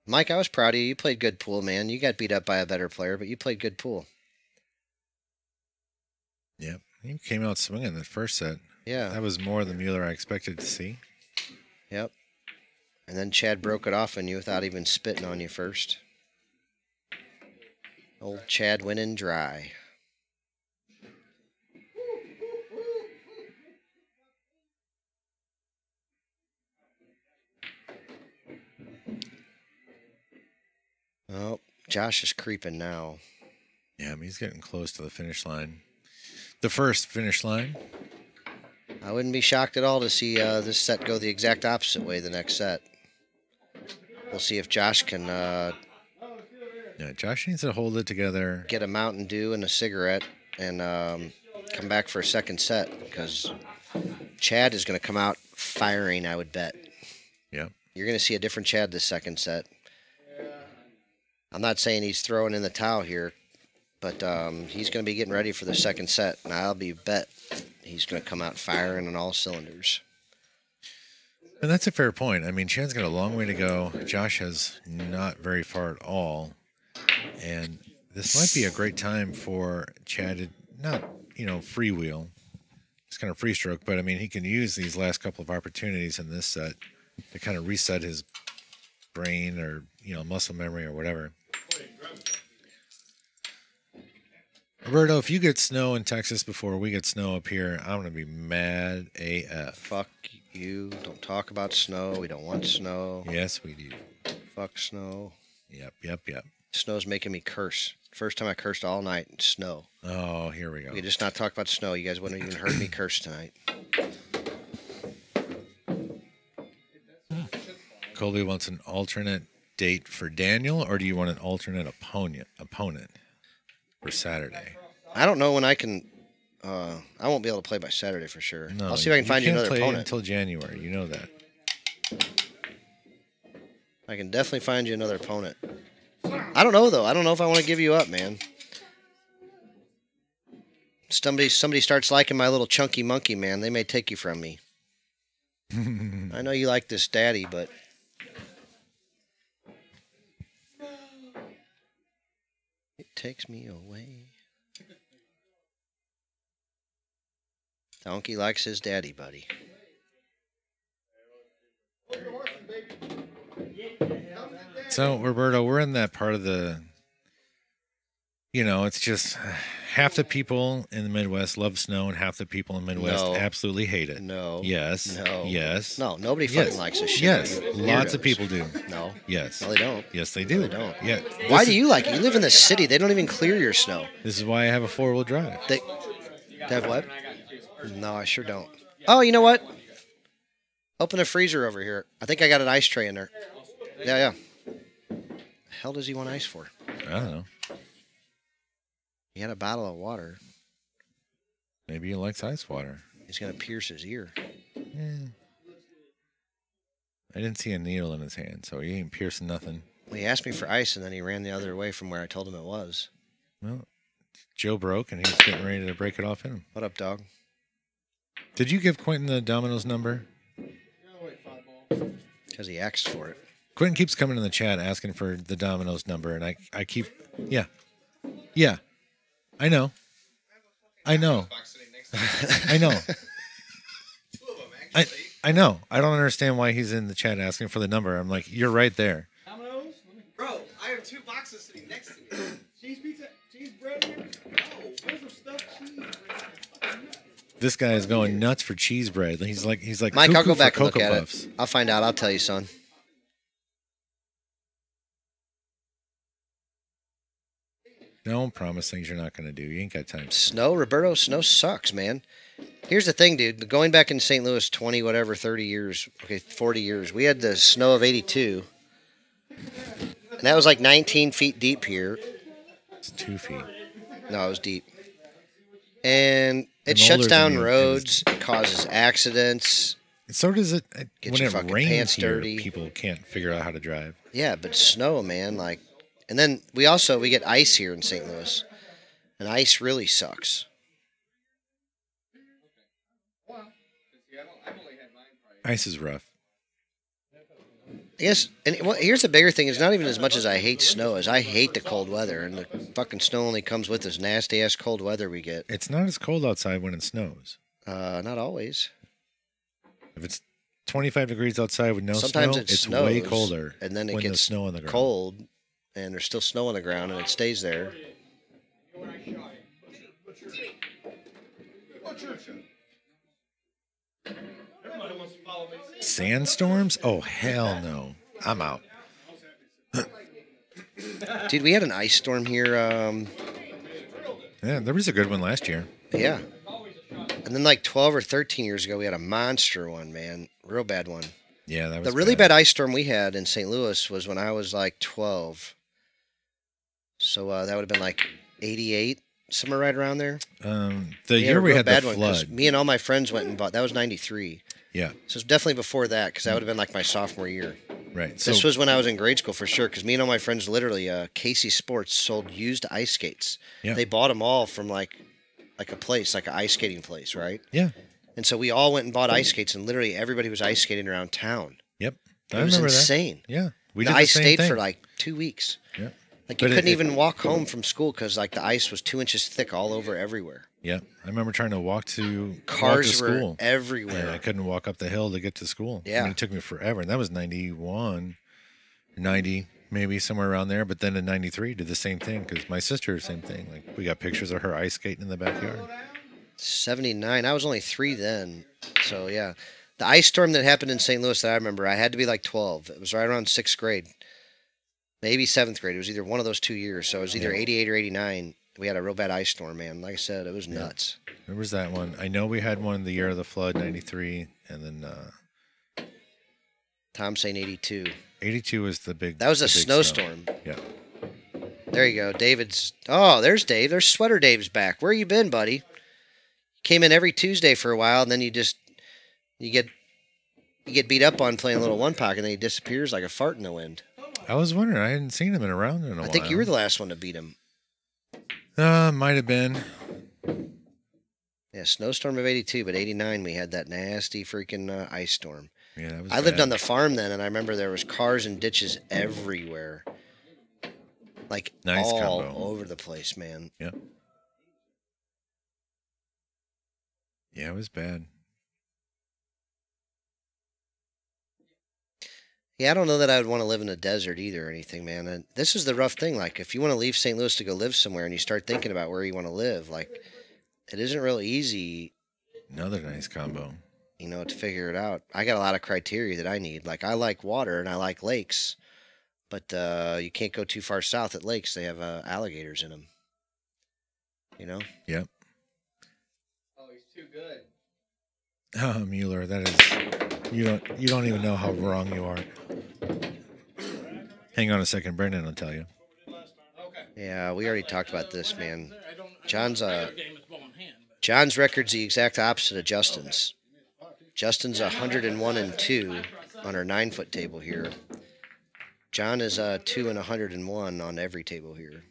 Mike, I was proud of you. You played good pool, man. You got beat up by a better player, but you played good pool. Yep. He came out swinging the first set. Yeah. That was more the Mueller I expected to see. Yep. And then Chad broke it off on you without even spitting on you first. Old Chad winning dry. Oh, Josh is creeping now. Yeah, I mean, he's getting close to the finish line. The first finish line. I wouldn't be shocked at all to see this set go the exact opposite way the next set. We'll see if Josh can Yeah, Josh needs to hold it together. get a Mountain Dew and a cigarette and come back for a second set, because Chad is going to come out firing, I would bet. Yep. You're going to see a different Chad this second set. I'm not saying he's throwing in the towel here, but he's going to be getting ready for the second set, and I'll be bet he's going to come out firing on all cylinders. And that's a fair point. I mean, Chad's got a long way to go. Josh has not very far at all. And this might be a great time for Chad to not, freewheel. It's kind of free stroke, but I mean, he can use these last couple of opportunities in this set to kind of reset his brain or, muscle memory or whatever. Roberto, if you get snow in Texas before we get snow up here, I'm going to be mad AF. Fuck you. Don't talk about snow. We don't want snow. Yes, we do. Fuck snow. Yep. Snow's making me curse. First time I cursed all night, snow. Oh, here we go. We could just not talk about snow. You guys wouldn't even heard me curse tonight. Colby wants an alternate date for Daniel, or do you want an alternate opponent for Saturday? I don't know when I can. I won't be able to play by Saturday for sure. No, I'll see if I can find you can't another play opponent. until January. You know that. I can definitely find you another opponent. I don't know, though. I don't know if I want to give you up, man. Somebody starts liking my little chunky monkey, man. They may take you from me. I know you like this daddy, but... it takes me away. Donkey likes his daddy, buddy. So, Roberto, we're in that part of the, it's just half the people in the Midwest love snow and half the people in the Midwest No. absolutely hate it. No. Yes. No. Yes. No, nobody fucking Yes. likes this shit. Yes. You're Lots of weirdos. people do. No. Yes. No, they don't. Yes, they do. No, they don't. Yeah. Why This do is- you like it? You live in the city. They don't even clear your snow. This is why I have a 4-wheel drive. They have what? No, I sure don't. Oh, you know what? Open the freezer over here. I think I got an ice tray in there. Yeah. hell does he want ice for? I don't know. He had a bottle of water. Maybe he likes ice water. He's gonna pierce his ear. Eh. I didn't see a needle in his hand, so he ain't piercing nothing. Well, he asked me for ice, and then he ran the other way from where I told him it was. Well, Joe broke, and he's getting ready to break it off in him. What up, dog? Did you give Quentin the Domino's number? Yeah, wait, 5 balls. Because he asked for it. Quentin keeps coming in the chat asking for the Domino's number, and I keep, yeah, I know, I know, Box sitting next to me. I know, 2 of them, actually. I know. I don't understand why he's in the chat asking for the number. I'm like, you're right there. Domino's? Bro, I have 2 boxes sitting next to me. Cheese pizza, cheese bread here? No. Where's some stuffed cheese bread? Fucking nuts. This guy is going nuts for cheese bread. He's like Mike, I'll cuckoo go back for and look Cocoa at Puffs. it. I'll find out. I'll tell you, son. Don't promise things you're not going to do. You ain't got time. Snow, Roberto, snow sucks, man. Here's the thing, dude. Going back in St. Louis 20, whatever, 30 years, okay, 40 years, we had the snow of 82. And that was like 19 feet deep here. It's 2 feet. No, it was deep. And it I'm shuts older down than you. roads, it causes accidents. So does it Get when your it fucking rains pants here. dirty. People can't figure out how to drive. Yeah, but snow, man, like, and then we get ice here in St. Louis, and ice really sucks. Well, 'cause, see, I've only had mine probably. Ice is rough. I guess, and well, here's the bigger thing: it's not even as much as I hate snow as I hate the cold weather, and the fucking snow only comes with this nasty ass cold weather we get. It's not as cold outside when it snows. Not always. If it's 25 degrees outside with no Sometimes snow, it it's snows, way colder and then it when gets there's snow on the ground. cold, and there's still snow on the ground, and it stays there. Everybody wants to follow me. Sandstorms? Oh, hell no. I'm out. Dude, we had an ice storm here. Yeah, there was a good one last year. Yeah. And then like 12 or 13 years ago, we had a monster one, man. Real bad one. Yeah, that was The really bad ice storm we had in St. Louis was when I was like 12. So that would have been like 88, somewhere right around there. The We year a we real had the bad one 'cause flood. me and all my friends went and bought. That was 93. Yeah, So it's definitely before that because that would have been like my sophomore year. right. So This was when I was in grade school for sure because me and all my friends literally, Casey Sports sold used ice skates. Yeah. They bought them all from like a place, like an ice skating place, right? yeah, And so we all went and bought ice skates, and literally everybody was ice skating around town. yep. I It was remember insane. that. Yeah, we The did ice the same stayed thing. for like 2 weeks. Yeah. Like you But couldn't it- even walk home from school because like the ice was 2 inches thick all over everywhere. Yeah, I remember trying to walk to Cars were school. everywhere. And I couldn't walk up the hill to get to school. I Yeah. mean, it took me forever, and that was 91, 90, maybe somewhere around there. But then in 93, did the same thing because my sister, same thing. Like we got pictures of her ice skating in the backyard. 79. I was only 3 then. So yeah. The ice storm that happened in St. Louis that I remember, I had to be like 12. It was right around 6th grade. Maybe 7th grade. It was either one of those 2 years. So it was either 88 or 89. We had a real bad ice storm, man. Like I said, it was nuts. There was that one. I know we had one the year of the flood, 93, and then Tom saying 82. 82 was the big. That was a the big snowstorm. Snow. Yeah. There you go. David's. Oh, there's Dave. There's Sweater Dave's back. Where you been, buddy? Came in every Tuesday for a while, and then you get beat up on playing Little One Pocket, and then he disappears like a fart in the wind. I was wondering. I hadn't seen him around in a while. I think you were the last one to beat him. Might have been. Yeah, snowstorm of 82, but 89 we had that nasty freaking ice storm. Yeah, that was I lived bad. on the farm then, and I remember there was cars and ditches everywhere. Like Nice all combo. over the place, man. Yeah, it was bad. Yeah, I don't know that I would want to live in the desert either or anything, man. And this is the rough thing. Like, if you want to leave St. Louis to go live somewhere and you start thinking about where you want to live, like, it isn't real easy, Another nice combo. you know, to figure it out. I got a lot of criteria that I need. Like, I like water and I like lakes, but you can't go too far south at lakes. They have alligators in them. You know? Yep. Oh, he's too good. Oh, Mueller, that is. You don't even know how wrong you are. Hang on a second, Brendan will tell you. Yeah, we already talked about this, man. John's record's the exact opposite of Justin's. Justin's 101-2 on our 9-foot table here. John is 2 and 101 on every table here.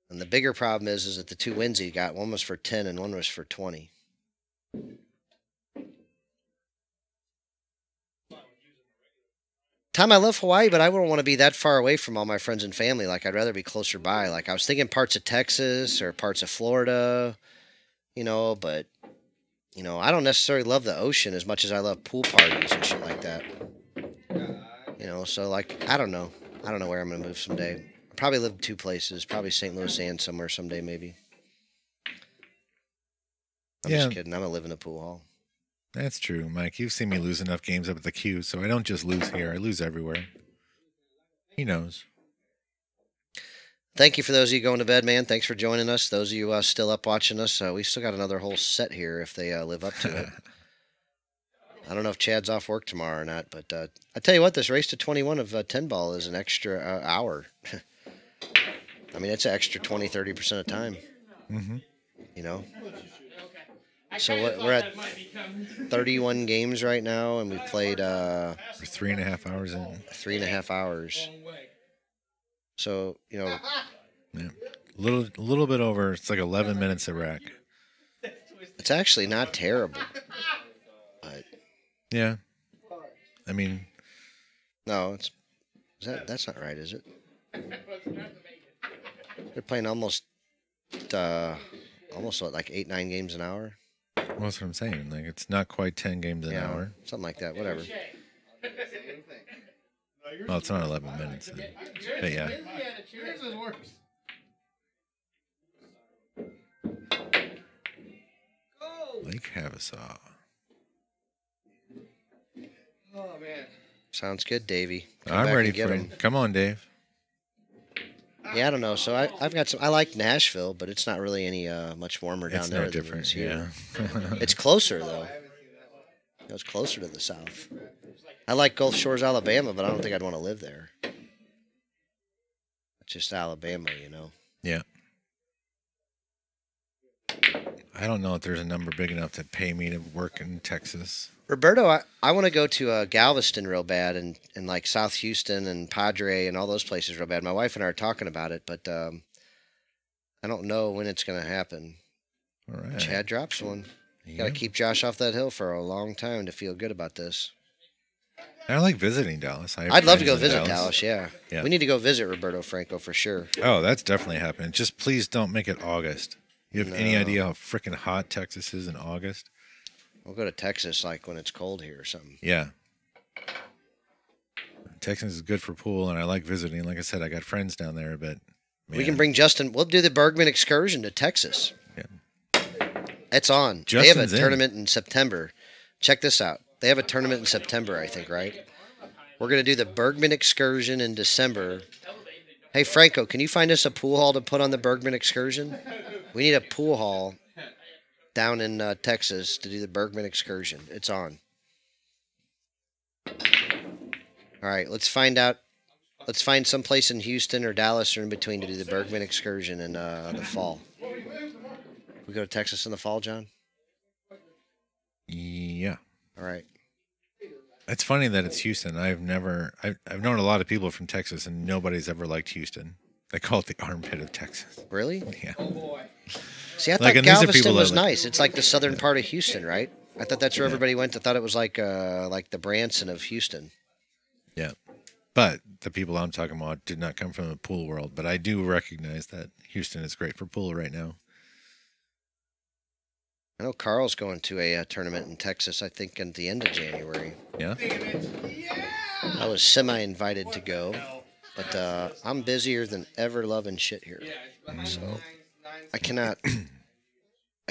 And the bigger problem is that the 2 wins he got, one was for 10 and one was for 20. Tom, I love Hawaii, but I wouldn't want to be that far away from all my friends and family. Like, I'd rather be closer by. Like, I was thinking parts of Texas or parts of Florida, but, I don't necessarily love the ocean as much as I love pool parties and shit like that. So, like, I don't know. I don't know where I'm going to move someday. I'll probably live 2 places, probably St. Louis and somewhere someday, maybe. I'm just kidding. I'm going to live in a pool hall. That's true, Mike. You've seen me lose enough games up at the Q, so I don't just lose here. I lose everywhere. He knows. Thank you for those of you going to bed, man. Thanks for joining us. Those of you still up watching us, we still got another whole set here if they live up to it. I don't know if Chad's off work tomorrow or not, but I tell you what, this race to 21 of 10 ball is an extra hour. I mean, it's an extra 20, 30% of time. Mm-hmm. So we're at 31 games right now, and we played for 3.5 hours in. 3.5 hours. So yeah, little bit over. It's like 11 minutes a rack. It's actually not terrible. But yeah, I mean, no, that's not right, is it? They're playing almost like 8-9 games an hour. Well, that's what I'm saying. Like, it's not quite 10 games an hour. Something like that. Whatever. Well, it's not 11 minutes. But yeah. Lake Havasaw. Oh man. Sounds good, Davey. I'm ready for it. Come on, Dave. Yeah, I don't know. So I've got some. I like Nashville, but it's not really any much warmer down there. It's no different here. It's closer though. It's closer to the south. I like Gulf Shores, Alabama, but I don't think I'd want to live there. It's just Alabama, Yeah. I don't know if there's a number big enough to pay me to work in Texas. Roberto, I want to go to Galveston real bad and like South Houston and Padre and all those places real bad. My wife and I are talking about it, but I don't know when it's going to happen. All right. Chad drops one. Got to keep Josh off that hill for a long time to feel good about this. I like visiting Dallas. I'd love to go visit Dallas, yeah. We need to go visit Roberto Franco for sure. Oh, that's definitely happening. Just please don't make it August. You have any idea how freaking hot Texas is in August? We'll go to Texas like when it's cold here or something. Yeah. Texas is good for pool, and I like visiting. Like I said, I got friends down there, but man. We can bring Justin. We'll do the Bergman excursion to Texas. Yeah. It's on. They have a tournament in September. Check this out. They have a tournament in September, I think, right? We're going to do the Bergman excursion in December. Hey, Franco, can you find us a pool hall to put on the Bergman excursion? We need a pool hall down in Texas to do the Bergman excursion. It's on. All right, let's find out. Let's find some place in Houston or Dallas or in between to do the Bergman excursion in the fall. We go to Texas in the fall, John? Yeah. All right. It's funny that it's Houston. I've known a lot of people from Texas, and nobody's ever liked Houston. They call it the armpit of Texas. Really? Yeah. Oh boy. See, I thought Galveston was nice. It's like the southern part of Houston, right? I thought that's where everybody went. I thought it was like the Branson of Houston. Yeah. But the people I'm talking about did not come from the pool world. But I do recognize that Houston is great for pool right now. I know Carl's going to a tournament in Texas, I think, at the end of January. Yeah? I was semi-invited to go, but I'm busier than ever loving shit here. So I can't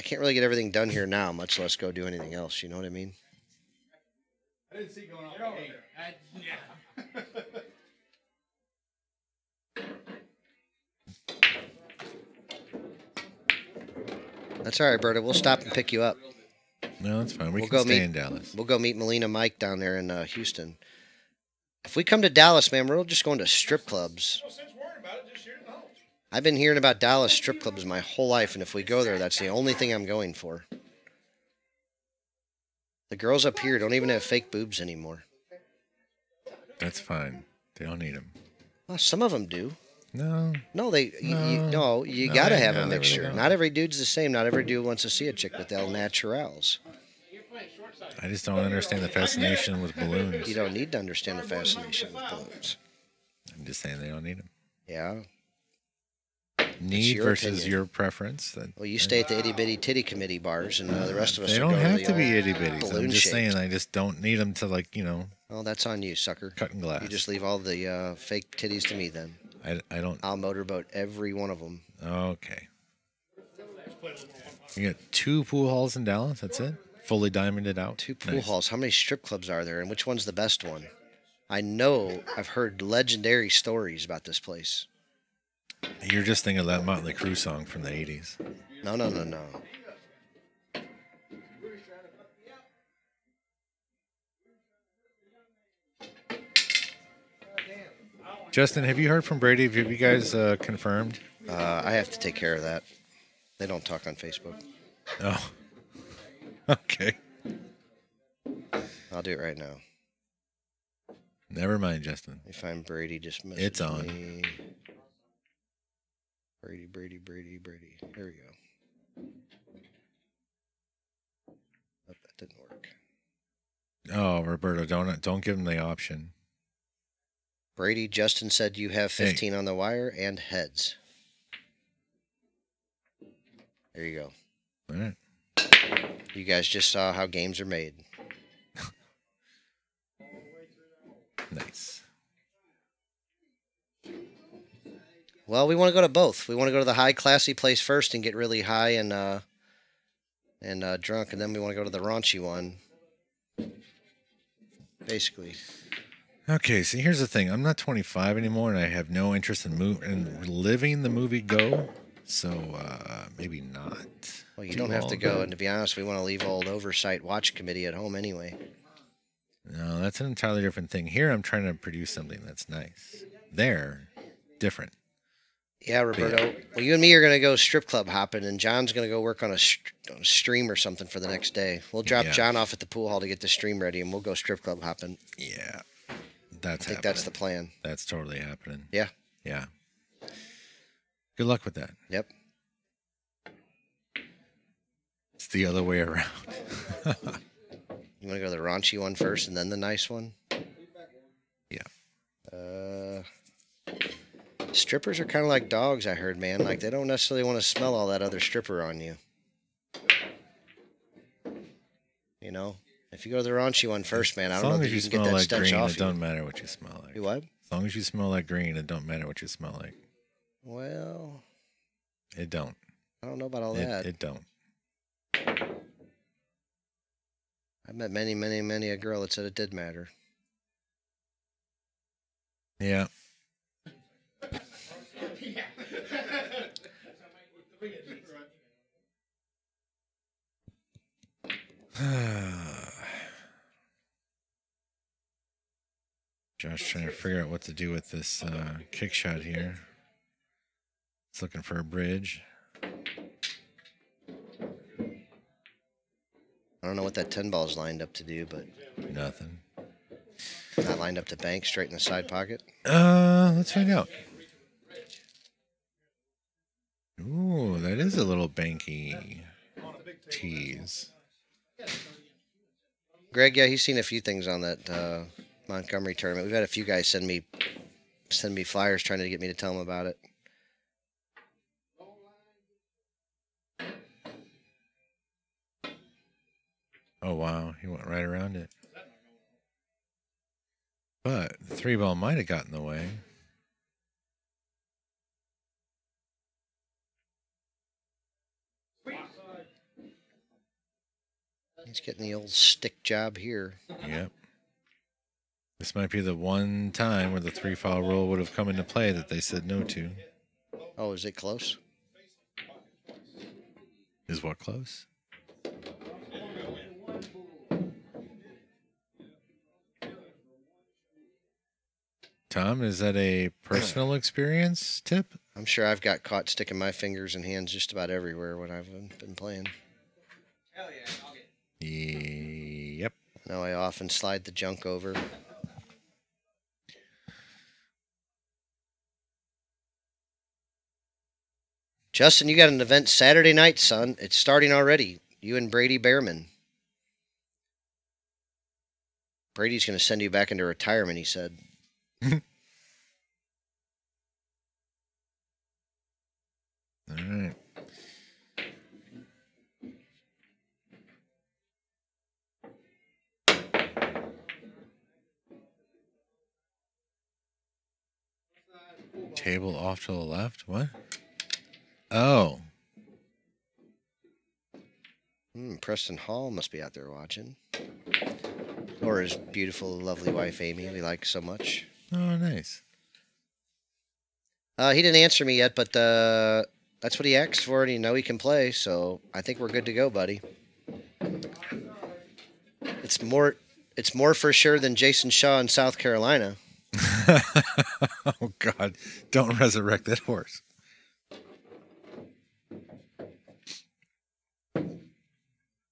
really get everything done here now, much less go do anything else. You know what I mean? I didn't see you going off the gate. That's all right, Berta. We'll stop and pick you up. No, that's fine. We can stay in Dallas. We'll go meet Melina Mike down there in Houston. If we come to Dallas, man, we're just going to strip clubs. No sense worrying about it. Just shoot it home. I've been hearing about Dallas strip clubs my whole life, and if we go there, that's the only thing I'm going for. The girls up here don't even have fake boobs anymore. That's fine. They don't need them. Well, some of them do. No. No, you No, gotta I have know, a they really mixture. don't. Not every dude's the same. Not every dude wants to see a chick with El Naturals. I just don't understand the fascination with balloons. You don't need to understand the fascination with balloons. I'm just saying they don't need them. Yeah. Need your versus opinion. your preference. Well, you stay at the itty bitty titty committee bars, and the rest of us They will don't go to have the to be old itty bitties. I'm balloon just shaped. saying I just don't need them to, like, Oh, that's on you, sucker. cutting glass. You just leave all the fake titties to me then. I don't. I'll motorboat every one of them. Okay. You got 2 pool halls in Dallas. That's it. Fully diamonded out. 2 pool Nice. halls. How many strip clubs are there, and which one's the best one? I know I've heard legendary stories about this place. You're just thinking of that Motley Crue song from the 80s. No. Justin, have you heard from Brady? Have you guys confirmed? I have to take care of that. They don't talk on Facebook. Oh. Okay. I'll do it right now. Never mind, Justin. Let me find Brady. Just message It's on. me. Brady. There we go. Oh, that didn't work. Oh, Roberto, don't give him the option. Brady, Justin said you have 15 on the wire and heads. There you go. All right. You guys just saw how games are made. Nice. Well, we want to go to both. We want to go to the high, classy place first and get really high and drunk, and then we want to go to the raunchy one. Basically. Okay, so here's the thing. I'm not 25 anymore, and I have no interest in living the movie Go. So maybe not. Well, you don't have to go, and to be honest, we want to leave old Oversight Watch Committee at home anyway. No, that's an entirely different thing. Here, I'm trying to produce something that's nice. There, different. Yeah, Roberto. Well, you and me are going to go strip club hopping, and John's going to go work on a stream or something for the next day. We'll drop Yeah. John off at the pool hall to get the stream ready, and we'll go strip club hopping. Yeah, I that's think happening. that's the plan. That's totally happening. Yeah. Yeah. Good luck with that. Yep. It's the other way around. You want to go to the raunchy one first and then the nice one? Yeah. Strippers are kind of like dogs, I heard, man. Like, they don't necessarily want to smell all that other stripper on you. You know? If you go to the raunchy one first, man, I As don't know long that as you you can get smell that like stench green, off it you. don't matter what you smell like. You what? As long as you smell like green, it don't matter what you smell like. Well, It don't. I don't know about all that. It don't. I've met many a girl that said it did matter. Yeah. Josh trying to figure out what to do with this kick shot here. It's looking for a bridge. I don't know what that 10 ball is lined up to do, but Nothing. not lined up to bank straight in the side pocket. Let's find out. Ooh, that is a little banky tease. Greg, yeah, he's seen a few things on that Montgomery tournament. We've had a few guys send me flyers trying to get me to tell them about it. Oh, wow. He went right around it. But the 3-ball might have gotten in the way. He's getting the old stick job here. Yep. This might be the one time where the 3-foul rule would have come into play that they said no to. Oh, is it close? Is what close? Tom, is that a personal experience tip? I'm sure I've got caught sticking my fingers and hands just about everywhere when I've been playing. Hell yeah, I'll get Yep. I know I often slide the junk over. Justin, you got an event Saturday night, son. It's starting already. You and Brady Behrman. Brady's going to send you back into retirement, he said. All right. Table off to the left? What? Oh. Preston Hall must be out there watching. Or his beautiful, lovely wife, Amy, we like so much. Oh, nice. He didn't answer me yet, but that's what he asked for, and you know he can play, so I think we're good to go, buddy. It's more for sure than Jason Shaw in South Carolina. Oh, God. Don't resurrect that horse.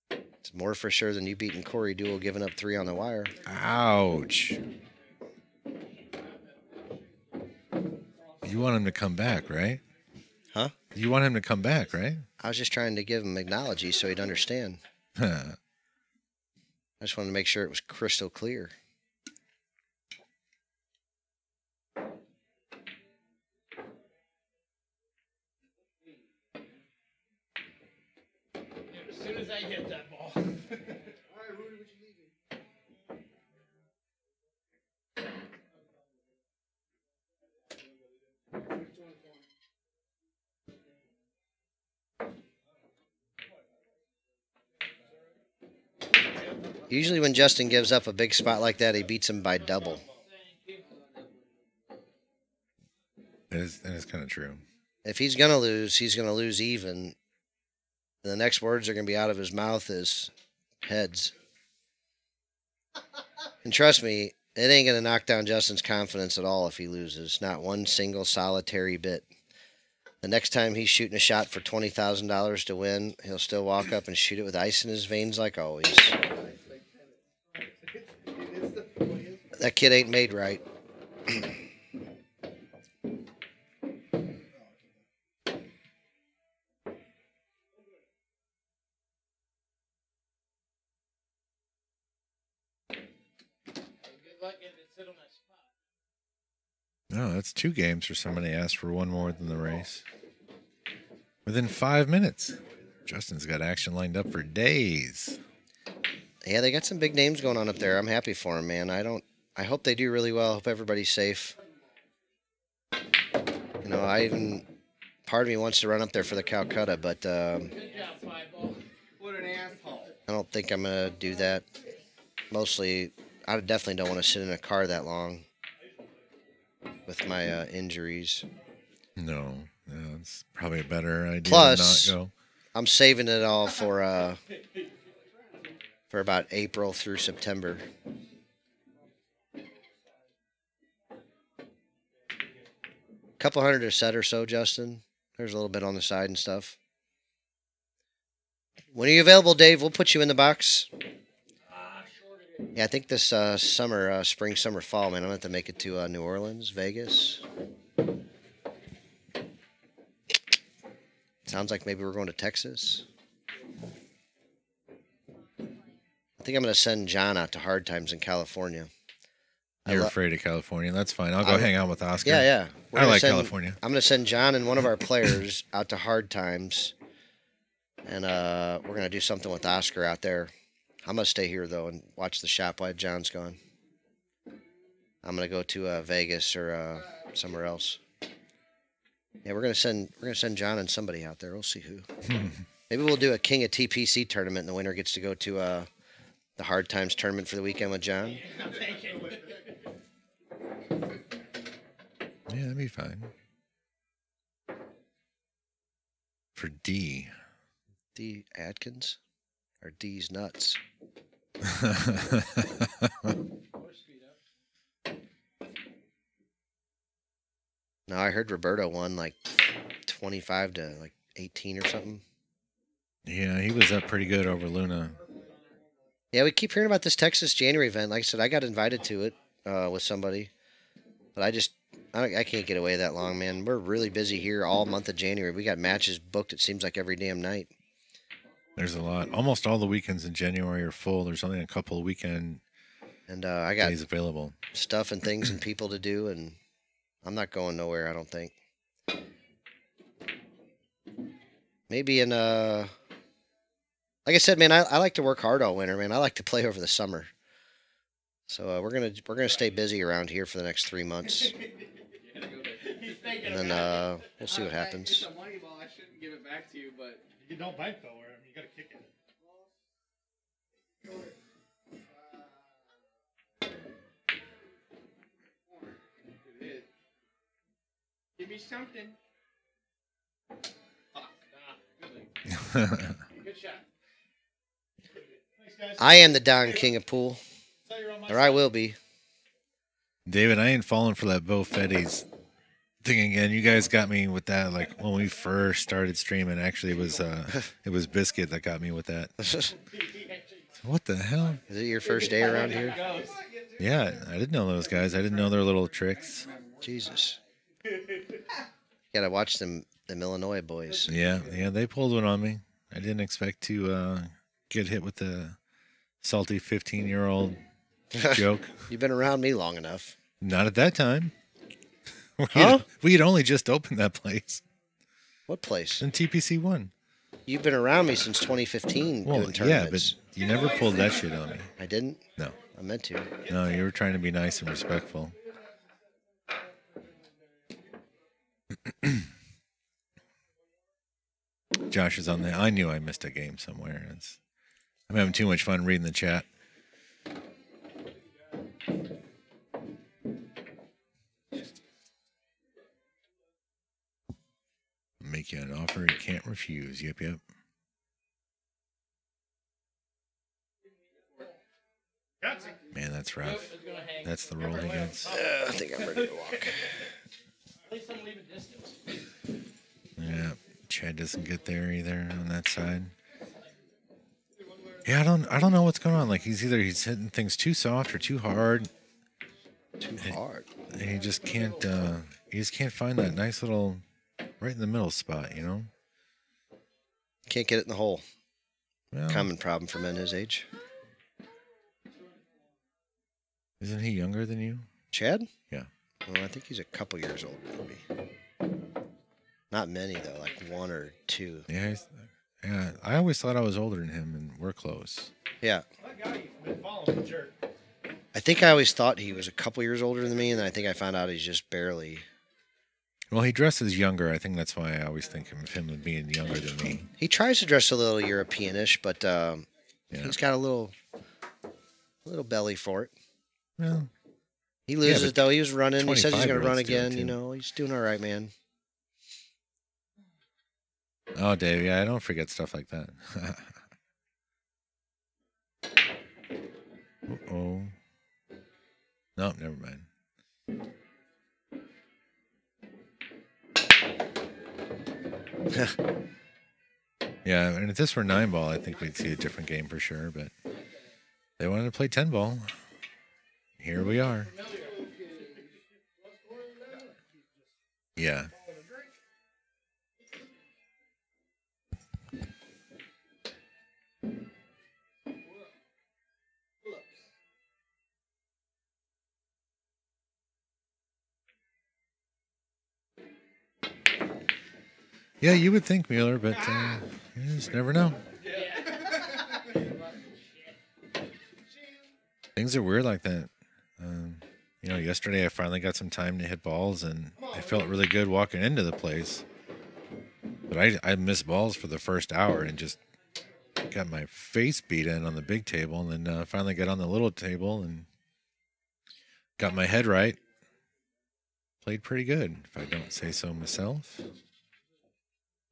It's more for sure than you beating Corey Duell giving up 3 on the wire. Ouch. You want him to come back, right? Huh? You want him to come back, right? I was just trying to give him acknowledgement so he'd understand. Huh. I just wanted to make sure it was crystal clear. As soon as I hit that ball. All right, Rudy, what you leaving? Usually when Justin gives up a big spot like that, he beats him by double. That is kind of true. If he's going to lose, he's going to lose even. The next words are going to be out of his mouth is heads. And trust me, it ain't going to knock down Justin's confidence at all if he loses. Not one single solitary bit. The next time he's shooting a shot for $20,000 to win, he'll still walk up and shoot it with ice in his veins like always. That kid ain't made right. No, that's 2 games for somebody who asked for one more than the race. Within 5 minutes. Justin's got action lined up for days. Yeah, they got some big names going on up there. I'm happy for them, man. I hope they do really well. I hope everybody's safe. You know, part of me wants to run up there for the Calcutta, but What an asshole. I don't think I'm going to do that. Mostly, I definitely don't want to sit in a car that long with my injuries. No, it's probably a better idea Plus, to not go. I'm saving it all for about April through September. Couple hundred a set or so, Justin. There's a little bit on the side and stuff. When are you available, Dave? We'll put you in the box. Yeah, I think this summer, spring, summer, fall, man, I'm going to have to make it to New Orleans, Vegas. Sounds like maybe we're going to Texas. I think I'm going to send John out to Hard Times in California. You're afraid of California. That's fine. I'll go hang out with Oscar. Yeah. I like California. I'm going to send John and one of our players out to Hard Times. And we're going to do something with Oscar out there. I'm going to stay here, though, and watch the shop while John's gone. I'm going to go to Vegas or somewhere else. Yeah, we're going to send John and somebody out there. We'll see who. Maybe we'll do a King of TPC tournament, and the winner gets to go to the Hard Times tournament for the weekend with John. Yeah, that'd be fine. For D. D. Atkins? Or D's nuts? No, I heard Roberto won like 25 to like 18 or something. Yeah, he was up pretty good over Luna. Yeah, we keep hearing about this Texas January event. Like I said, I got invited to it with somebody, but I can't get away that long, man. We're really busy here all month of January. We got matches booked. It seems like every damn night. There's a lot. Almost all the weekends in January are full. There's only a couple of weekend And I got days available. stuff and things and people to do, and I'm not going nowhere, I don't think. Maybe in like I said, man, I like to work hard all winter, man. I like to play over the summer. So we're gonna stay busy around here for the next 3 months, and then we'll see what happens. It's a money ball. I shouldn't give it back to you, but You don't bank though, or you gotta kick it. give me something. Good shot. Thanks, guys. I am the Don King of pool, Tell you're on my or I will be. David, I ain't falling for that Bo Fetty's thing again. You guys got me with that. Like when we first started streaming, actually, it was Biscuit that got me with that. Is What the hell? it your first day around here? Yeah, I didn't know those guys. I didn't know their little tricks. Jesus. Gotta watch them Illinois boys. Yeah, they pulled one on me. I didn't expect to get hit with the salty 15-year-old joke. You've been around me long enough. Not at that time. Huh? We had only just opened that place What place? in TPC 1. You've been around me since 2015 Well, doing yeah, tournaments. but you never pulled that shit on me. I didn't? No. I meant to. No, you were trying to be nice and respectful. Josh is on there. I knew I missed a game somewhere. I'm having too much fun reading the chat. Make you an offer you can't refuse. Yep, yep. Man, that's rough. That's the roll he gets. I think I'm ready to walk. Yeah, Chad doesn't get there either on that side. Yeah, I don't know what's going on. Like he's hitting things too soft or too hard. Too hard. And he just can't find that nice little right in the middle spot, you know? Can't get it in the hole. Well, Common problem for men his age. isn't he younger than you? Chad? Yeah. Well, I think he's a couple years older than me. Not many, though, like 1 or 2. Yeah, yeah. I always thought I was older than him, and we're close. Yeah. That guy you've been following, the jerk. I think I always thought he was a couple years older than me, and then I think I found out he's just barely. Well, he dresses younger. I think that's why I always think of him as being younger than me. He tries to dress a little Europeanish, but Yeah. he's got a little belly for it. Well, He loses, but though. He was running. He says he's going to run 25-year-olds do it, again. too. You know, he's doing all right, man. oh, Dave, yeah, I don't forget stuff like that. Uh-oh. Nope, never mind. Yeah, and if this were 9-ball, I think we'd see a different game for sure, but they wanted to play 10-ball. Here we are. Yeah. Yeah, you would think, Mueller, but you just never know. Things are weird like that. You know, yesterday I finally got some time to hit balls, and I felt really good walking into the place. But I missed balls for the first hour and just got my face beat in on the big table, and then finally got on the little table and got my head right. Played pretty good, if I don't say so myself.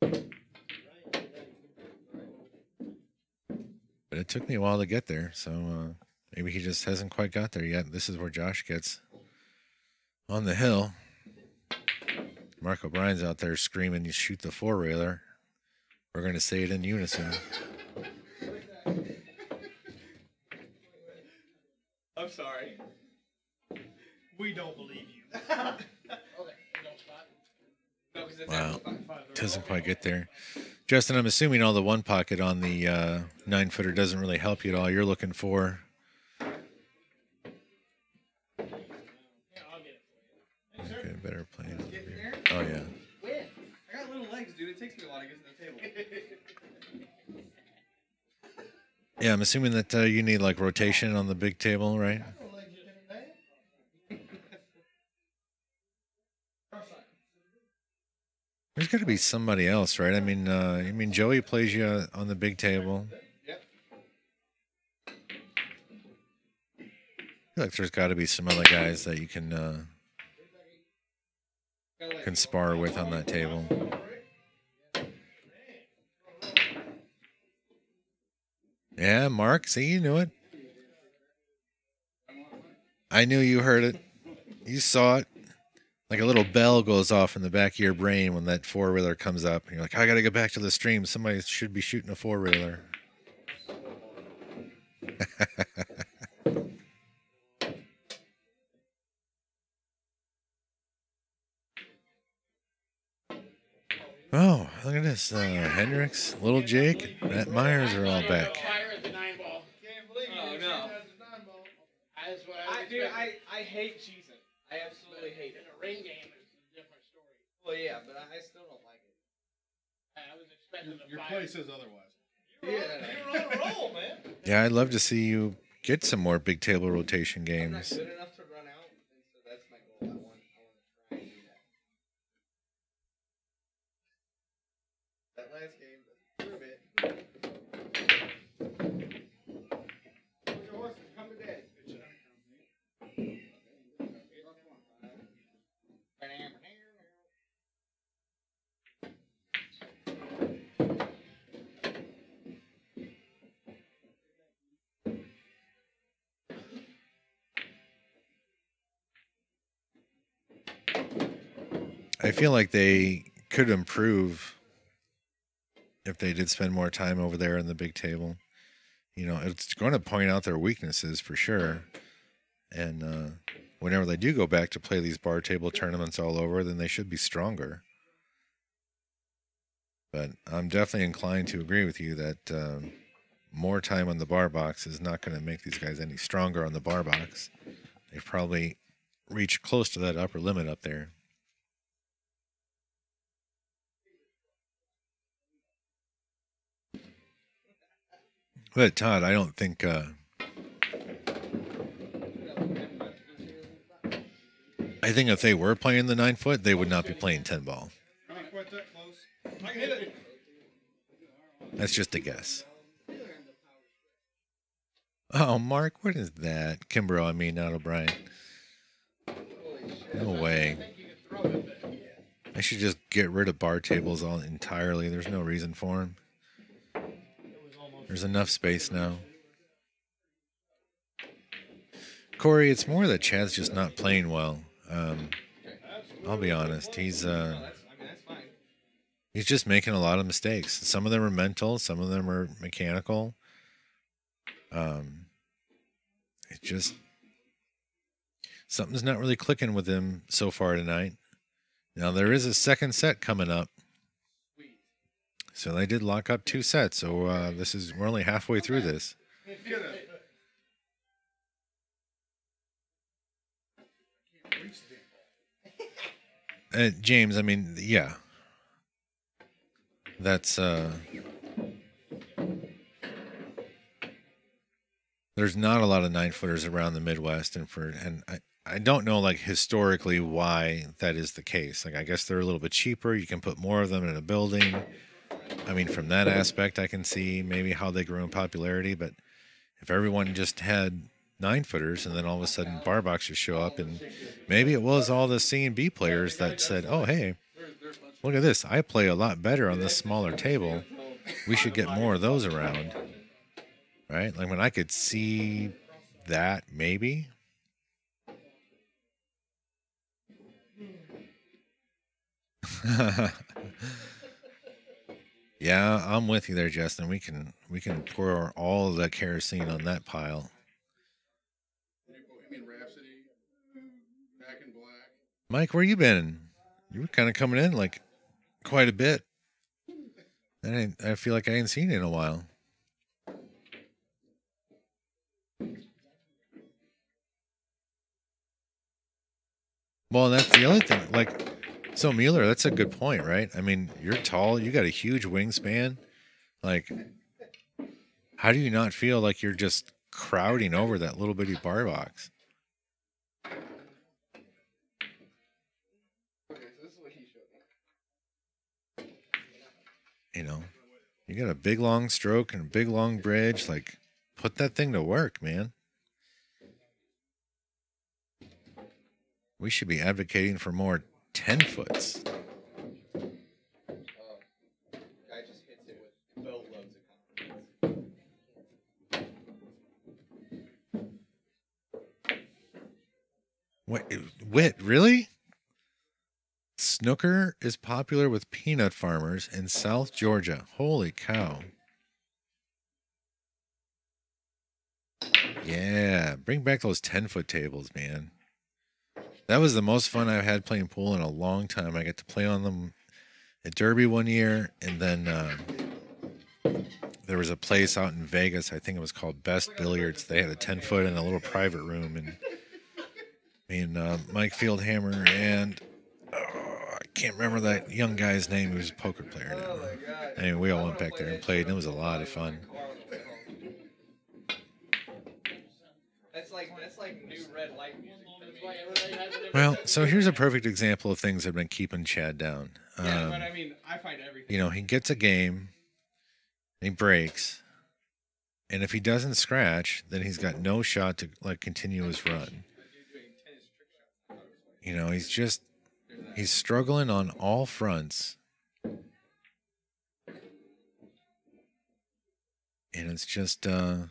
But it took me a while to get there, so maybe he just hasn't quite got there yet. This is where Josh gets on the hill. Mark O'Brien's out there screaming, "You shoot the four-railer." We're going to say it in unison. I'm sorry. We don't believe you. Wow. Doesn't quite get there. Justin, I'm assuming all the one pocket on the 9-footer doesn't really help you at all. You're looking for... Okay, better plane. Oh, yeah. Win. I got little legs, dude. It takes me a while to get to the table. Yeah, I'm assuming that you need like rotation on the big table, right? There's got to be somebody else, right? I mean, Joey plays you on the big table. Yep. I feel like there's got to be some other guys that you can spar with on that table. Yeah, Mark, see, you knew it. I knew you heard it. You saw it. Like a little bell goes off in the back of your brain when that four-wheeler comes up. And you're like, I got to go back to the stream. Somebody should be shooting a four-wheeler. Oh, look at this. Hendricks, Little Jake, Matt Myers are all back. Fire at the 9-ball. Oh, no. That's what I hate cheesing. I absolutely hate In it. a ring game, it's a different story. Well, yeah, but I still don't like it. I was expecting the Your fire. play says otherwise. You're on a roll, man. Yeah, I'd love to see you get some more big table rotation I'm not games. good enough to run out, and so that's my goal. I want to try and do that. That last game, prove it. Where's your horse? Come to daddy. I feel like they could improve if they did spend more time over there in the big table. You know, it's going to point out their weaknesses for sure. And whenever they do go back to play these bar table tournaments all over, then they should be stronger. But I'm definitely inclined to agree with you that more time on the bar box is not going to make these guys any stronger on the bar box. They've probably reached close to that upper limit up there. But Todd, I don't think I think if they were playing the 9-foot, they would not be playing 10-ball. Not quite that close. I can hit it. That's just a guess. Oh, Mark, what is that? Kimbrough, I mean, not O'Brien. No way. I should just get rid of bar tables all entirely. There's no reason for them. There's enough space now. Corey, it's more that Chad's just not playing well. I'll be honest. He's That's fine. he's just making a lot of mistakes. Some of them are mental, some of them are mechanical. It's just something's not really clicking with him so far tonight. Now there is a second set coming up. So they did lock up 2 sets. So we're only halfway through this. Get it. I can't reach the damn ball. James, I mean, yeah. That's there's not a lot of 9-footers around the Midwest, and I don't know like historically why that is the case. Like I guess they're a little bit cheaper. You can put more of them in a building. I mean, from that aspect, I can see maybe how they grew in popularity. But if everyone just had 9-footers and then all of a sudden bar boxers show up, and maybe it was all the C and B players that said, "Oh, hey, look at this! I play a lot better on this smaller table. We should get more of those around." Right? Like when I could see that, maybe. Yeah, I'm with you there, Justin. We can pour all the kerosene on that pile. You mean Rhapsody? Back in Black? Mike, where you been? You were kind of coming in like quite a bit. I feel like I ain't seen you in a while. Well, that's the other thing. Like, so Mueller, that's a good point, right? I mean, you're tall, you got a huge wingspan. Like, how do you not feel like you're just crowding over that little bitty bar box? Okay, so this is what he showed me. You know, you got a big long stroke and a big long bridge. Like, put that thing to work, man. We should be advocating for more 10-foots. Guy just hits it with boatloads of confidence. Wit, really? Snooker is popular with peanut farmers in South Georgia. Holy cow. Yeah, bring back those 10-foot tables, man. That was the most fun I've had playing pool in a long time. I got to play on them at Derby one year, and then there was a place out in Vegas. I think it was called Best Billiards. They had a 10-foot in a little private room, and me and Mike Fieldhammer and I can't remember that young guy's name. He was a poker player now. Oh my god. Anyway, we all went back there and played, and it was a lot of fun. That's like new red light music. That's why everybody has a different Well, set of so here's a perfect example of things that have been keeping Chad down. Yeah, but I mean, I find everything. You know, he gets a game, he breaks, and if he doesn't scratch, then he's got no shot to like continue his run. You know, he's struggling on all fronts. And it's just tough.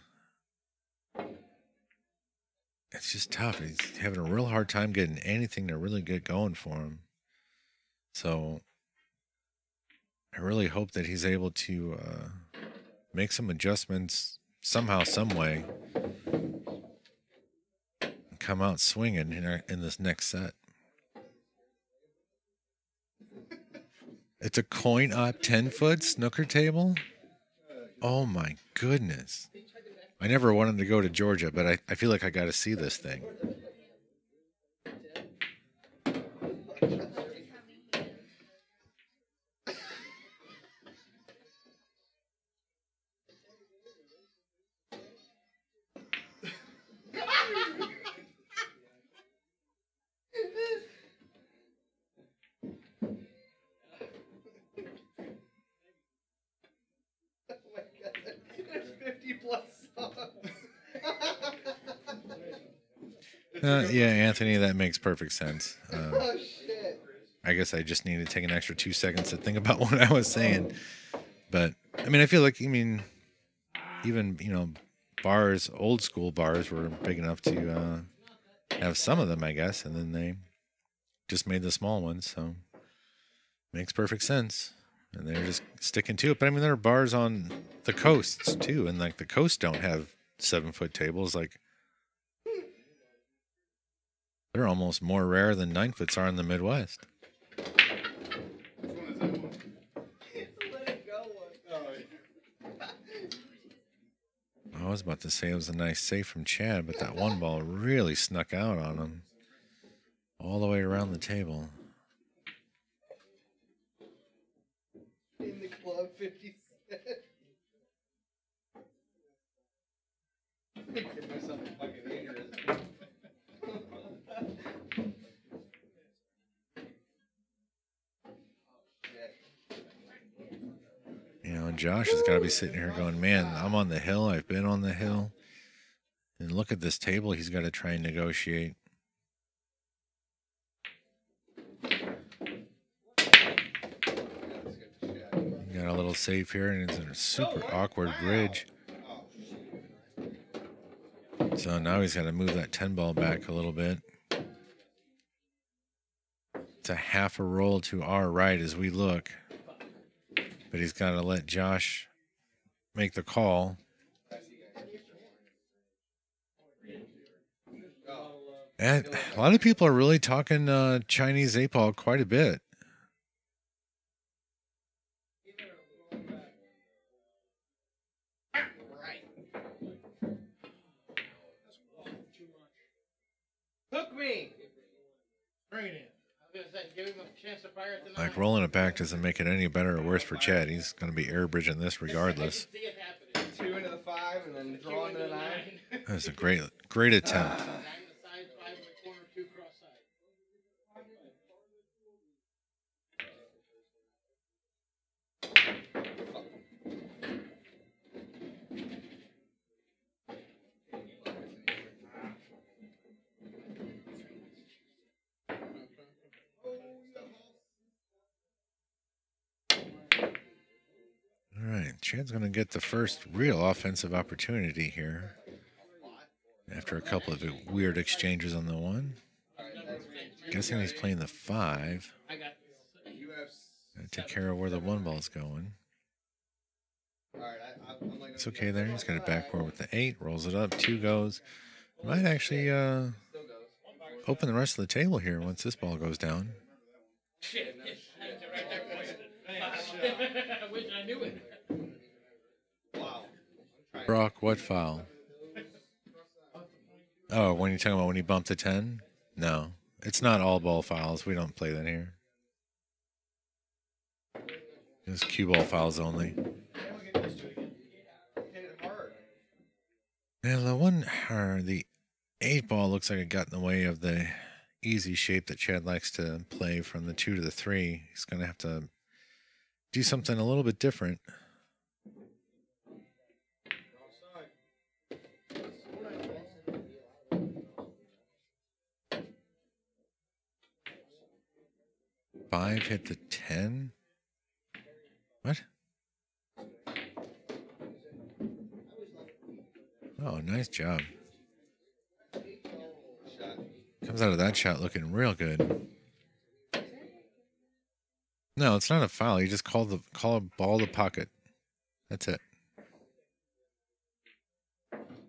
He's having a real hard time getting anything to really get going for him. So I really hope that he's able to make some adjustments somehow, some way, and come out swinging in this next set. It's a coin-op 10-foot snooker table? Oh my goodness. I never wanted to go to Georgia, but I feel like I got to see this thing. There's 50 plus songs. Yeah, Anthony, that makes perfect sense. Oh shit. I guess I just need to take an extra 2 seconds to think about what I was saying. But, I mean, I feel like, even, bars, old school bars were big enough to have some of them, I guess. And then they just made the small ones. So, makes perfect sense. And they're just sticking to it. But, I mean, there are bars on the coasts, too. And, like, the coasts don't have 7-foot tables. Like, they're almost more rare than 9-foots are in the Midwest. Let it go one. I was about to say it was a nice save from Chad, but that one ball really snuck out on him all the way around the table. In the club 50 cent. Give myself a fucking aneurysm. Josh has got to be sitting here going, man, I'm on the hill. I've been on the hill. And look at this table he's got to try and negotiate. Got a little save here, and it's in a super awkward bridge. So now he's got to move that 10 ball back a little bit. It's a half a roll to our right as we look. But he's got to let Josh make the call. And a lot of people are really talking Chinese 8-ball quite a bit. Hook me. Bring it in. I was gonna say, give him a chance to fire it tonight. Like rolling it back doesn't make it any better or worse for Chad. He's going to be air bridging this regardless. See it happening. 2 into the 5 and then draw into the 9. That was a great attempt. 9 to the side, 5 in the corner, 2 cross side. All right, Chad's going to get the first real offensive opportunity here after a couple of weird exchanges on the 1. Guessing he's playing the 5. I got Gotta take care of where the 1 ball's going. It's okay there. He's got it backboard with the 8. Rolls it up. 2 goes. Might actually open the rest of the table here once this ball goes down. shit. Right there for you. I wish I knew it. Wow. Brock, what foul? Oh, when you're talking about when he bumped the 10? No. It's not all ball fouls. We don't play that here. It's cue ball fouls only. And the 8 ball looks like it got in the way of the easy shape that Chad likes to play from the 2 to the 3. He's going to have to do something a little bit different. Five hit the 10. What? Oh, nice job. Comes out of that shot looking real good. No, it's not a foul. You just call a ball to pocket. That's it.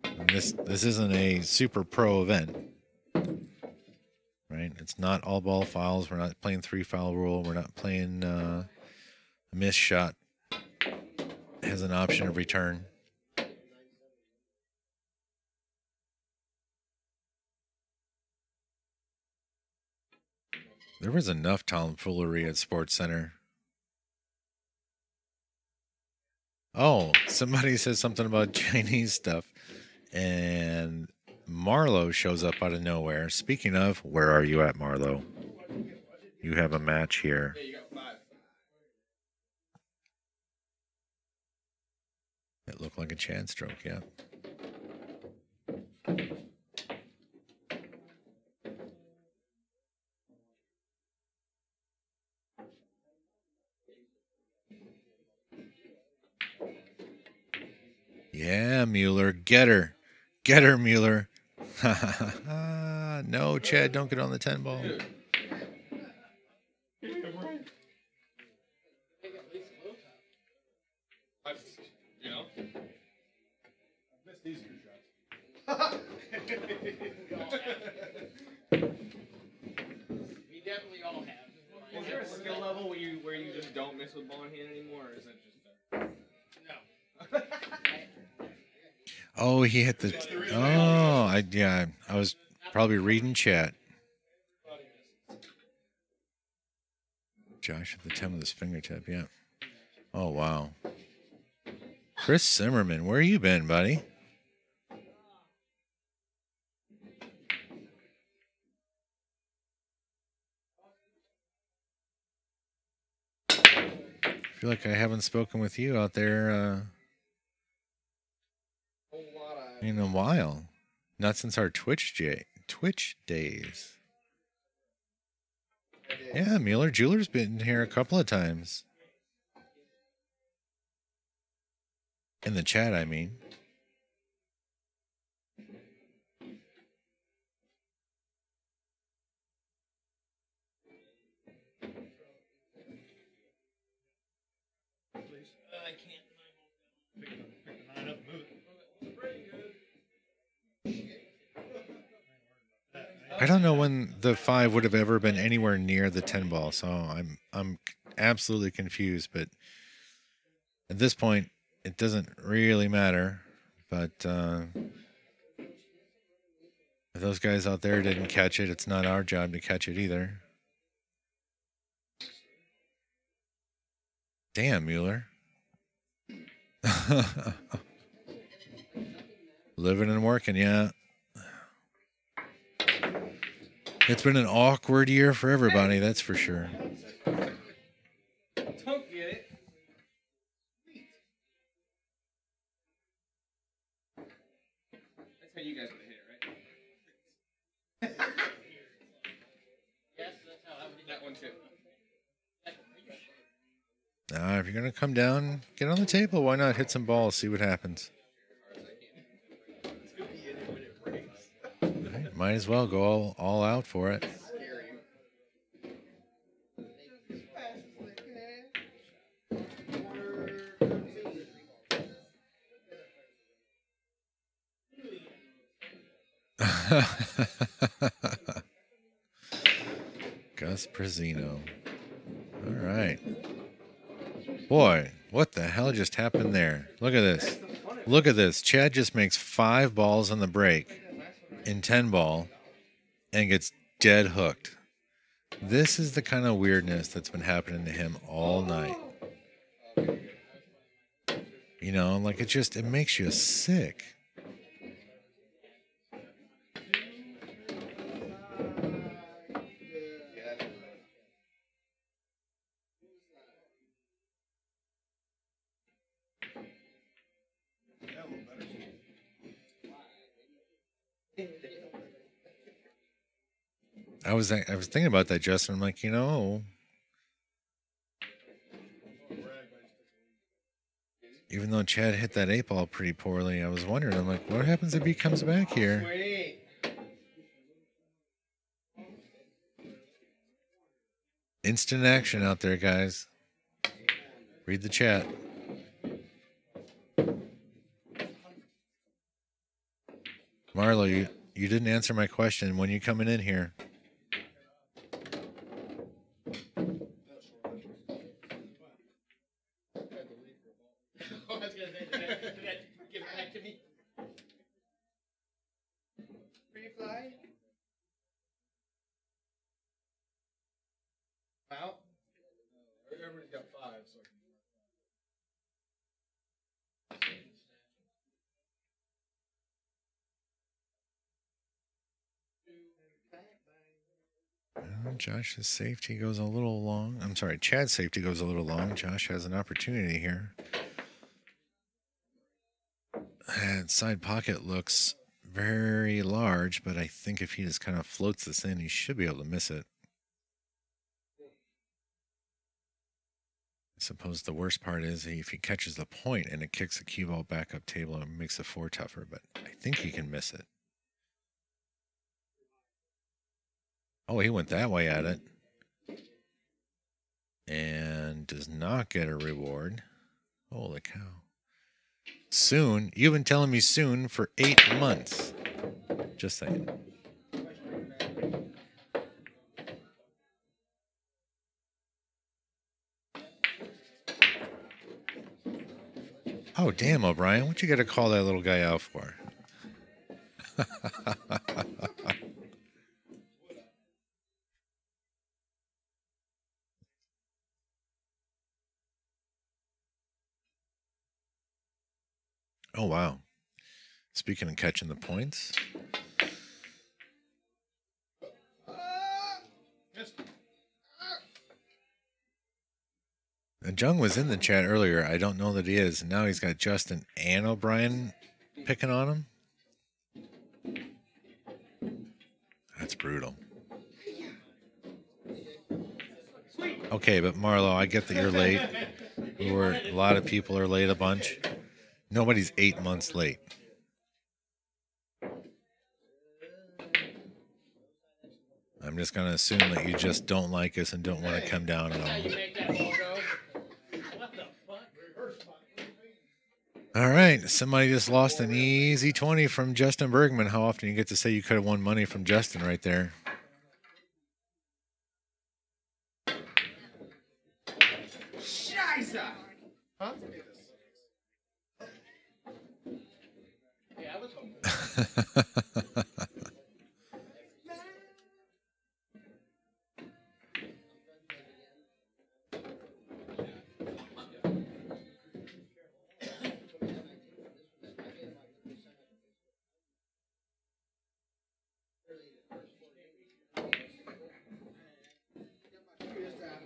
And this isn't a super pro event. Right? It's not all ball fouls. We're not playing 3 foul rule. We're not playing a missed shot. Has an option of return. There was enough tomfoolery at Sports Center. Oh, somebody says something about Chinese stuff. And Marlowe shows up out of nowhere. Speaking of, where are you at, Marlowe? You have a match here. Yeah, you got 5. It looked like a Chad stroke, yeah. Yeah, Mueller. Get her. Get her, Mueller. No, Chad, don't get on the 10 ball. You know? I've missed easier shots. We definitely all have. Is there a skill level where you just don't miss with ball in hand anymore, or is it just No. Oh, he hit the. Oh, I was probably reading chat. Josh at the 10 with his fingertip, yeah. Oh, wow. Chris Zimmerman, where you been, buddy? I feel like I haven't spoken with you out there in a while. Not since our Twitch days. Yeah, Mueller Jeweler's been here a couple of times. In the chat, I mean. Pick the 9 up and move it. I don't know when the 5 would have ever been anywhere near the 10 ball, so I'm absolutely confused. But at this point, it doesn't really matter. But if those guys out there didn't catch it, it's not our job to catch it either. Damn, Mueller. Living and working, yeah. It's been an awkward year for everybody, that's for sure. Don't get it. That's how you guys would hit it, right? Yes, that's how I would That one too. If you're going to come down, get on the table. Why not hit some balls, see what happens? Right, might as well go all out for it. Gus Prezino. All right. Boy, what the hell just happened there? Look at this. Look at this. Chad just makes 5 balls on the break in 10 ball and gets dead hooked. This is the kind of weirdness that's been happening to him all night. You know, like it makes you sick. I was thinking about that, Justin. I'm like, you know, even though Chad hit that 8 ball pretty poorly, I was wondering. I'm like, what happens if he comes back here? Instant action out there, guys. Read the chat. Marlo, you didn't answer my question. When you coming in here? Give it back to me. Free fly. Out. Everybody's got 5, so. Josh's safety goes a little long. I'm sorry, Chad's safety goes a little long. Josh has an opportunity here. And side pocket looks very large, but I think if he just kind of floats this in, he should be able to miss it. I suppose the worst part is if he catches the point and it kicks the cue ball back up table and makes the 4 tougher, but I think he can miss it. Oh, he went that way at it. And does not get a reward. Holy cow. Soon? You've been telling me soon for 8 months. Just saying. Oh, damn, O'Brien. What you got to call that little guy out for? Oh, wow. Speaking of catching the points. And Jung was in the chat earlier. I don't know that he is. And now he's got Justin and O'Brien picking on him. That's brutal. Okay, but Marlo, I get that you're late. A lot of people are late a bunch. Nobody's 8 months late. I'm just going to assume that you just don't like us and don't want to come down at How you all. make that ball go? What the fuck? All right, somebody just lost an easy 20 from Justin Bergman. How often you get to say you could have won money from Justin right there? Scheiße! Huh? Yeah, I was hoping.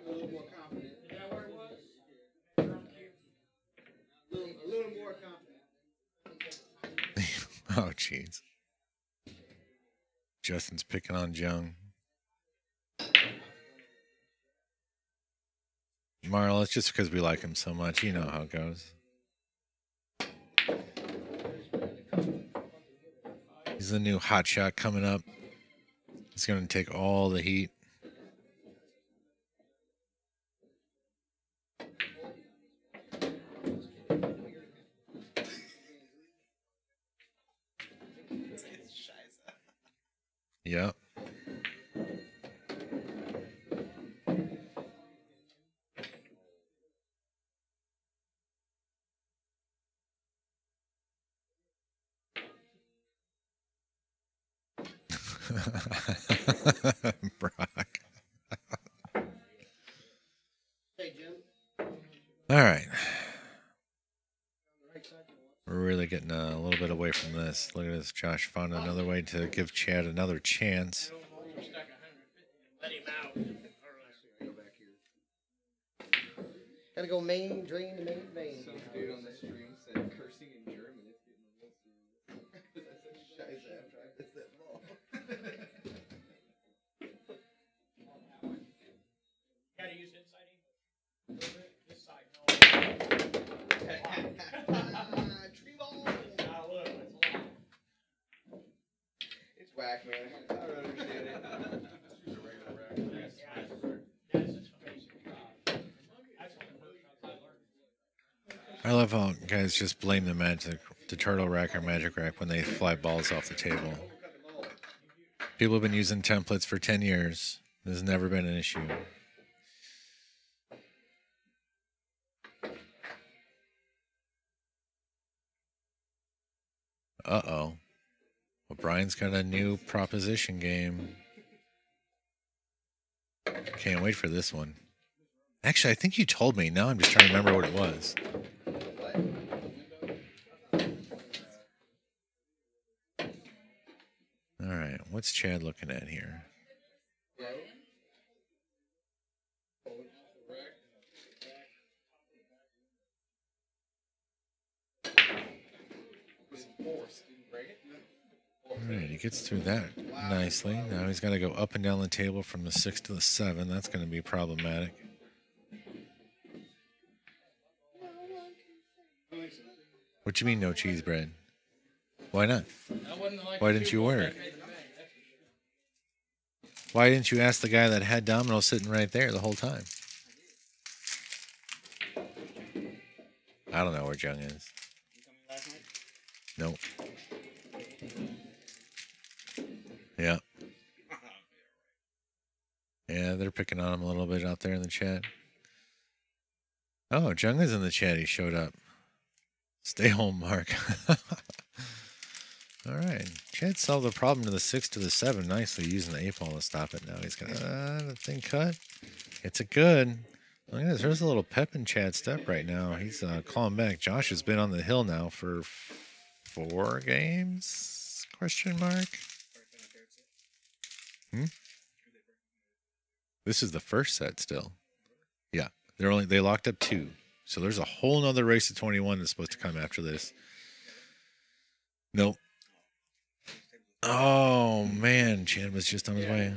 A little more confident. Is that where it was? A little more confident. Oh, jeez. Justin's picking on Jung. Marl, it's just because we like him so much. You know how it goes. He's the new hot shot coming up. He's going to take all the heat. Yep. Brock. Hey, Jim. All right. We're really getting a little bit away from this. Look at this. Josh found another way to give Chad another chance. Let him out. Go back here. Gotta go main, drain, main. Some dude on the stream said cursing in German. It's getting a little serious. I said Scheiße after I missed that ball. Gotta use inside English. This side, no. Tree ball. Ah, look, it's a lot. It's whack, man. I don't understand it. She's a regular rack. That's basic. That's one of the first shots I learned. I love how guys just blame the turtle rack or magic rack when they fly balls off the table. People have been using templates for 10 years. This has never been an issue. Uh-oh. Well, Brian's got a new proposition game. Can't wait for this one. Actually, I think you told me. Now I'm just trying to remember what it was. All right, what's Chad looking at here? All right, he gets through that nicely. Now he's got to go up and down the table from the 6 to the 7. That's going to be problematic. What you mean no cheese bread? Why not? Why didn't you order it? Why didn't you ask the guy that had Domino sitting right there the whole time? I don't know where Jung is. Nope. Yeah. Yeah, they're picking on him a little bit out there in the chat. Oh, Jung is in the chat. He showed up. Stay home, Mark. All right. Chad solved the problem to the 6 to the 7 nicely using the 8 ball to stop it. Now he's got the thing cut. It's a good. Look at this. There's a little pep in Chad's step right now. He's calling back. Josh has been on the hill now for 4 games? Question mark. This is the first set still. Yeah. They locked up 2. So there's a whole nother race of 21 that's supposed to come after this. Nope. Oh man, Chad was just on his way.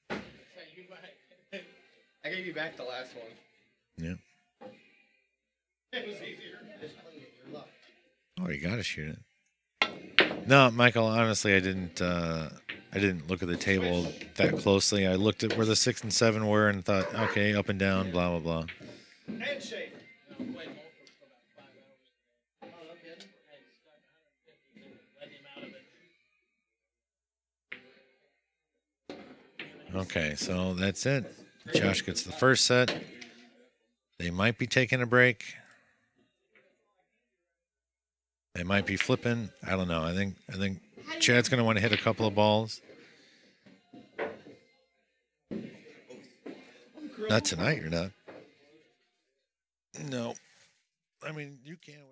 I gave you back the last one. Yeah. It was easier. Oh, you gotta shoot it. No, Michael. Honestly, I didn't look at the table that closely. I looked at where the 6 and 7 were and thought, okay, up and down, blah blah blah. Handshake. Okay, so that's it. Josh gets the first set. They might be taking a break. They might be flipping. I don't know. I think Chad's going to want to hit a couple of balls. Not tonight, you're not. No. I mean, you can.